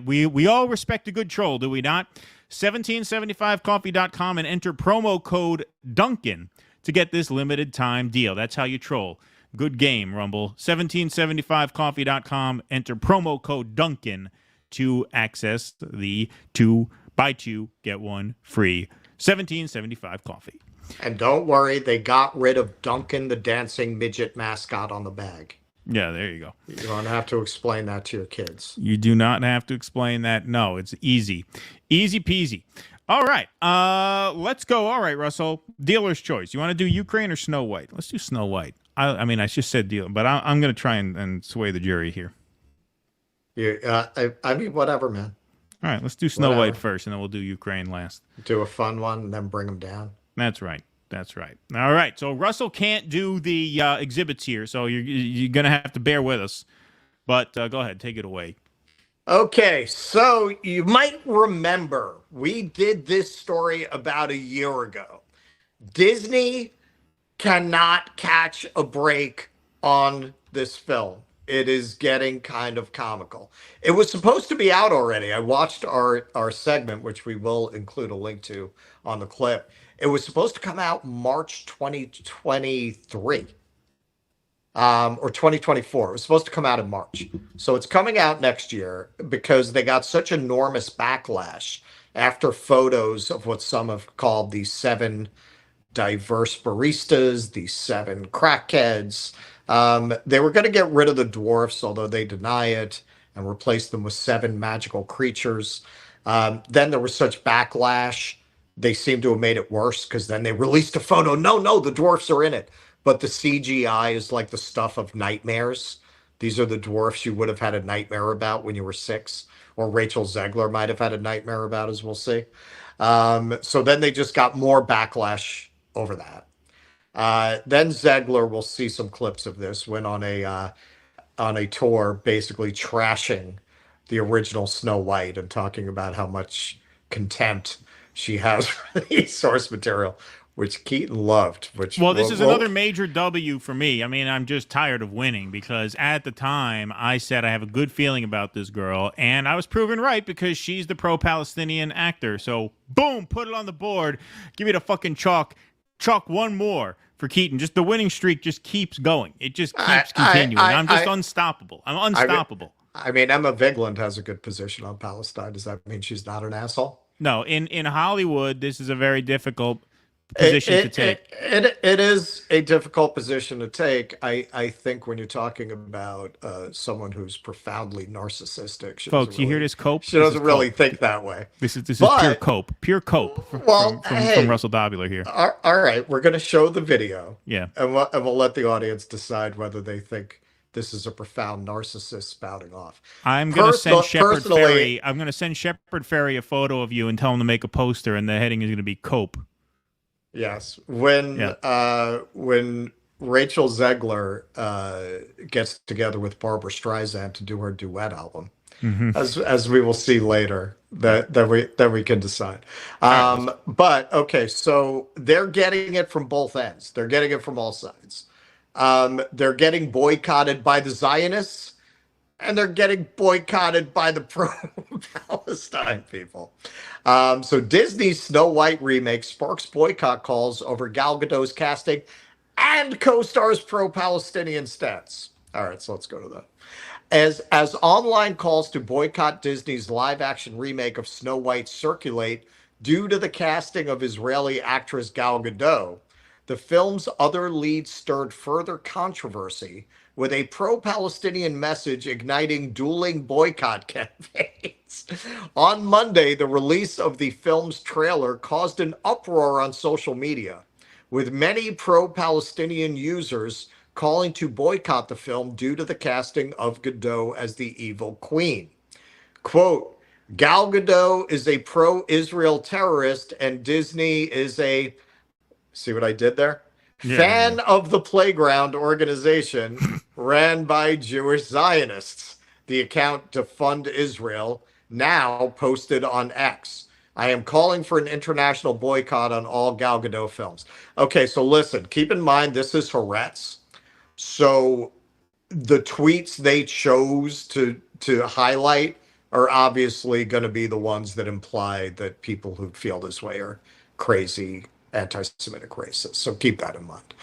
We all respect a good troll, do we not? 1775coffee.com and enter promo code Duncan to get this limited time deal. That's how you troll. Good game, Rumble. 1775coffee.com, enter promo code Duncan to access the buy 2, get 1 free 1775 coffee. And don't worry, they got rid of Duncan, the dancing midget mascot, on the bag. Yeah, there you go. You don't have to explain that to your kids. You do not have to explain that. No, it's easy. Easy peasy. All right. Let's go. All right, Russell. Dealer's choice. You want to do Ukraine or Snow White? Let's do Snow White. I mean, I just said deal, but I'm going to try and sway the jury here. I mean, whatever, man. All right, let's do Snow White first, and then we'll do Ukraine last. Do a fun one, and then bring them down. That's right. All right, so Russell can't do the exhibits here, so you're going to have to bear with us. But go ahead, take it away. Okay, so you might remember we did this story about a year ago. Disney cannot catch a break on this film. It is getting kind of comical. It was supposed to be out already. I watched our segment, which we will include a link to on the clip. It was supposed to come out March 2023 or 2024. It was supposed to come out in March. So it's coming out next year because they got such enormous backlash after photos of what some have called the 7 diverse baristas, the 7 crackheads. They were going to get rid of the dwarfs, although they deny it, and replace them with 7 magical creatures. Then there was such backlash. They seem to have made it worse because then they released a photo. No, the dwarfs are in it. But the CGI is like the stuff of nightmares. These are the dwarfs you would have had a nightmare about when you were 6, or Rachel Zegler might have had a nightmare about, as we'll see. So then they just got more backlash over that. Then Zegler, we'll see some clips of this, went on a tour basically trashing the original Snow White and talking about how much contempt she has for the source material, which Keaton loved. Well, this is another major W for me. I mean, I'm just tired of winning because at the time I said I have a good feeling about this girl, and I was proven right because she's the pro-Palestinian actor. So, boom, put it on the board. Give me the fucking chalk. Chalk one more for Keaton. Just the winning streak just keeps going. It just keeps continuing. I'm just unstoppable. I'm unstoppable. I mean, Emma Vigeland has a good position on Palestine. Does that mean she's not an asshole? No, in Hollywood, this is a very difficult position to take. It is a difficult position to take. I think when you're talking about someone who's profoundly narcissistic, folks, you hear this cope? She doesn't really think that way. This is pure cope from Russell Dobler here. All right, we're going to show the video. Yeah, and we'll let the audience decide whether they think this is a profound narcissist spouting off. I'm going to send Shepard Ferry. I'm going to send Shepard Ferry a photo of you and tell him to make a poster, and the heading is going to be cope. Yes, when Rachel Zegler gets together with Barbara Streisand to do her duet album, as we will see later, that we can decide. But okay, so they're getting it from both ends. They're getting it from all sides. They're getting boycotted by the Zionists, and they're getting boycotted by the pro-Palestine people. So Disney's Snow White remake sparks boycott calls over Gal Gadot's casting and co-stars pro-Palestinian stance. All right, so let's go to that. As online calls to boycott Disney's live-action remake of Snow White circulate due to the casting of Israeli actress Gal Gadot, the film's other lead stirred further controversy with a pro-Palestinian message igniting dueling boycott campaigns. On Monday, the release of the film's trailer caused an uproar on social media, with many pro-Palestinian users calling to boycott the film due to the casting of Gadot as the evil queen. Quote, Gal Gadot is a pro-Israel terrorist and Disney is a, see what I did there? Yeah. Fan of the Playground organization ran by Jewish Zionists. The account to fund Israel now posted on X. I am calling for an international boycott on all Gal Gadot films. Okay, so listen, keep in mind this is Haaretz. So the tweets they chose to highlight are obviously going to be the ones that imply that people who feel this way are crazy anti-Semitic racists. So keep that in mind.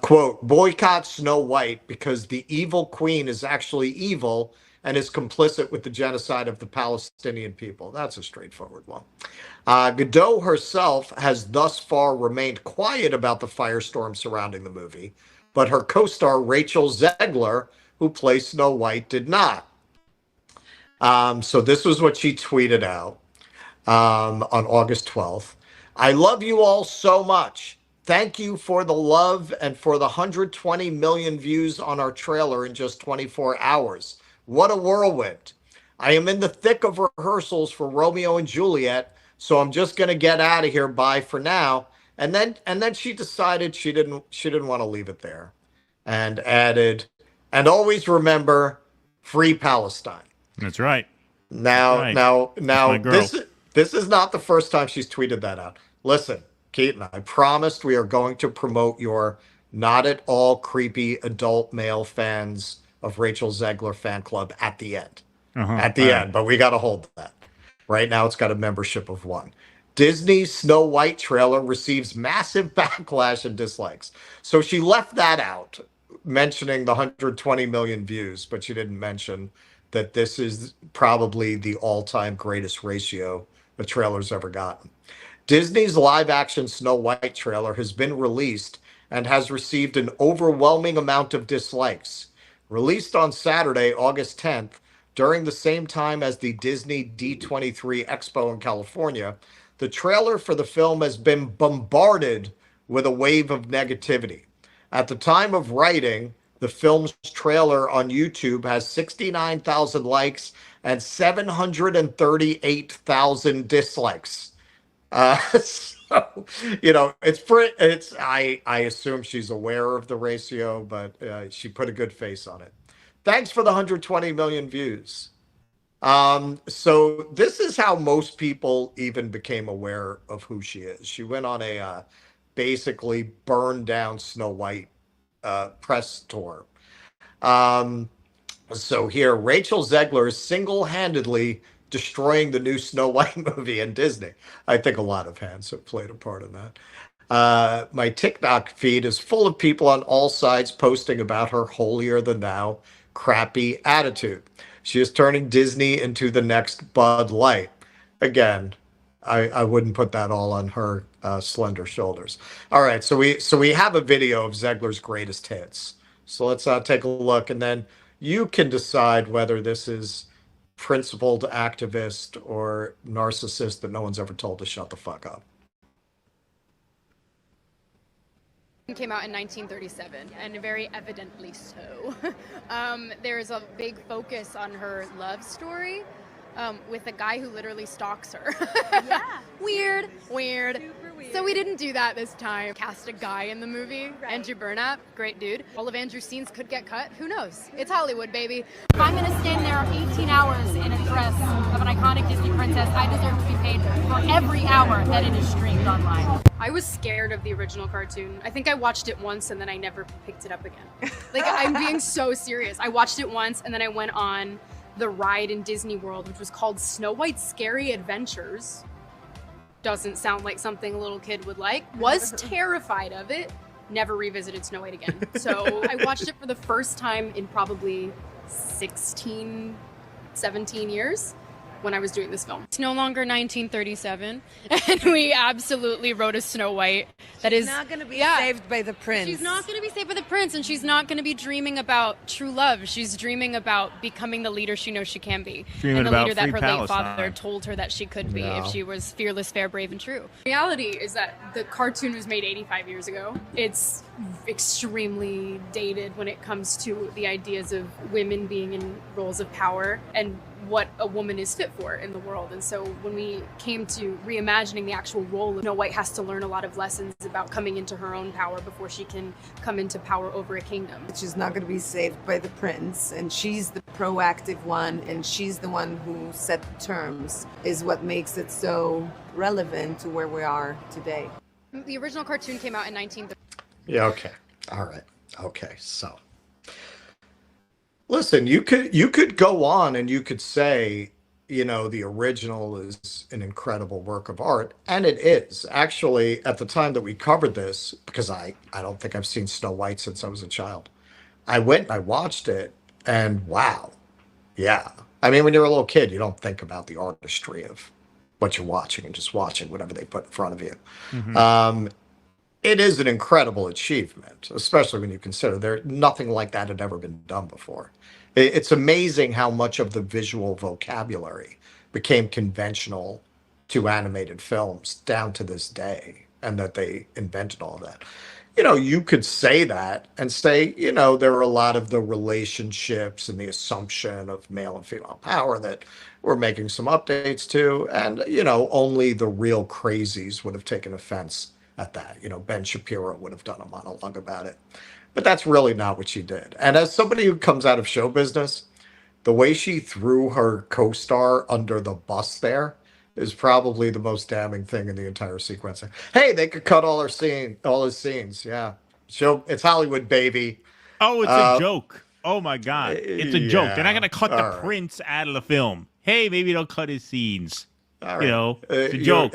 Quote, boycott Snow White because the evil queen is actually evil and is complicit with the genocide of the Palestinian people. That's a straightforward one. Gadot herself has thus far remained quiet about the firestorm surrounding the movie, but her co-star Rachel Zegler, who plays Snow White, did not. So this was what she tweeted out on August 12th. I love you all so much. Thank you for the love and for the 120 million views on our trailer in just 24 hours. What a whirlwind. I am in the thick of rehearsals for Romeo and Juliet, so I'm just going to get out of here. Bye for now. And then she decided she didn't want to leave it there and added, and always remember, free Palestine. That's right. Now, this is not the first time she's tweeted that out. Listen, Keaton, I promised we are going to promote your not at all creepy adult male fans of Rachel Zegler fan club at the end. At the end, but we got to hold that. Right now it's got a membership of 1. Disney's Snow White trailer receives massive backlash and dislikes. So she left that out, mentioning the 120 million views, but she didn't mention that this is probably the all-time greatest ratio a trailer's ever gotten. Disney's live-action Snow White trailer has been released and has received an overwhelming amount of dislikes. Released on Saturday, August 10th, during the same time as the Disney D23 Expo in California, the trailer for the film has been bombarded with a wave of negativity. At the time of writing, the film's trailer on YouTube has 69,000 likes and 738,000 dislikes. So, you know, I assume she's aware of the ratio, but she put a good face on it. Thanks for the 120 million views. So this is how most people even became aware of who she is. She went on a basically burned down Snow White press tour. So here, Rachel Zegler is single-handedly destroying the new Snow White movie in Disney. I think a lot of hands have played a part in that. My TikTok feed is full of people on all sides posting about her holier-than-thou crappy attitude. She is turning Disney into the next Bud Light. Again, I wouldn't put that all on her slender shoulders. All right, so we have a video of Zegler's greatest hits. So let's take a look, and then you can decide whether this is principled activist or narcissist that no one's ever told to shut the fuck up. Came out in 1937, and very evidently so. There's a big focus on her love story with a guy who literally stalks her. Yeah. Weird. Super weird. So we didn't do that this time. Cast a guy in the movie. Right. Andrew Burnap, great dude. All of Andrew's scenes could get cut. Who knows? It's Hollywood, baby. If I'm going to stand there 18 hours in a dress of an iconic Disney princess, I deserve to be paid for every hour that it is streamed online. I was scared of the original cartoon. I think I watched it once and then I never picked it up again. Like, I'm being so serious. I watched it once and then I went on the ride in Disney World, which was called Snow White's Scary Adventures. Doesn't sound like something a little kid would like. Was terrified of it. Never revisited Snow White again. So I watched it for the first time in probably 16, 17 years when I was doing this film. It's no longer 1937, and we absolutely wrote a Snow White that is not going to be saved by the prince. She's not going to be saved by the prince, and she's not going to be dreaming about true love. She's dreaming about becoming the leader she knows she can be, Dreaming and the about leader that free her late Palestine. father told her that she could be No. if she was fearless, fair, brave, and true. Reality is that the cartoon was made 85 years ago. It's extremely dated when it comes to the ideas of women being in roles of power and what a woman is fit for in the world. And so when we came to reimagining the actual role, Snow White has to learn a lot of lessons about coming into her own power before she can come into power over a kingdom. She's not going to be saved by the prince, and she's the proactive one, and she's the one who set the terms, is what makes it so relevant to where we are today. The original cartoon came out in 1930. Yeah, okay. All right. Okay, so listen, you could go on and you could say, you know, the original is an incredible work of art, and it is. Actually, at the time that we covered this, because I don't think I've seen Snow White since I was a child, I went and I watched it, and wow. Yeah. I mean, when you're a little kid, you don't think about the artistry of what you're watching and just watching whatever they put in front of you. Mm-hmm. It is an incredible achievement, especially when you consider nothing like that had ever been done before. It's amazing how much of the visual vocabulary became conventional to animated films down to this day, and that they invented all of that. You know, you could say that and say, you know, there are a lot of the relationships and the assumption of male and female power that we're making some updates to, and, you know, only the real crazies would have taken offense at that. You know, Ben Shapiro would have done a monologue about it. But that's really not what she did. And as somebody who comes out of show business, the way she threw her co-star under the bus there is probably the most damning thing in the entire sequence. Hey, they could cut all his scenes. Yeah. It's Hollywood, baby. Oh, it's a joke. Oh my God. It's a joke. They're not going to cut the right. prince out of the film. Hey, maybe they'll cut his scenes. All right. You know, it's a joke.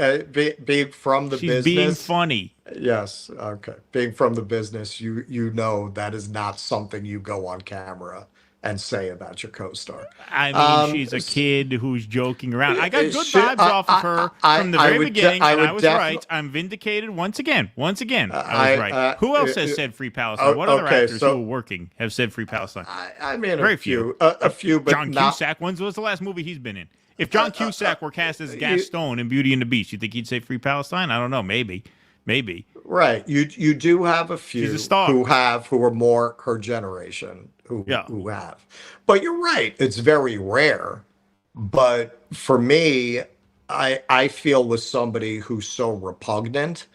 Being from the She's business. being funny. Yes. Okay. Being from the business, you know that is not something you go on camera and say about your co-star. I mean, she's a kid who's joking around. I got good vibes off of her from the very beginning, and I was right. I'm vindicated once again. I was right. Who else has said Free Palestine? What other actors who are working have said Free Palestine? I mean, very few. A few, but John not... Cusack. When was the last movie he's been in? If John Cusack were cast as Gaston in Beauty and the Beast, you think he'd say Free Palestine? I don't know. Maybe. Right. You do have a few She's a star. who are more her generation who have. But you're right. It's very rare. But for me, I feel with somebody who's so repugnant,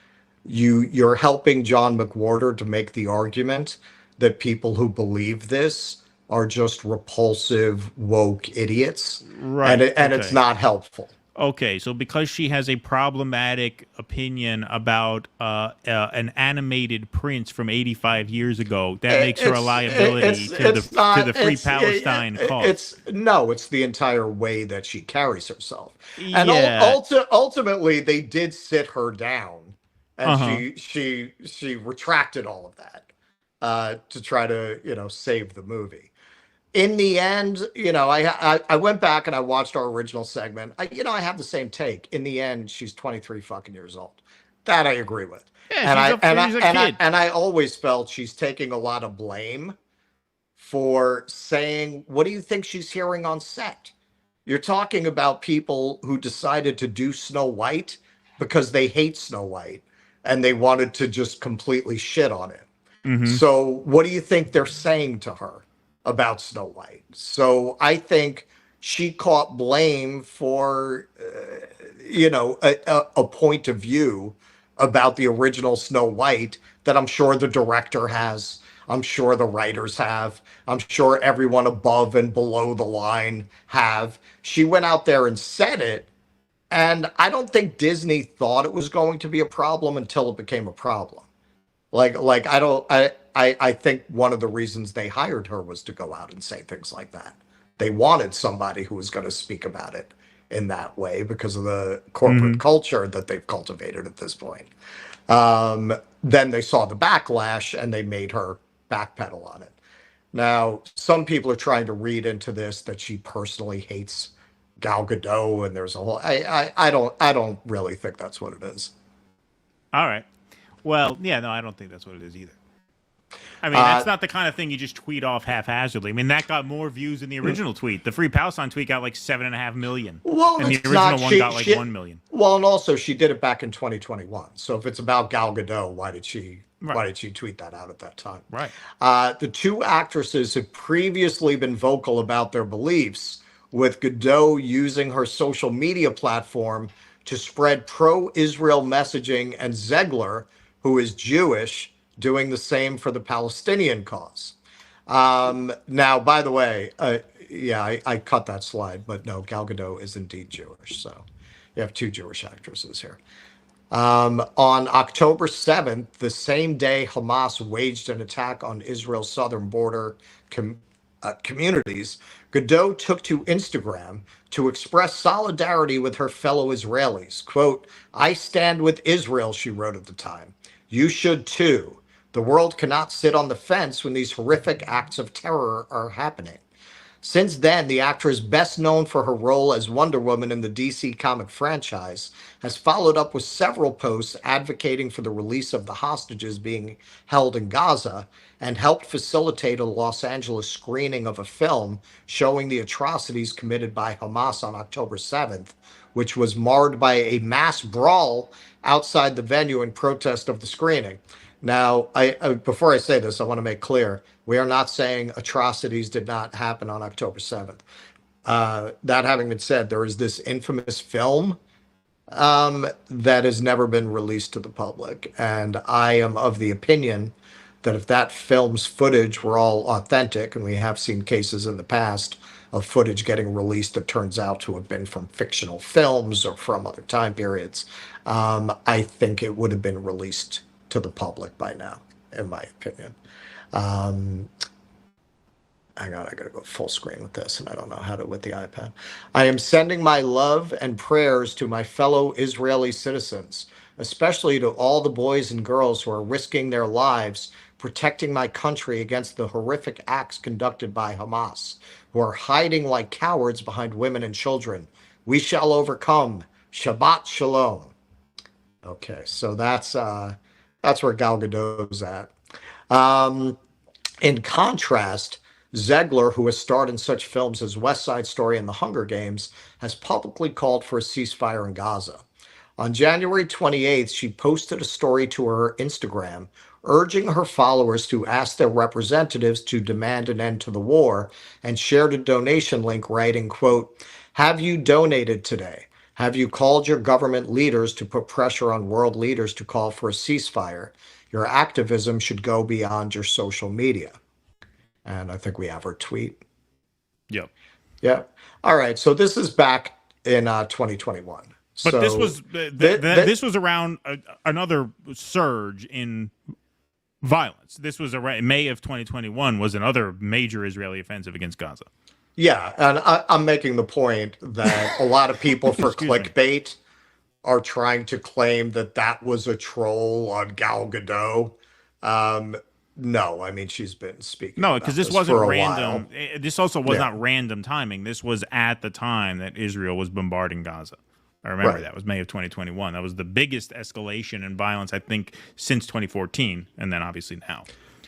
you're helping John McWhorter to make the argument that people who believe this are just repulsive, woke idiots. Right. And it's not helpful. Okay, so because she has a problematic opinion about an animated prince from 85 years ago, that makes her a liability to the Free Palestine cause. It's the entire way that she carries herself. And Yeah. ultimately, they did sit her down, and she retracted all of that to try to save the movie. In the end, I went back and I watched our original segment. I have the same take. In the end, she's 23 fucking years old. That I agree with. Yeah, she's a kid. And I always felt she's taking a lot of blame for saying, what do you think she's hearing on set? You're talking about people who decided to do Snow White because they hate Snow White and they wanted to just completely shit on it. Mm-hmm. So what do you think they're saying to her about Snow White? So I think she caught blame for, a point of view about the original Snow White that I'm sure the director has. I'm sure the writers have. I'm sure everyone above and below the line have. She went out there and said it. And I don't think Disney thought it was going to be a problem until it became a problem. I think one of the reasons they hired her was to go out and say things like that. They wanted somebody who was going to speak about it in that way because of the corporate culture that they've cultivated at this point. Then they saw the backlash and they made her backpedal on it. Now, some people are trying to read into this that she personally hates Gal Gadot, and there's a whole. I don't really think that's what it is. All right. Well, yeah, no, I don't think that's what it is either. I mean, that's not the kind of thing you just tweet off haphazardly. I mean, that got more views than the original tweet. The Free Palestine tweet got like 7.5 million. Well, and the original one got like 1 million. Well, and also she did it back in 2021. So if it's about Gal Gadot, why did she tweet that out at that time? Right. The two actresses have previously been vocal about their beliefs, with Gadot using her social media platform to spread pro-Israel messaging, and Zegler, who is Jewish, doing the same for the Palestinian cause. Now, by the way, I cut that slide, but no, Gal Gadot is indeed Jewish. So you have two Jewish actresses here. On October 7th, the same day Hamas waged an attack on Israel's southern border communities, Gadot took to Instagram to express solidarity with her fellow Israelis. Quote, "I stand with Israel," she wrote at the time. "You should too. The world cannot sit on the fence when these horrific acts of terror are happening." Since then, the actress, best known for her role as Wonder Woman in the DC comic franchise, has followed up with several posts advocating for the release of the hostages being held in Gaza, and helped facilitate a Los Angeles screening of a film showing the atrocities committed by Hamas on October 7th, which was marred by a mass brawl outside the venue in protest of the screening. Now, before I say this, I want to make clear, we are not saying atrocities did not happen on October 7th. That having been said, there is this infamous film that has never been released to the public. And I am of the opinion that if that film's footage were all authentic, and we have seen cases in the past of footage getting released that turns out to have been from fictional films or from other time periods, I think it would have been released to the public by now, in my opinion. Hang on, I gotta go full screen with this, and I don't know how to with the iPad. "I am sending my love and prayers to my fellow Israeli citizens, especially to all the boys and girls who are risking their lives protecting my country against the horrific acts conducted by Hamas, who are hiding like cowards behind women and children. We shall overcome. Shabbat Shalom." Okay, so that's where Gal Gadot's at. In contrast, Zegler, who has starred in such films as West Side Story and The Hunger Games, has publicly called for a ceasefire in Gaza. On January 28th, she posted a story to her Instagram urging her followers to ask their representatives to demand an end to the war, and shared a donation link writing, quote, "Have you donated today? Have you called your government leaders to put pressure on world leaders to call for a ceasefire? Your activism should go beyond your social media." And I think we have her tweet. Yep. Yeah. All right. So this is back in 2021. But so this was this was around another surge in violence. This was around May of 2021 was another major Israeli offensive against Gaza. Yeah, and I'm making the point that a lot of people for clickbait are trying to claim that that was a troll on Gal Gadot. No, I mean, she's been speaking. No, because this wasn't random. While. This also was not random timing. This was at the time that Israel was bombarding Gaza. I remember that was May of 2021. That was the biggest escalation in violence, I think, since 2014, and then obviously now.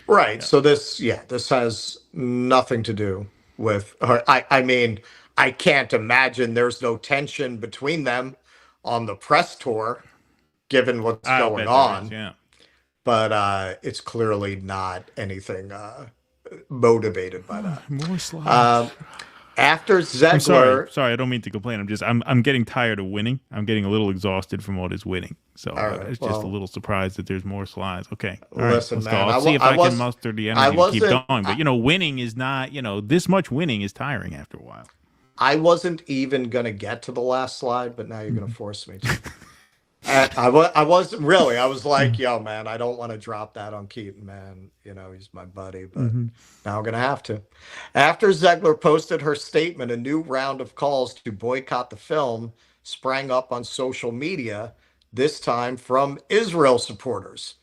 Right. Yeah. So this has nothing to do with her. I mean, I can't imagine there's no tension between them on the press tour, given what's going on. Yeah. But it's clearly not anything motivated by that. More slides. After Zegler, sorry, I don't mean to complain. I'm getting tired of winning. I'm getting a little exhausted from what is winning. So it's just a little surprised that there's more slides. Okay, all right, let's go. I'll see if I can muster the energy to keep going. But winning is not. This much winning is tiring after a while. I wasn't even gonna get to the last slide, but now you're gonna force me to. I wasn't really. I was like, yo, man, I don't want to drop that on Keaton, man. He's my buddy, but now I'm going to have to. After Zegler posted her statement, a new round of calls to boycott the film sprang up on social media, this time from Israel supporters.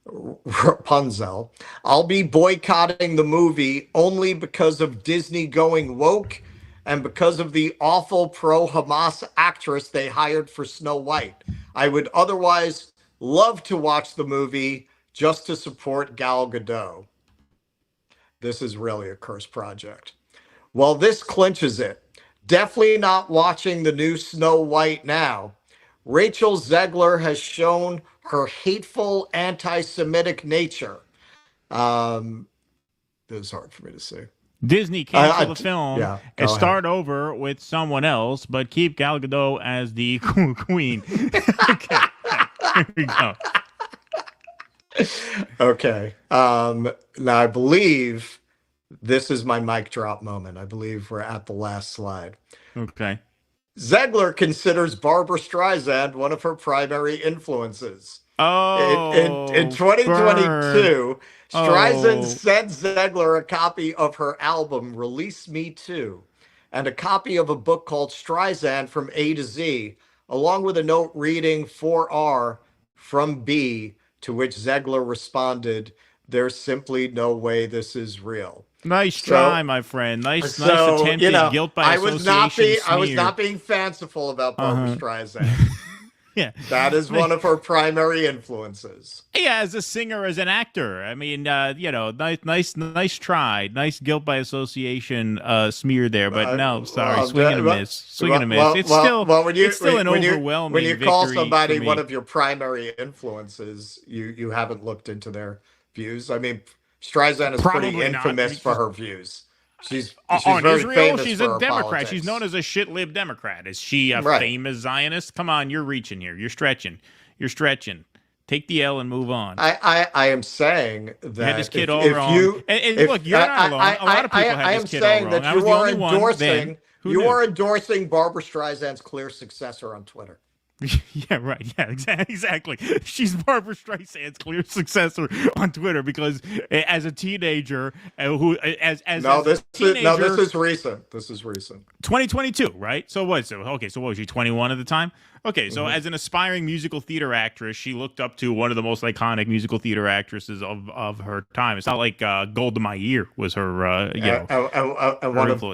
Rapunzel, I'll be boycotting the movie only because of Disney going woke and because of the awful pro-Hamas actress they hired for Snow White. I would otherwise love to watch the movie just to support Gal Gadot. This is really a cursed project. Well, this clinches it. Definitely not watching the new Snow White now. Rachel Zegler has shown her hateful anti-Semitic nature. This is hard for me to say. Disney cancel the film and start over with someone else, but keep Gal Gadot as the queen. Okay, here we go. Okay. Now I believe this is my mic drop moment. I believe we're at the last slide. Okay. Zegler considers Barbra Streisand one of her primary influences. Oh, in 2022, Streisand sent Zegler a copy of her album Release Me Too and a copy of a book called Streisand from A to Z, along with a note reading 4R from B, to which Zegler responded, "There's simply no way this is real." Nice try, my friend. Nice attempted guilt by association I was not being fanciful about Barbra Streisand. Yeah, that is one of her primary influences. Yeah, as a singer, as an actor. I mean, nice try. Nice guilt by association smear there, but no, sorry, swing and a miss. Swing and a miss. It's still an overwhelming when you call victory somebody one of your primary influences, you haven't looked into their views. I mean, Streisand is pretty infamous for her views. She's on very Israel, famous she's for a her Democrat. politics. She's known as a shit-lib Democrat. Is she a famous Zionist? Come on, you're reaching here. You're stretching. Take the L and move on. I am saying that you had this kid all wrong. Look, you're not alone. A lot of people have this kid all wrong. I am saying that you are endorsing Barbra Streisand's clear successor on Twitter. Yeah, right. Yeah, exactly. She's Barbra Streisand's clear successor on Twitter because as a teenager, this is recent. This is recent. 2022, right? So what? So what was she? 21 at the time? Okay, so as an aspiring musical theater actress, she looked up to one of the most iconic musical theater actresses of her time. It's not like Golda Meir was her,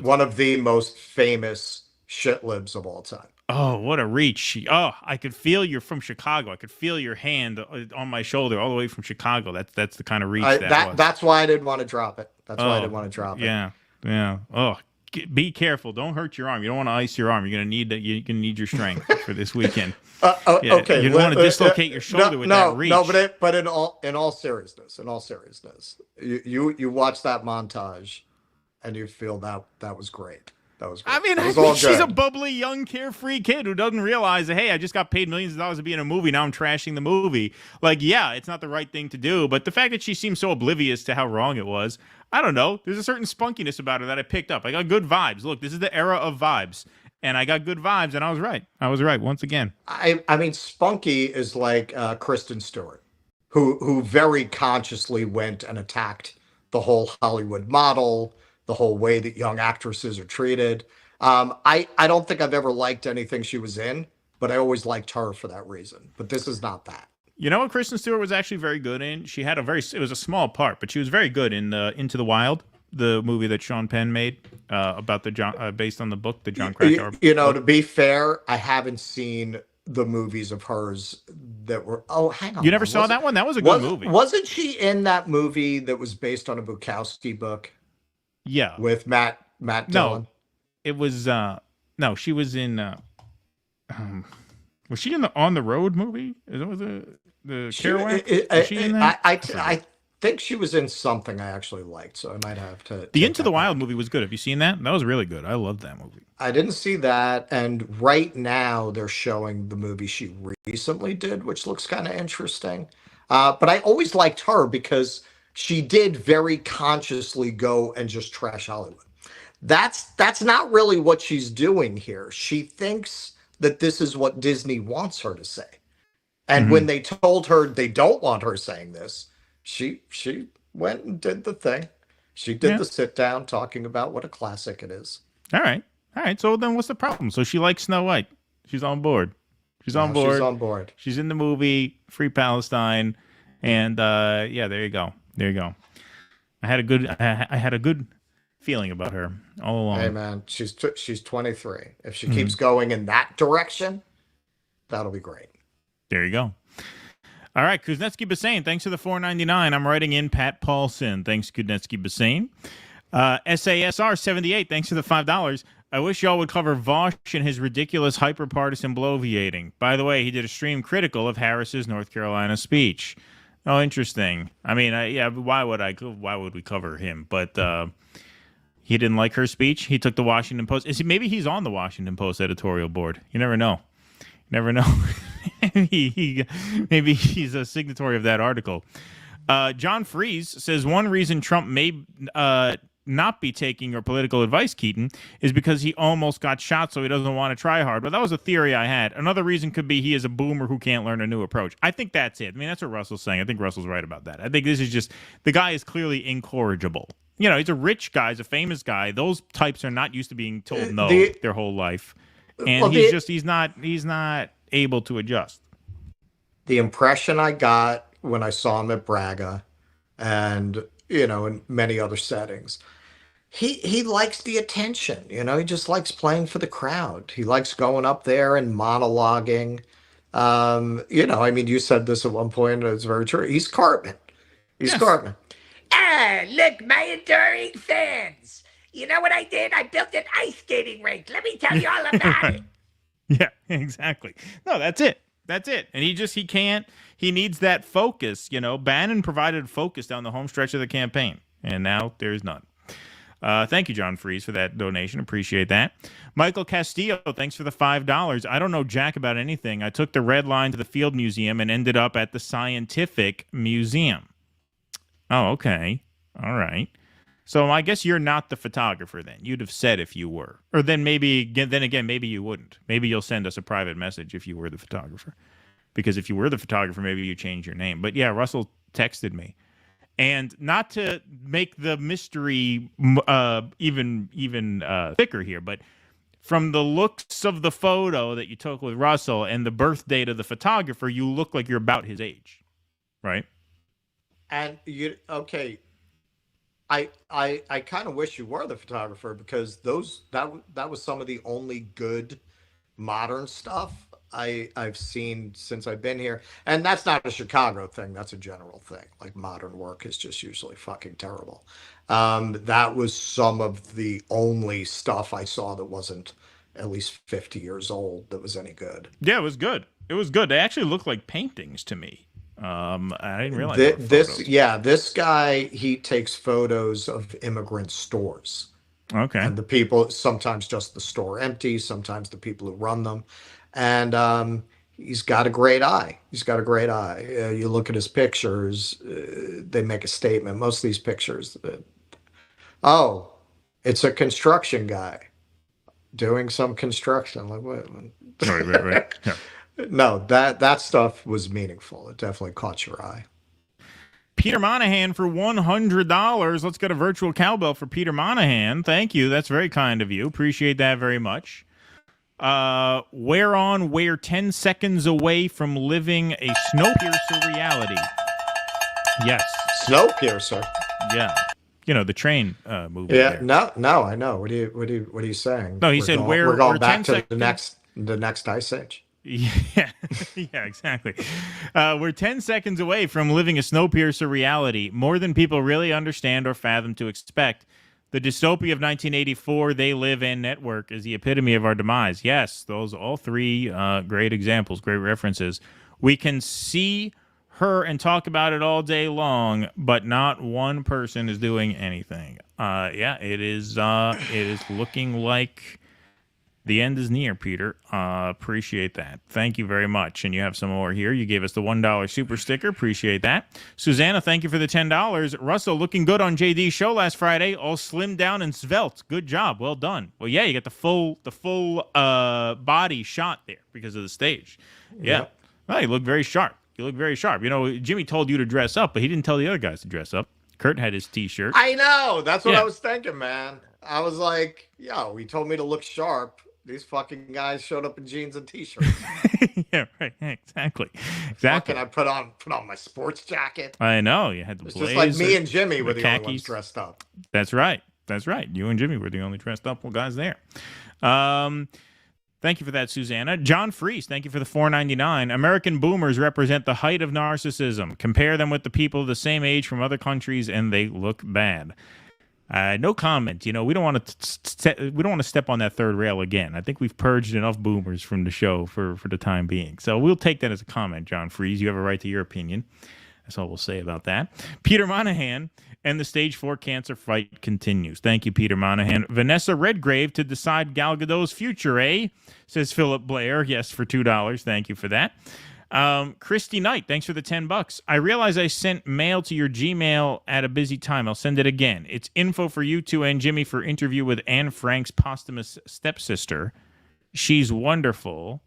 one of the most famous shit libs of all time. Oh, what a reach. I could feel you're from Chicago. I could feel your hand on my shoulder all the way from Chicago. That's the kind of reach that was. That's why I didn't want to drop it. Yeah. Oh, be careful. Don't hurt your arm. You don't want to ice your arm. You're going to need your strength for this weekend. Okay. You don't want to dislocate your shoulder with that reach. No, but in all seriousness, you watch that montage and you feel that was great. I mean, she's a bubbly, young, carefree kid who doesn't realize that, hey, I just got paid millions of dollars to be in a movie. Now I'm trashing the movie. Like, yeah, it's not the right thing to do. But the fact that she seems so oblivious to how wrong it was, I don't know. There's a certain spunkiness about her that I picked up. I got good vibes. Look, this is the era of vibes. and I got good vibes, and I was right. I was right once again. I mean, Spunky is like Kristen Stewart, who very consciously went and attacked the whole Hollywood model, the whole way that young actresses are treated. I don't think I've ever liked anything she was in, but I always liked her for that reason. But this is not that. You know what Kristen Stewart was actually very good in? She had it was a small part, but she was very good in Into the Wild, the movie that Sean Penn made about based on the book, the John Krakauer book. You know, to be fair, I haven't seen the movies of hers that were. Oh, hang on. You never saw that one? That was a good movie. Wasn't she in that movie that was based on a Bukowski book? Yeah, with Matt Dillon. No, it was no. She was in. Was she in the On the Road movie? Was it the Kerouac? Was she in that? I think she was in something I actually liked, so I might have to. The Into the Wild movie was good. Have you seen that? That was really good. I loved that movie. I didn't see that, and right now they're showing the movie she recently did, which looks kind of interesting. But I always liked her because she did very consciously go and just trash Hollywood. That's not really what she's doing here. She thinks that this is what Disney wants her to say. And when they told her they don't want her saying this, she went and did the thing. She did the sit down talking about what a classic it is. All right. So then what's the problem? So she likes Snow White. She's on board. She's on board. She's in the movie Free Palestine. And yeah, there you go. I had a good feeling about her all along. Hey man, she's 23. If she keeps going in that direction, that'll be great. There you go. All right, Kuznetsky Bassane, thanks for the $4.99. I'm writing in Pat Paulson. Thanks, Kuznetsky Bassane. SASR 78, thanks for the $5. I wish y'all would cover Vosh and his ridiculous hyper-partisan bloviating. By the way, he did a stream critical of Harris's North Carolina speech. Oh, interesting. I mean, why would we cover him? But he didn't like her speech. He took the Washington Post. Maybe he's on the Washington Post editorial board. You never know. Maybe he's a signatory of that article. John Freeze says one reason Trump may not be taking your political advice, Keaton, is because he almost got shot, so he doesn't want to try hard. But that was a theory I had. Another reason could be he is a boomer who can't learn a new approach. I think that's it. I mean, that's what Russell's saying. I think Russell's right about that. I think this is just the guy is clearly incorrigible. You know, he's a rich guy, he's a famous guy. Those types are not used to being told no their whole life, and he's not able to adjust. The impression I got when I saw him at Braga, and in many other settings, he likes the attention. He just likes playing for the crowd. He likes going up there and monologuing. I mean, you said this at one point, and it's very true. He's Cartman. Cartman. Look, my adoring fans. You know what I did? I built an ice skating rink. Let me tell you all about it. Yeah, exactly. No, that's it. And he needs that focus. Bannon provided focus down the home stretch of the campaign, and now there's none. Thank you, John Freeze, for that donation. Appreciate that. Michael Castillo, thanks for the $5. I don't know jack about anything. I took the red line to the Field Museum and ended up at the Scientific Museum. Oh, okay. All right. So I guess you're not the photographer then. You'd have said if you were. Or then maybe you wouldn't. Maybe you'll send us a private message if you were the photographer. Because if you were the photographer, maybe you change your name. But yeah, Russell texted me. And not to make the mystery even thicker here, but from the looks of the photo that you took with Russell and the birth date of the photographer, you look like you're about his age, right? And I kind of wish you were the photographer, because that was some of the only good modern stuff I've seen since I've been here. And that's not a Chicago thing. That's a general thing. Like, modern work is just usually fucking terrible. That was some of the only stuff I saw that wasn't at least 50 years old that was any good. Yeah, it was good. They actually looked like paintings to me. I didn't realize this guy, he takes photos of immigrant stores. Okay. And the people, sometimes just the store empty, sometimes the people who run them. And he's got a great eye. You look at his pictures, they make a statement. Most of these pictures, it's a construction guy. doing some construction. Like what? Right. Yeah. No, that stuff was meaningful. It definitely caught your eye. Peter Monahan for $100. Let's get a virtual cowbell for Peter Monahan. Thank you. That's very kind of you. Appreciate that very much. We're 10 seconds away from living a Snowpiercer reality. Yes. Snowpiercer? Yeah. You know, the train movie. Yeah, there. No, I know. What are you saying? No, he said we're going back to 10 the next ice age. Yeah, yeah, exactly. We're 10 seconds away from living a Snowpiercer reality, more than people really understand or fathom to expect. The dystopia of 1984, They Live and Network is the epitome of our demise. Yes, those all three great examples, great references. We can see her and talk about it all day long, but not one person is doing anything. Yeah, it is looking like the end is near, Peter. Appreciate that. Thank you very much. And you have some more here. You gave us the $1 super sticker. Appreciate that. Susanna, thank you for the $10. Russell, looking good on JD's show last Friday. All slimmed down and svelte. Good job. Well done. Well, yeah, you got the full body shot there because of the stage. Yeah. Well, you look very sharp. You look very sharp. You know, Jimmy told you to dress up, but he didn't tell the other guys to dress up. Kurt had his T-shirt. I know. That's what I was thinking, man. I was like, yo, he told me to look sharp. These fucking guys showed up in jeans and T-shirts. Yeah, right. Exactly. Fucking, I put on my sports jacket. I know. You had the It's blazer. just like me and Jimmy were the only khakis. ones dressed up. That's right. That's right. You and Jimmy were the only dressed up guys there. Thank you for that, Susanna. John Freese, thank you for the $4.99. American boomers represent the height of narcissism. Compare them with the people of the same age from other countries, and they look bad. No comment. You know, we don't want to step on that third rail again. I think we've purged enough boomers from the show for the time being. So we'll take that as a comment, John Freese. You have a right to your opinion. That's all we'll say about that. Peter Monahan and the stage 4 cancer fight continues. Thank you, Peter Monahan. Vanessa Redgrave to decide Gal Gadot's future, eh? Says Philip Blair. Yes, for $2. Thank you for that. Christy Knight, thanks for the $10. I realize I sent mail to your Gmail at a busy time. I'll send it again. It's info for you two and Jimmy for interview with Anne Frank's posthumous stepsister. She's wonderful.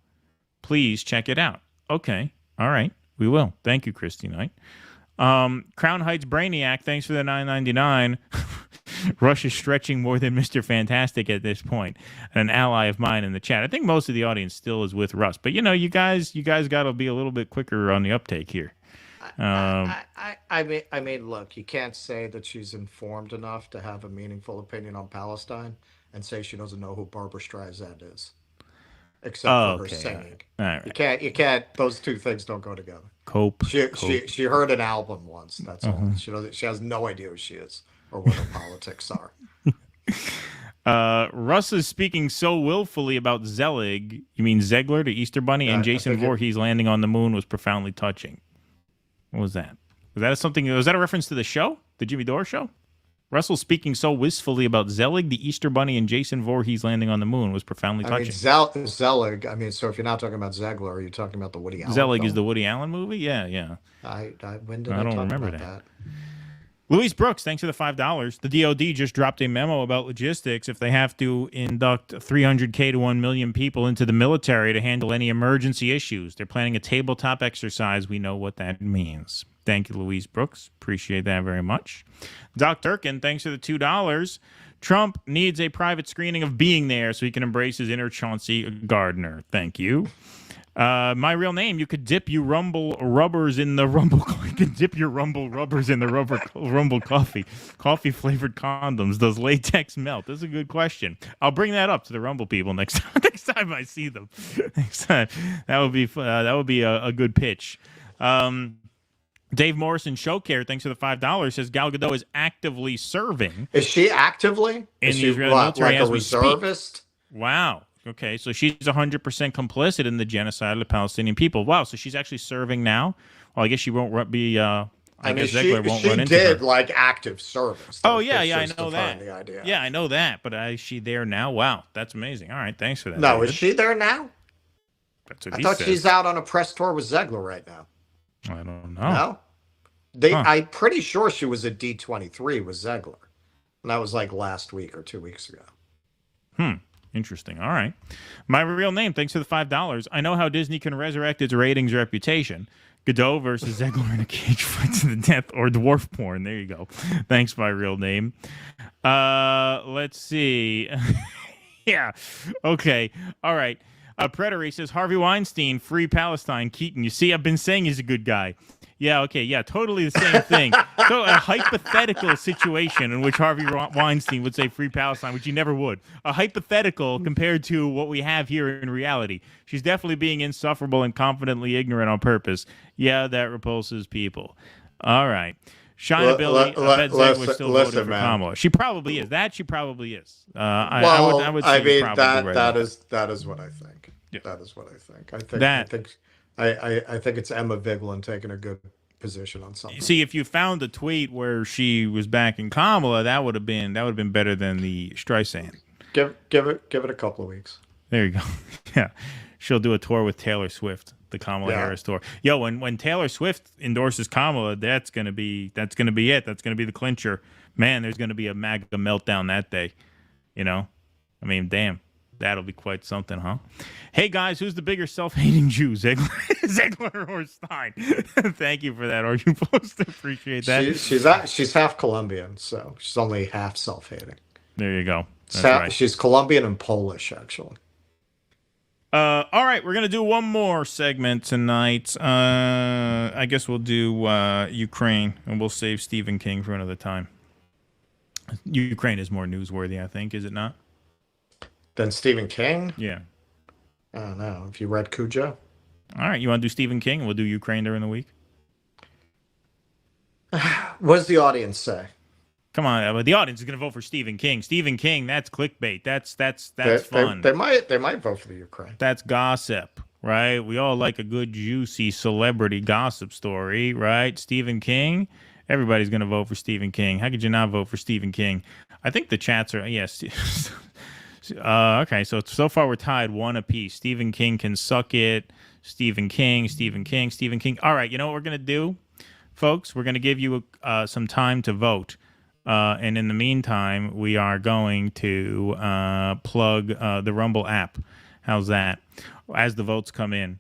Please check it out. Okay. All right. We will. Thank you, Christy Knight. Crown Heights Brainiac, thanks for the $9.99. Rush is stretching more than Mr. Fantastic at this point. An ally of mine in the chat. I think most of the audience still is with Russ, but you know, you guys got to be a little bit quicker on the uptake here. I mean, look, you can't say that she's informed enough to have a meaningful opinion on Palestine and say she doesn't know who Barbara Streisand is, except for her singing. All right. You can't. Those two things don't go together. Cope. She heard an album once. That's all. She has no idea who she is or what her politics are. Russ is speaking so willfully about Zelig. You mean Zegler, the Easter Bunny, and Jason Voorhees landing on the moon was profoundly touching. What was that? Was that a reference to the show? The Jimmy Dore show? Russell speaking so wistfully about Zelig, the Easter Bunny, and Jason Voorhees landing on the moon was profoundly touching. Zelig, I mean, so if you're not talking about Zegler, are you talking about the Woody Allen Zelig film? is the Woody Allen movie? Yeah. When did I don't talk remember about that. Louise Brooks, thanks for the $5. The DOD just dropped a memo about logistics if they have to induct 300K to 1 million people into the military to handle any emergency issues. They're planning a tabletop exercise. We know what that means. Thank you, Louise Brooks. Appreciate that very much. Doc Durkin, thanks for the $2. Trump needs a private screening of Being There so he can embrace his inner Chauncey Gardner. Thank you. My real name, you could dip your rumble rubbers in the rumble. You could dip your rumble rubbers in the rumble coffee flavored condoms. Does latex melt? That's a good question. I'll bring that up to the rumble people next time I see them. Next time, that would be a good pitch. Dave Morrison Show Care, thanks for the $5. Says Gal Gadot is actively serving. Is she actively? In the Israeli military like as a we reservist? Speak. Wow. Okay, so she's 100% complicit in the genocide of the Palestinian people. Wow, so she's actually serving now? Well, I guess she won't be, I guess Zegler won't run into her. She did, like, active service. Oh, yeah, I know that. Yeah, I know that, but is she there now? Wow, that's amazing. All right, thanks for that. No, David. is she there now? That's what I thought she's out on a press tour with Zegler right now. I don't know. No? I'm pretty sure she was at D23 with Zegler. And that was like last week or 2 weeks ago. Interesting. All right. My real name, thanks for the $5. I know how Disney can resurrect its ratings reputation. Godot versus Zegler in a cage fight to the death, or dwarf porn. There you go. Thanks, my real name. Let's see. Yeah. Okay. All right. Predator says, Harvey Weinstein, free Palestine. Keaton, you see, I've been saying he's a good guy. Yeah, okay, yeah, totally the same thing. So a hypothetical situation in which Harvey Weinstein would say free Palestine, which he never would. A hypothetical compared to what we have here in reality. She's definitely being insufferable and confidently ignorant on purpose. Yeah, that repulses people. All right. Shineability, I bet Zeg was still voting for Kamala. She probably is. That she probably is. I would say that is what I think. Yeah. That is what I think. I think it's Emma Vigeland taking a good position on something. See, if you found the tweet where she was backing Kamala, that would have been better than the Streisand. Give it a couple of weeks. There you go. Yeah, she'll do a tour with Taylor Swift, the Kamala Harris tour. Yo, when Taylor Swift endorses Kamala, that's gonna be it. That's gonna be the clincher. Man, there's gonna be a MAGA meltdown that day. You know, I mean, damn. That'll be quite something, huh? Hey, guys, who's the bigger self-hating Jew, Zegler or Stein? Thank you for that. Are you supposed to appreciate that? She's half Colombian, so she's only half self-hating. There you go. That's right. She's Colombian and Polish, actually. All right, we're going to do one more segment tonight. I guess we'll do Ukraine, and we'll save Stephen King for another time. Ukraine is more newsworthy, I think, is it not? Than Stephen King? Yeah. I don't know. Have you read Cujo? All right. You want to do Stephen King? We'll do Ukraine during the week. What does the audience say? Come on. The audience is going to vote for Stephen King. Stephen King, that's clickbait. That's fun. They might vote for the Ukraine. That's gossip, right? We all like a good, juicy celebrity gossip story, right? Stephen King, everybody's going to vote for Stephen King. How could you not vote for Stephen King? I think the chats are, yes. Okay, so far we're tied 1 apiece. Stephen King can suck it. Stephen King. All right, you know what we're going to do, folks? We're going to give you some time to vote. And in the meantime, we are going to plug the Rumble app. How's that? As the votes come in.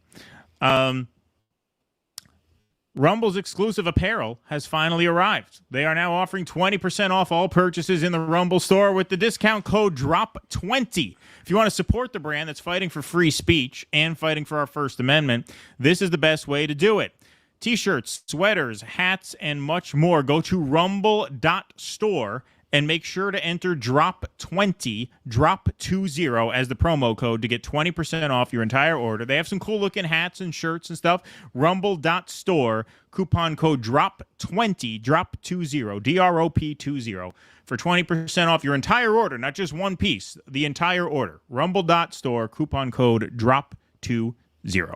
Rumble's exclusive apparel has finally arrived. They are now offering 20% off all purchases in the Rumble store with the discount code DROP20. If you want to support the brand that's fighting for free speech and fighting for our First Amendment, this is the best way to do it. T-shirts, sweaters, hats, and much more. Go to rumble.store and make sure to enter DROP20, DROP20 as the promo code to get 20% off your entire order. They have some cool looking hats and shirts and stuff. Rumble.store, coupon code DROP20, DROP20, DROP20 for 20% off your entire order, not just one piece, the entire order. Rumble.store, coupon code DROP20.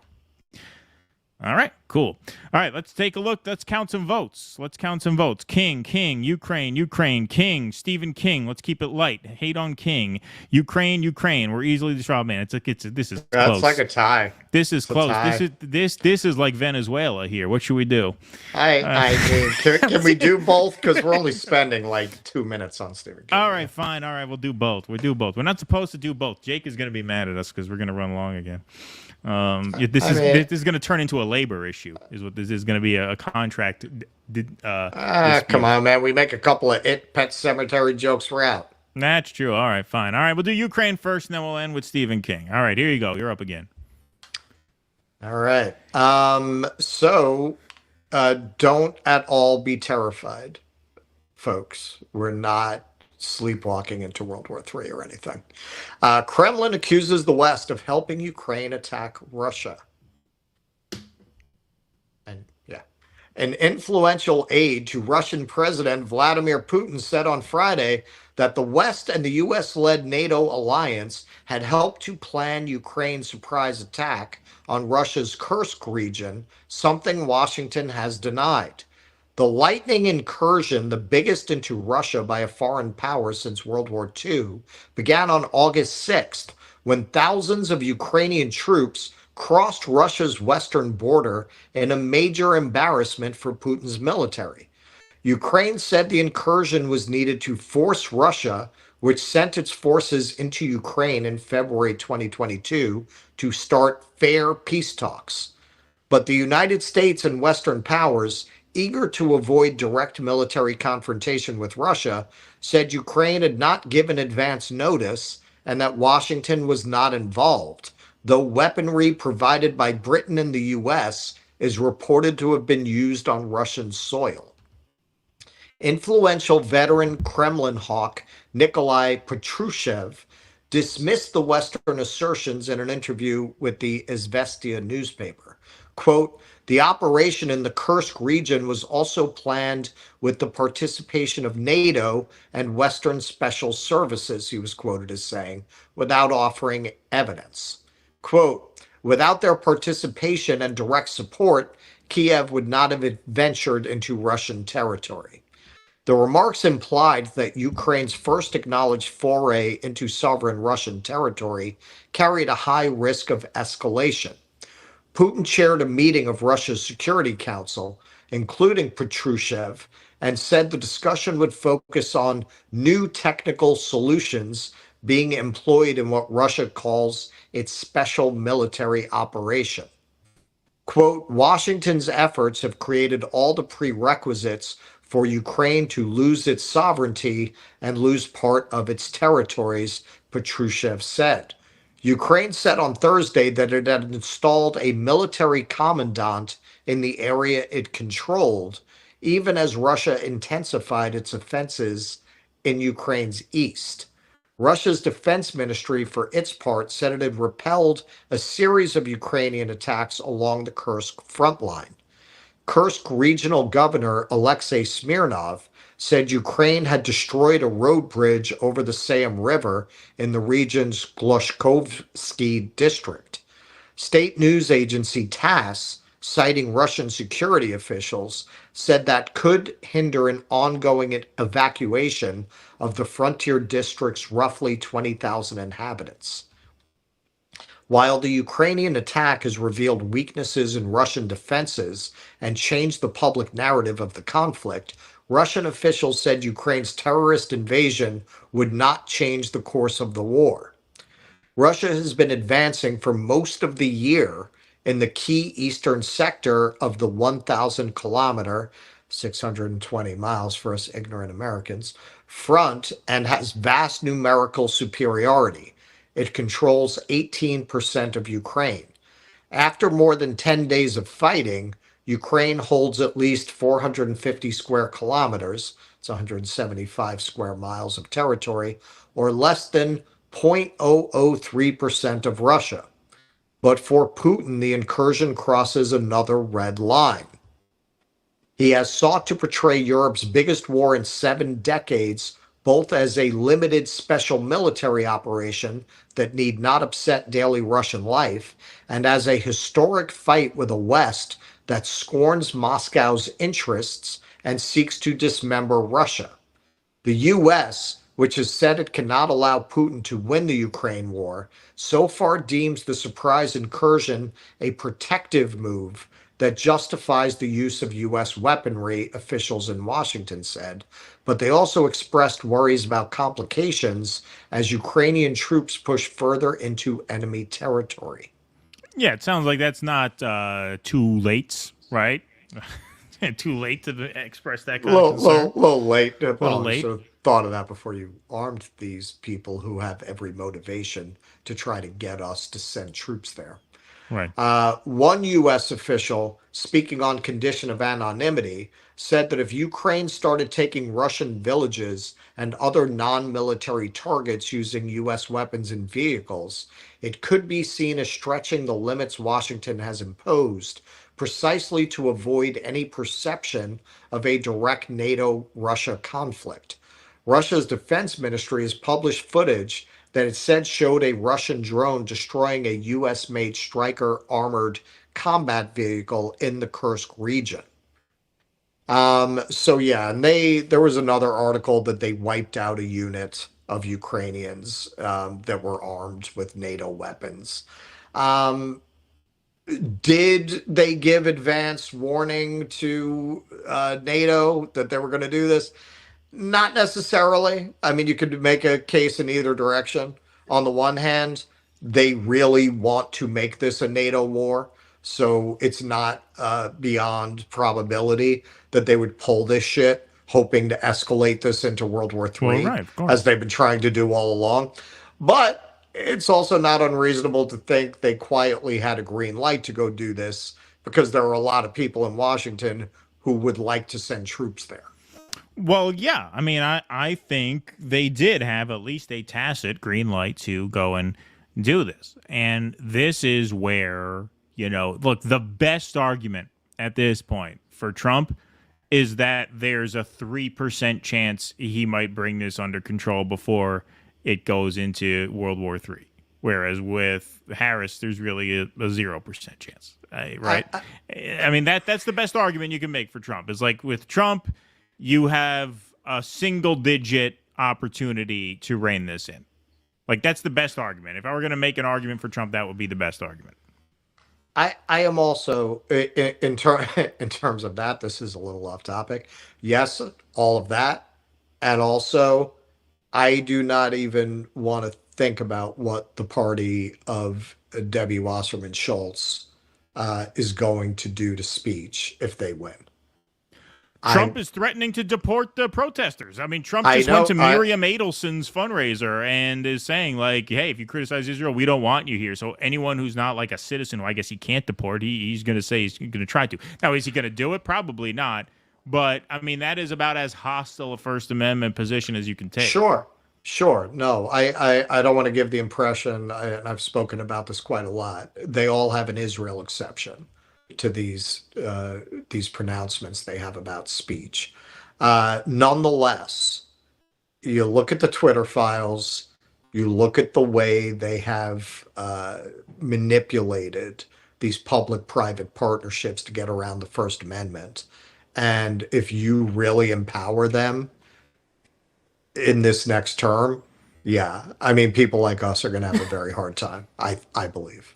All right, cool. All right, let's take a look. Let's count some votes. King, Ukraine, King, Stephen King. Let's keep it light. Hate on King. Ukraine. We're easily the straw man. This is close. That's like a tie. This is close. This is like Venezuela here. What should we do? Can we do both? Because we're only spending like 2 minutes on Stephen King. All right, fine. All right, we'll do both. We're not supposed to do both. Jake is going to be mad at us because we're going to run long again. This is going to turn into a labor issue. Is what this is going to be, a contract. Come on, man. We make a couple of Pet Cemetery jokes, we're out. That's true. All right, fine. All right, we'll do Ukraine first, and then we'll end with Stephen King. All right, here you go. You're up again. All right. So don't at all be terrified, folks. We're not sleepwalking into World War III or anything. Kremlin accuses the West of helping Ukraine attack Russia. An influential aide to Russian President Vladimir Putin said on Friday that the West and the U.S.-led NATO alliance had helped to plan Ukraine's surprise attack on Russia's Kursk region, something Washington has denied. The lightning incursion, the biggest into Russia by a foreign power since World War II, began on August 6th, when thousands of Ukrainian troops crossed Russia's western border in a major embarrassment for Putin's military. Ukraine said the incursion was needed to force Russia, which sent its forces into Ukraine in February 2022 to start fair peace talks. But the United States and Western powers, eager to avoid direct military confrontation with Russia, said Ukraine had not given advance notice and that Washington was not involved, though weaponry provided by Britain and the U.S. is reported to have been used on Russian soil. Influential veteran Kremlin hawk Nikolai Patrushev dismissed the Western assertions in an interview with the Izvestia newspaper. Quote, the operation in the Kursk region was also planned with the participation of NATO and Western special services, he was quoted as saying, without offering evidence. Quote, without their participation and direct support, Kiev would not have ventured into Russian territory. The remarks implied that Ukraine's first acknowledged foray into sovereign Russian territory carried a high risk of escalation. Putin chaired a meeting of Russia's Security Council, including Patrushev, and said the discussion would focus on new technical solutions being employed in what Russia calls its special military operation. Quote, Washington's efforts have created all the prerequisites for Ukraine to lose its sovereignty and lose part of its territories, Patrushev said. Ukraine said on Thursday that it had installed a military commandant in the area it controlled, even as Russia intensified its offenses in Ukraine's east. Russia's defense ministry, for its part, said it had repelled a series of Ukrainian attacks along the Kursk front line. Kursk regional governor Alexei Smirnov said Ukraine had destroyed a road bridge over the Sayam River in the region's Glushkovsky district. State news agency TASS, citing Russian security officials, said that could hinder an ongoing evacuation of the frontier district's roughly 20,000 inhabitants. While the Ukrainian attack has revealed weaknesses in Russian defenses and changed the public narrative of the conflict, Russian officials said Ukraine's terrorist invasion would not change the course of the war. Russia has been advancing for most of the year in the key eastern sector of the 1,000-kilometer, 620 miles for us ignorant Americans, front and has vast numerical superiority. It controls 18% of Ukraine. After more than 10 days of fighting, Ukraine holds at least 450 square kilometers, it's 175 square miles of territory, or less than 0.003% of Russia. But for Putin, the incursion crosses another red line. He has sought to portray Europe's biggest war in 7 decades both as a limited special military operation that need not upset daily Russian life, and as a historic fight with a West that scorns Moscow's interests and seeks to dismember Russia. The U.S., which has said it cannot allow Putin to win the Ukraine war, so far deems the surprise incursion a protective move that justifies the use of U.S. weaponry, officials in Washington said, but they also expressed worries about complications as Ukrainian troops push further into enemy territory. Yeah, it sounds like that's not too late, right? Too late to express that kind of concern. Little late. Little late. Should have thought of that before you armed these people who have every motivation to try to get us to send troops there. Right. One U.S. official, speaking on condition of anonymity, said that if Ukraine started taking Russian villages and other non-military targets using U.S. weapons and vehicles, it could be seen as stretching the limits Washington has imposed, precisely to avoid any perception of a direct NATO-Russia conflict. Russia's defense ministry has published footage that it said showed a Russian drone destroying a U.S.-made Stryker armored combat vehicle in the Kursk region. So yeah, and there was another article that they wiped out a unit of Ukrainians that were armed with NATO weapons. Did they give advance warning to NATO that they were going to do this? Not necessarily. I mean, you could make a case in either direction. On the one hand, they really want to make this a NATO war, so it's not beyond probability that they would pull this shit, hoping to escalate this into World War III, Well, right, of course. as they've been trying to do all along. But it's also not unreasonable to think they quietly had a green light to go do this because there are a lot of people in Washington who would like to send troops there. Well, yeah. I mean, I think they did have at least a tacit green light to go and do this. And this is where, look, the best argument at this point for Trump is that there's a 3% chance he might bring this under control before it goes into World War III. Whereas with Harris, there's really a 0% chance, right? I mean, that's the best argument you can make for Trump. Is like with Trump, you have a single-digit opportunity to rein this in. Like, that's the best argument. If I were going to make an argument for Trump, that would be the best argument. I am also, in terms of that, this is a little off topic. Yes, all of that. And also, I do not even want to think about what the party of Debbie Wasserman Schultz is going to do to speech if they win. Trump is threatening to deport the protesters. I mean, Trump just went to Miriam Adelson's fundraiser and is saying, like, hey, if you criticize Israel, we don't want you here. So anyone who's not like a citizen, who I guess he can't deport, he's going to say he's going to try to. Now, is he going to do it? Probably not. But, I mean, that is about as hostile a First Amendment position as you can take. Sure. No, I don't want to give the impression, and I've spoken about this quite a lot, they all have an Israel exception to these pronouncements they have about speech. Nonetheless, you look at the Twitter files, you look at the way they have manipulated these public-private partnerships to get around the First Amendment. And if you really empower them in this next term, yeah, I mean, people like us are going to have a very hard time, I believe.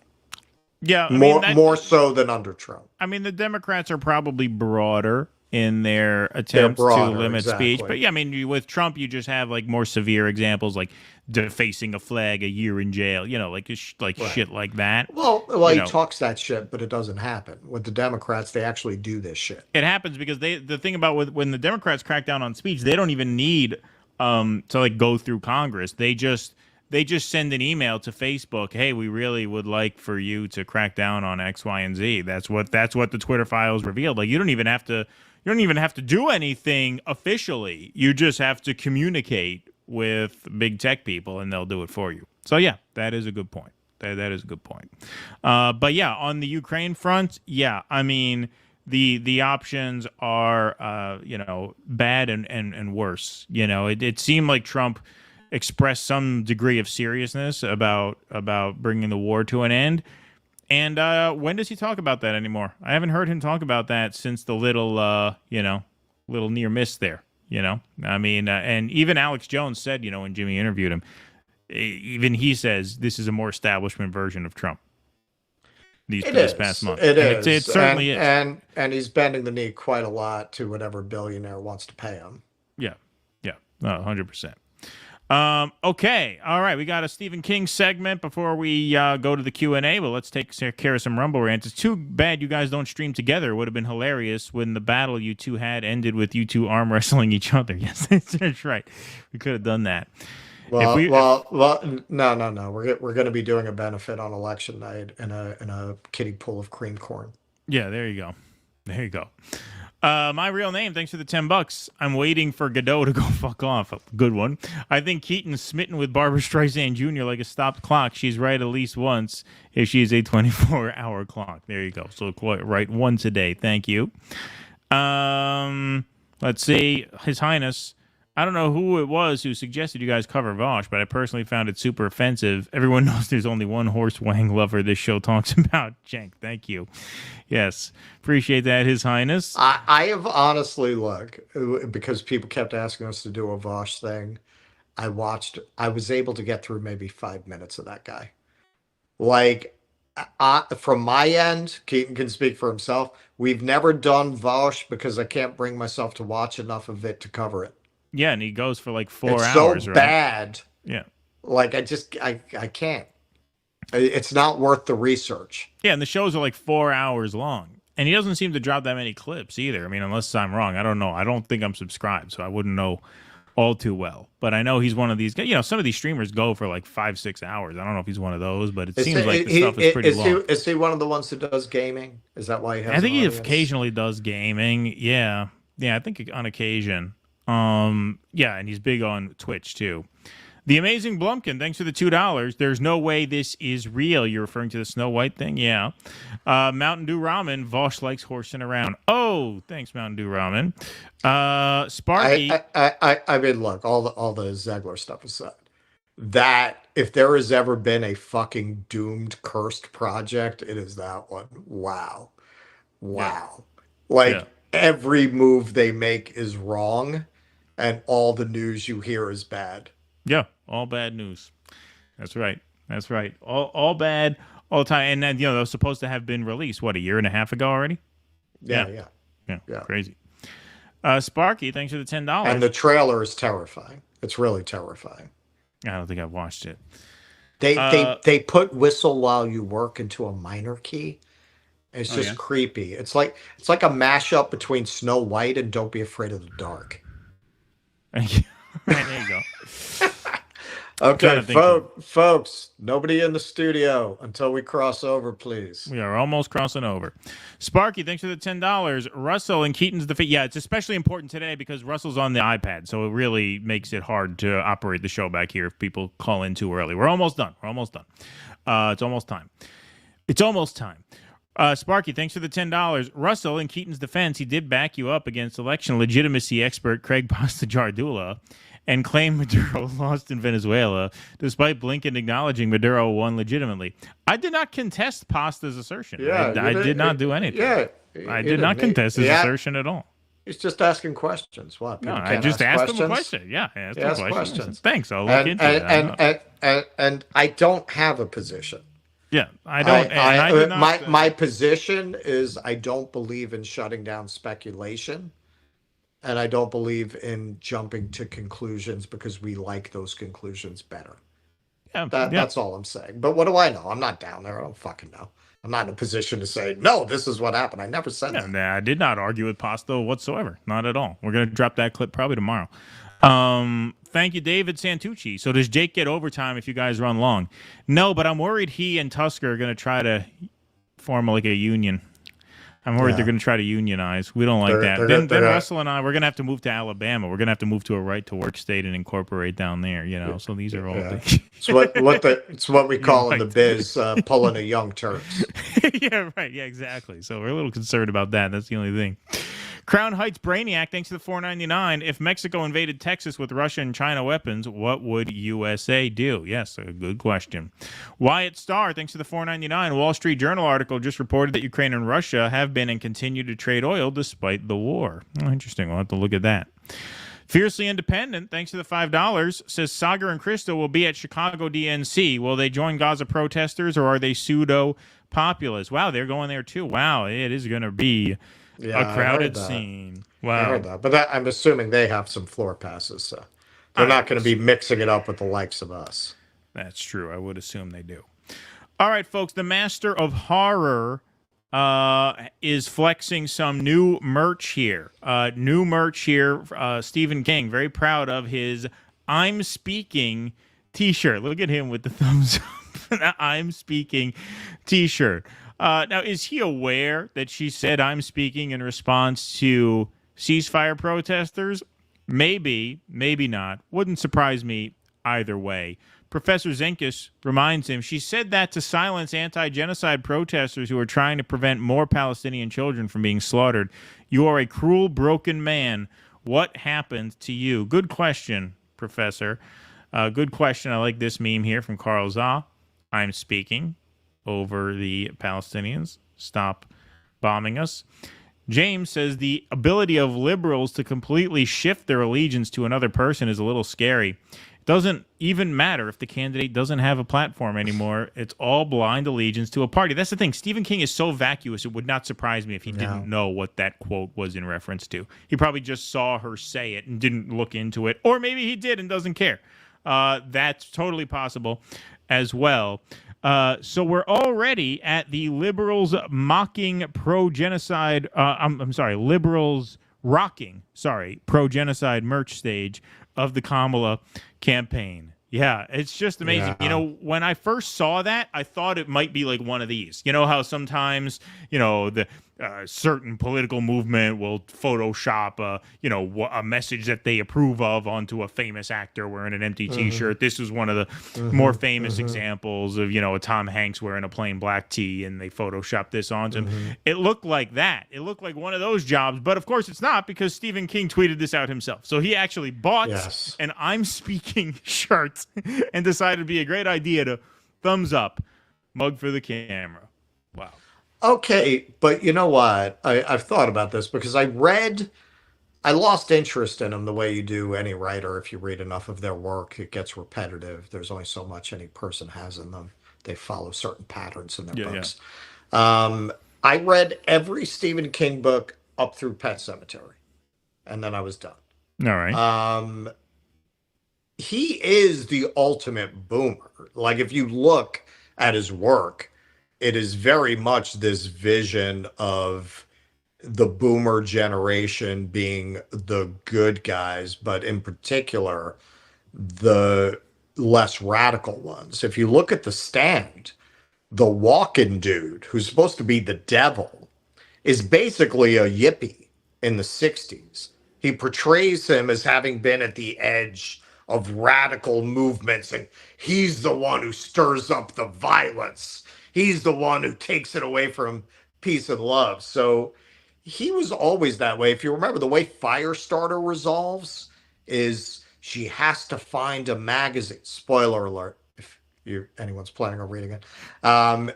Yeah, more so than under Trump. I mean, the Democrats are probably broader in their attempts to limit speech. But yeah, I mean, with Trump, you just have like more severe examples, like defacing a flag, a year in jail, like shit like that. Well, he talks that shit, but it doesn't happen. With the Democrats, they actually do this shit. It happens because the thing about when the Democrats crack down on speech, they don't even need to like go through Congress. They just send an email to Facebook. Hey, we really would like for you to crack down on X, Y, and Z. That's what the Twitter files revealed. Like, you don't even have to do anything officially. You just have to communicate with big tech people, and they'll do it for you. So yeah, that is a good point. That is a good point. But yeah, on the Ukraine front, yeah, I mean, the options are bad and worse. It seemed like Trump expressed some degree of seriousness about bringing the war to an end. And when does he talk about that anymore? I haven't heard him talk about that since the little near miss there. I mean, and even Alex Jones said, when Jimmy interviewed him, even he says this is a more establishment version of Trump. This past month. It certainly is. And he's bending the knee quite a lot to whatever billionaire wants to pay him. Yeah. 100%. Okay. All right. We got a Stephen King segment before we go to the Q&A. Well, let's take care of some Rumble rants. It's too bad you guys don't stream together. It would have been hilarious when the battle you two had ended with you two arm wrestling each other. Yes, that's right. We could have done that. No. We're going to be doing a benefit on election night in a kiddie pool of cream corn. Yeah, there you go. My real name, thanks for the $10. I'm waiting for Godot to go fuck off. Good one. I think Keaton's smitten with Barbara Streisand Jr. like a stopped clock. She's right at least once if she's a 24-hour clock. There you go. So right once a day. Thank you. Let's see. His Highness. I don't know who it was who suggested you guys cover Vosh, but I personally found it super offensive. Everyone knows there's only one horse wang lover this show talks about. Cenk, thank you. Yes, appreciate that, His Highness. I have honestly, because people kept asking us to do a Vosh thing, I was able to get through maybe 5 minutes of that guy. From my end, Keaton can speak for himself. We've never done Vosh because I can't bring myself to watch enough of it to cover it. Yeah, and he goes for like 4 it's hours. so right? bad. Yeah. Like I can't. It's not worth the research. Yeah, and the shows are like 4 hours long. And he doesn't seem to drop that many clips either. I mean, unless I'm wrong. I don't know. I don't think I'm subscribed, so I wouldn't know all too well. But I know he's one of these guys. You know, some of these streamers go for like 5-6 hours. I don't know if he's one of those, but it seems like the stuff is pretty long. Is he one of the ones that does gaming? Is that why he has I think he audience? occasionally does gaming. Yeah. Yeah, I think on occasion. Yeah, and he's big on Twitch too. The Amazing Blumpkin, thanks for the $2. There's no way this is real. You're referring to the Snow White thing? Yeah. Mountain Dew Ramen, Vosh likes horsing around. Oh, thanks, Mountain Dew Ramen. Sparky. I mean, look, all the Zegler stuff aside, that if there has ever been a fucking doomed, cursed project, it is that one. Wow. Like, every move they make is wrong, and all the news you hear is bad. Yeah, all bad news. That's right. That's right. All bad all the time. And then, you know, those supposed to have been released, what, a year and a half ago already? Yeah. Crazy. Sparky, thanks for the $10. And the trailer is terrifying. It's really terrifying. I don't think I've watched it. They put "Whistle While You Work" into a minor key. It's just creepy. It's like a mashup between Snow White and Don't Be Afraid of the Dark. There you go. Okay, folks, nobody in the studio until we cross over, please. We are almost crossing over. Sparky, thanks for the $10. Russell and Keaton's the yeah, it's especially important today because Russell's on the iPad, so it really makes it hard to operate the show back here if people call in too early. We're almost done. It's almost time. Sparky, thanks for the $10. Russell, in Keaton's defense, he did back you up against election legitimacy expert Craig Pastajardula and claimed Maduro lost in Venezuela, despite Blinken acknowledging Maduro won legitimately. I did not contest Pasta's assertion. Yeah, I did not do anything. Yeah, I did not contest his assertion at all. He's just asking questions. What? No, I just asked him a question. Yeah, I asked him a question. Questions. Thanks, I'll look into it. And I don't have a position. Yeah, I don't. My position is I don't believe in shutting down speculation, and I don't believe in jumping to conclusions because we like those conclusions better. That's all I'm saying. But what do I know? I'm not down there. I don't fucking know. I'm not in a position to say, no, this is what happened. I never said that. Nah, I did not argue with Pasta whatsoever. Not at all. We're going to drop that clip probably tomorrow. Thank you, David Santucci. So does Jake get overtime if you guys run long? No, but I'm worried he and Tusker are going to try to form like a union. I'm worried they're going to try to unionize. We don't like that. Then Russell and I, we're going to have to move to Alabama. We're going to have to move to a right-to-work state and incorporate down there, you know. So these are all things. It's what we call in the biz pulling a young Turks. Yeah, right. Yeah, exactly. So we're a little concerned about that. That's the only thing. Crown Heights Brainiac, thanks to the $4.99. If Mexico invaded Texas with Russia and China weapons, what would USA do? Yes, a good question. Wyatt Starr, thanks to the $4.99. Wall Street Journal article just reported that Ukraine and Russia have been and continue to trade oil despite the war. Oh, interesting. We'll have to look at that. Fiercely Independent, thanks to the $5, says Sagar and Krista will be at Chicago DNC. Will they join Gaza protesters or are they pseudo-populists? Wow, they're going there too. Wow, it is going to be a crowded scene. Wow. I heard that. But I'm assuming they have some floor passes, so they're not going to be mixing it up with the likes of us. That's true. I would assume they do. All right, folks, the Master of Horror is flexing some new merch here. Stephen King, very proud of his I'm Speaking t-shirt. Look at him with the thumbs up. I'm Speaking t-shirt. Now, is he aware that she said I'm speaking in response to ceasefire protesters? Maybe, maybe not. Wouldn't surprise me either way. Professor Zenkis reminds him she said that to silence anti-genocide protesters who are trying to prevent more Palestinian children from being slaughtered. You are a cruel, broken man. What happened to you? Good question, Professor. Good question. I like this meme here from Carl Zah. I'm speaking over the Palestinians. Stop bombing us. James says the ability of liberals to completely shift their allegiance to another person is a little scary. Doesn't even matter if the candidate doesn't have a platform anymore. It's all blind allegiance to a party. That's the thing. Stephen King is so vacuous, it would not surprise me if he didn't know what that quote was in reference to. He probably just saw her say it and didn't look into it. Or maybe he did and doesn't care. That's totally possible as well. So we're already at the liberals mocking pro-genocide. Liberals rocking, pro-genocide merch stage of the Kamala campaign. Yeah, it's just amazing. Yeah. When I first saw that, I thought it might be like one of these. You know how sometimes, the certain political movement will Photoshop, a message that they approve of onto a famous actor wearing an empty T-shirt. This is one of the more famous examples of, a Tom Hanks wearing a plain black tee, and they Photoshop this onto him. It looked like that. It looked like one of those jobs, but of course it's not, because Stephen King tweeted this out himself. So he actually bought an I'm Speaking shirt and decided it'd be a great idea to thumbs up, mug for the camera. Wow. Okay, but you know what? I've thought about this because I lost interest in them the way you do any writer. If you read enough of their work, it gets repetitive. There's only so much any person has in them. They follow certain patterns in their books. I read every Stephen King book up through Pet Sematary, and then I was done. All right. He is the ultimate boomer. Like, if you look at his work, it is very much this vision of the boomer generation being the good guys, but in particular, the less radical ones. If you look at The Stand, the walking dude, who's supposed to be the devil, is basically a yippie in the 60s. He portrays him as having been at the edge of radical movements, and he's the one who stirs up the violence. He's the one who takes it away from peace and love. So he was always that way. If you remember, the way Firestarter resolves is she has to find a magazine. Spoiler alert, if anyone's planning on reading it.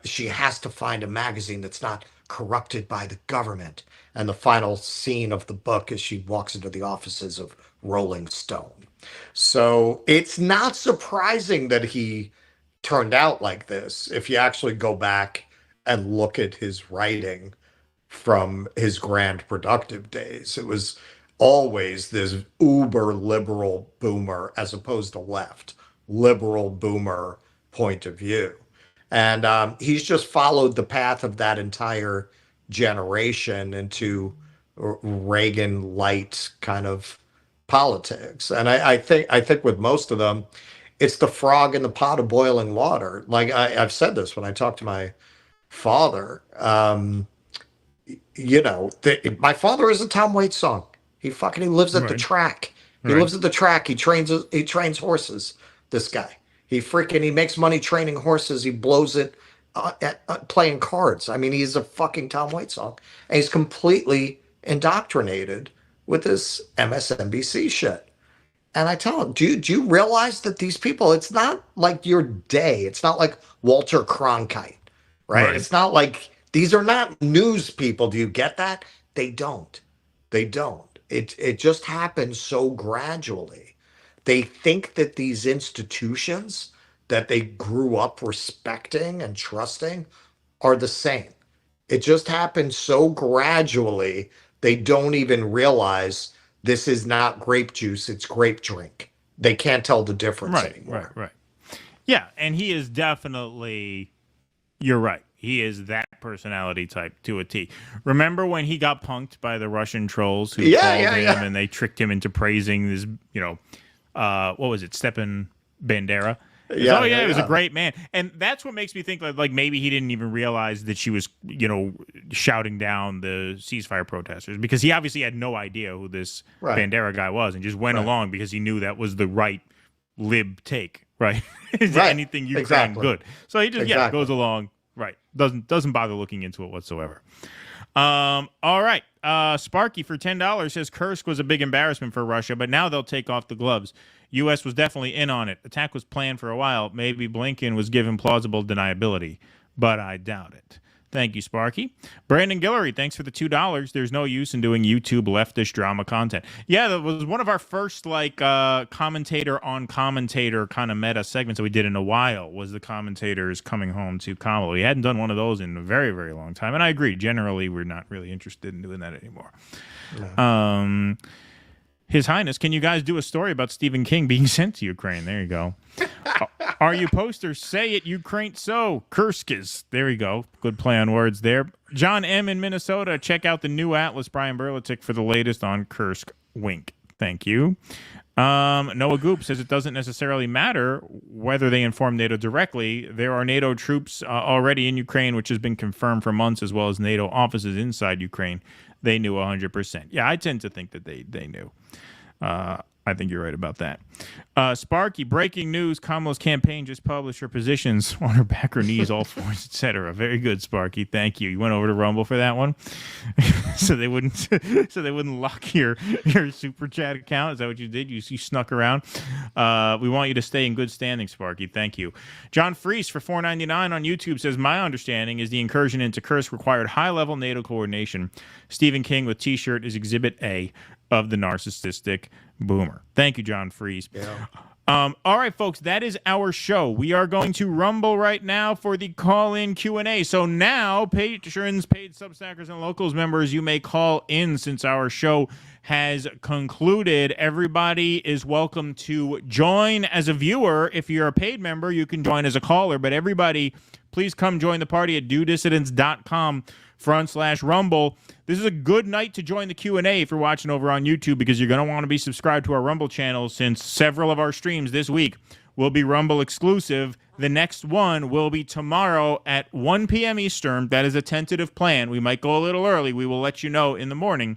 She has to find a magazine that's not corrupted by the government. And the final scene of the book is she walks into the offices of Rolling Stone. So it's not surprising that he turned out like this if you actually go back and look at his writing from his grand productive days. It was always this uber liberal boomer as opposed to left liberal boomer point of view. And he's just followed the path of that entire generation into Reagan light kind of politics. And I think with most of them, it's the frog in the pot of boiling water. Like I've said this when I talk to my father. My father is a Tom Waits song. He lives at the track. He lives at the track. He trains horses. This guy. He makes money training horses. He blows it at playing cards. I mean, he's a fucking Tom Waits song, and he's completely indoctrinated with this MSNBC shit. And I tell him, do you realize that these people, it's not like your day. It's not like Walter Cronkite, right? It's not like, these are not news people. Do you get that? They don't. It just happens so gradually. They think that these institutions that they grew up respecting and trusting are the same. It just happens so gradually, they don't even realize this is not grape juice, it's grape drink. They can't tell the difference anymore. Right. Yeah, and he is definitely, you're right, he is that personality type to a T. Remember when he got punked by the Russian trolls who called him and they tricked him into praising this, what was it, Stepan Bandera? He was a great man. And that's what makes me think like maybe he didn't even realize that she was, shouting down the ceasefire protesters, because he obviously had no idea who this Bandera guy was and just went along because he knew that was the right lib take, right? Anything Ukraine good. So he just goes along, right. Doesn't bother looking into it whatsoever. All right. Sparky for $10 says Kursk was a big embarrassment for Russia, but now they'll take off the gloves. U.S. was definitely in on it. Attack was planned for a while. Maybe Blinken was given plausible deniability, but I doubt it. Thank you, Sparky. Brandon Guillory, thanks for the $2. There's no use in doing YouTube leftist drama content. Yeah, that was one of our first commentator on commentator kind of meta segments that we did in a while, was the commentators coming home to Kamala. We hadn't done one of those in a very, very long time. And I agree. Generally, we're not really interested in doing that anymore. No. His Highness, can you guys do a story about Stephen King being sent to Ukraine? There you go. Are you posters? Say it, Ukraine so. Kurskis. There you go. Good play on words there. John M. in Minnesota, check out the new Atlas, Brian Berlatic, for the latest on Kursk. Wink. Thank you. Noah Goop says it doesn't necessarily matter whether they inform NATO directly. There are NATO troops already in Ukraine, which has been confirmed for months, as well as NATO offices inside Ukraine. They knew 100%. Yeah, I tend to think that they knew. I think you're right about that. Sparky, breaking news. Kamala's campaign just published her positions on her back, her knees, all fours, etc. Very good, Sparky. Thank you. You went over to Rumble for that one, so they wouldn't lock your super chat account. Is that what you did? You snuck around. We want you to stay in good standing, Sparky. Thank you. John Freese for $4.99 on YouTube says, my understanding is the incursion into Kursk required high-level NATO coordination. Stephen King with T-shirt is Exhibit A of the narcissistic boomer. Thank you, John Freese. Yeah. All right, folks, that is our show. We are going to Rumble right now for the call-in Q&A. So now, patrons, paid Substackers, and Locals members, you may call in since our show has concluded. Everybody is welcome to join as a viewer. If you're a paid member, you can join as a caller. But everybody, please come join the party at dudissidents.com/Rumble. This is a good night to join the Q&A if you're watching over on YouTube, because you're going to want to be subscribed to our Rumble channel, since several of our streams this week will be Rumble exclusive. The next one will be tomorrow at 1 p.m. Eastern. That is a tentative plan. We might go a little early. We will let you know in the morning.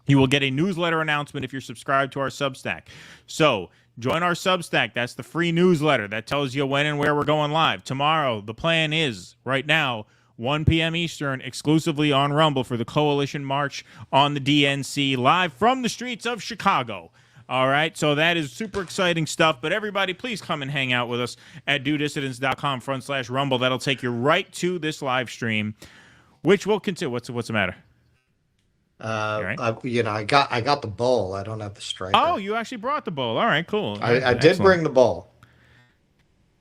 You will get a newsletter announcement if you're subscribed to our Substack. So join our Substack. That's the free newsletter that tells you when and where we're going live. Tomorrow, the plan is, right now, 1 p.m. Eastern, exclusively on Rumble for the Coalition March on the DNC, live from the streets of Chicago. All right, so that is super exciting stuff. But everybody, please come and hang out with us at dudissidents.com/Rumble. That'll take you right to this live stream, which will continue. What's the matter? Right. I got the bowl. I don't have the striker. Oh, you actually brought the bowl. All right, cool. I did bring the bowl.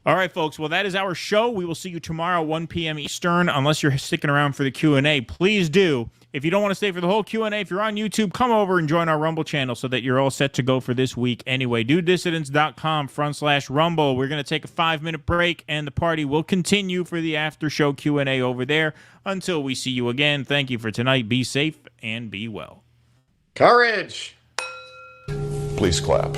All right, folks. Well, that is our show. We will see you tomorrow, 1 p.m. Eastern. Unless you're sticking around for the Q&A, please do. If you don't want to stay for the whole Q&A, if you're on YouTube, come over and join our Rumble channel so that you're all set to go for this week anyway. DudeDissidents.com/Rumble. We're going to take a 5-minute break, and the party will continue for the after show Q&A over there until we see you again. Thank you for tonight. Be safe and be well. Courage. Please clap.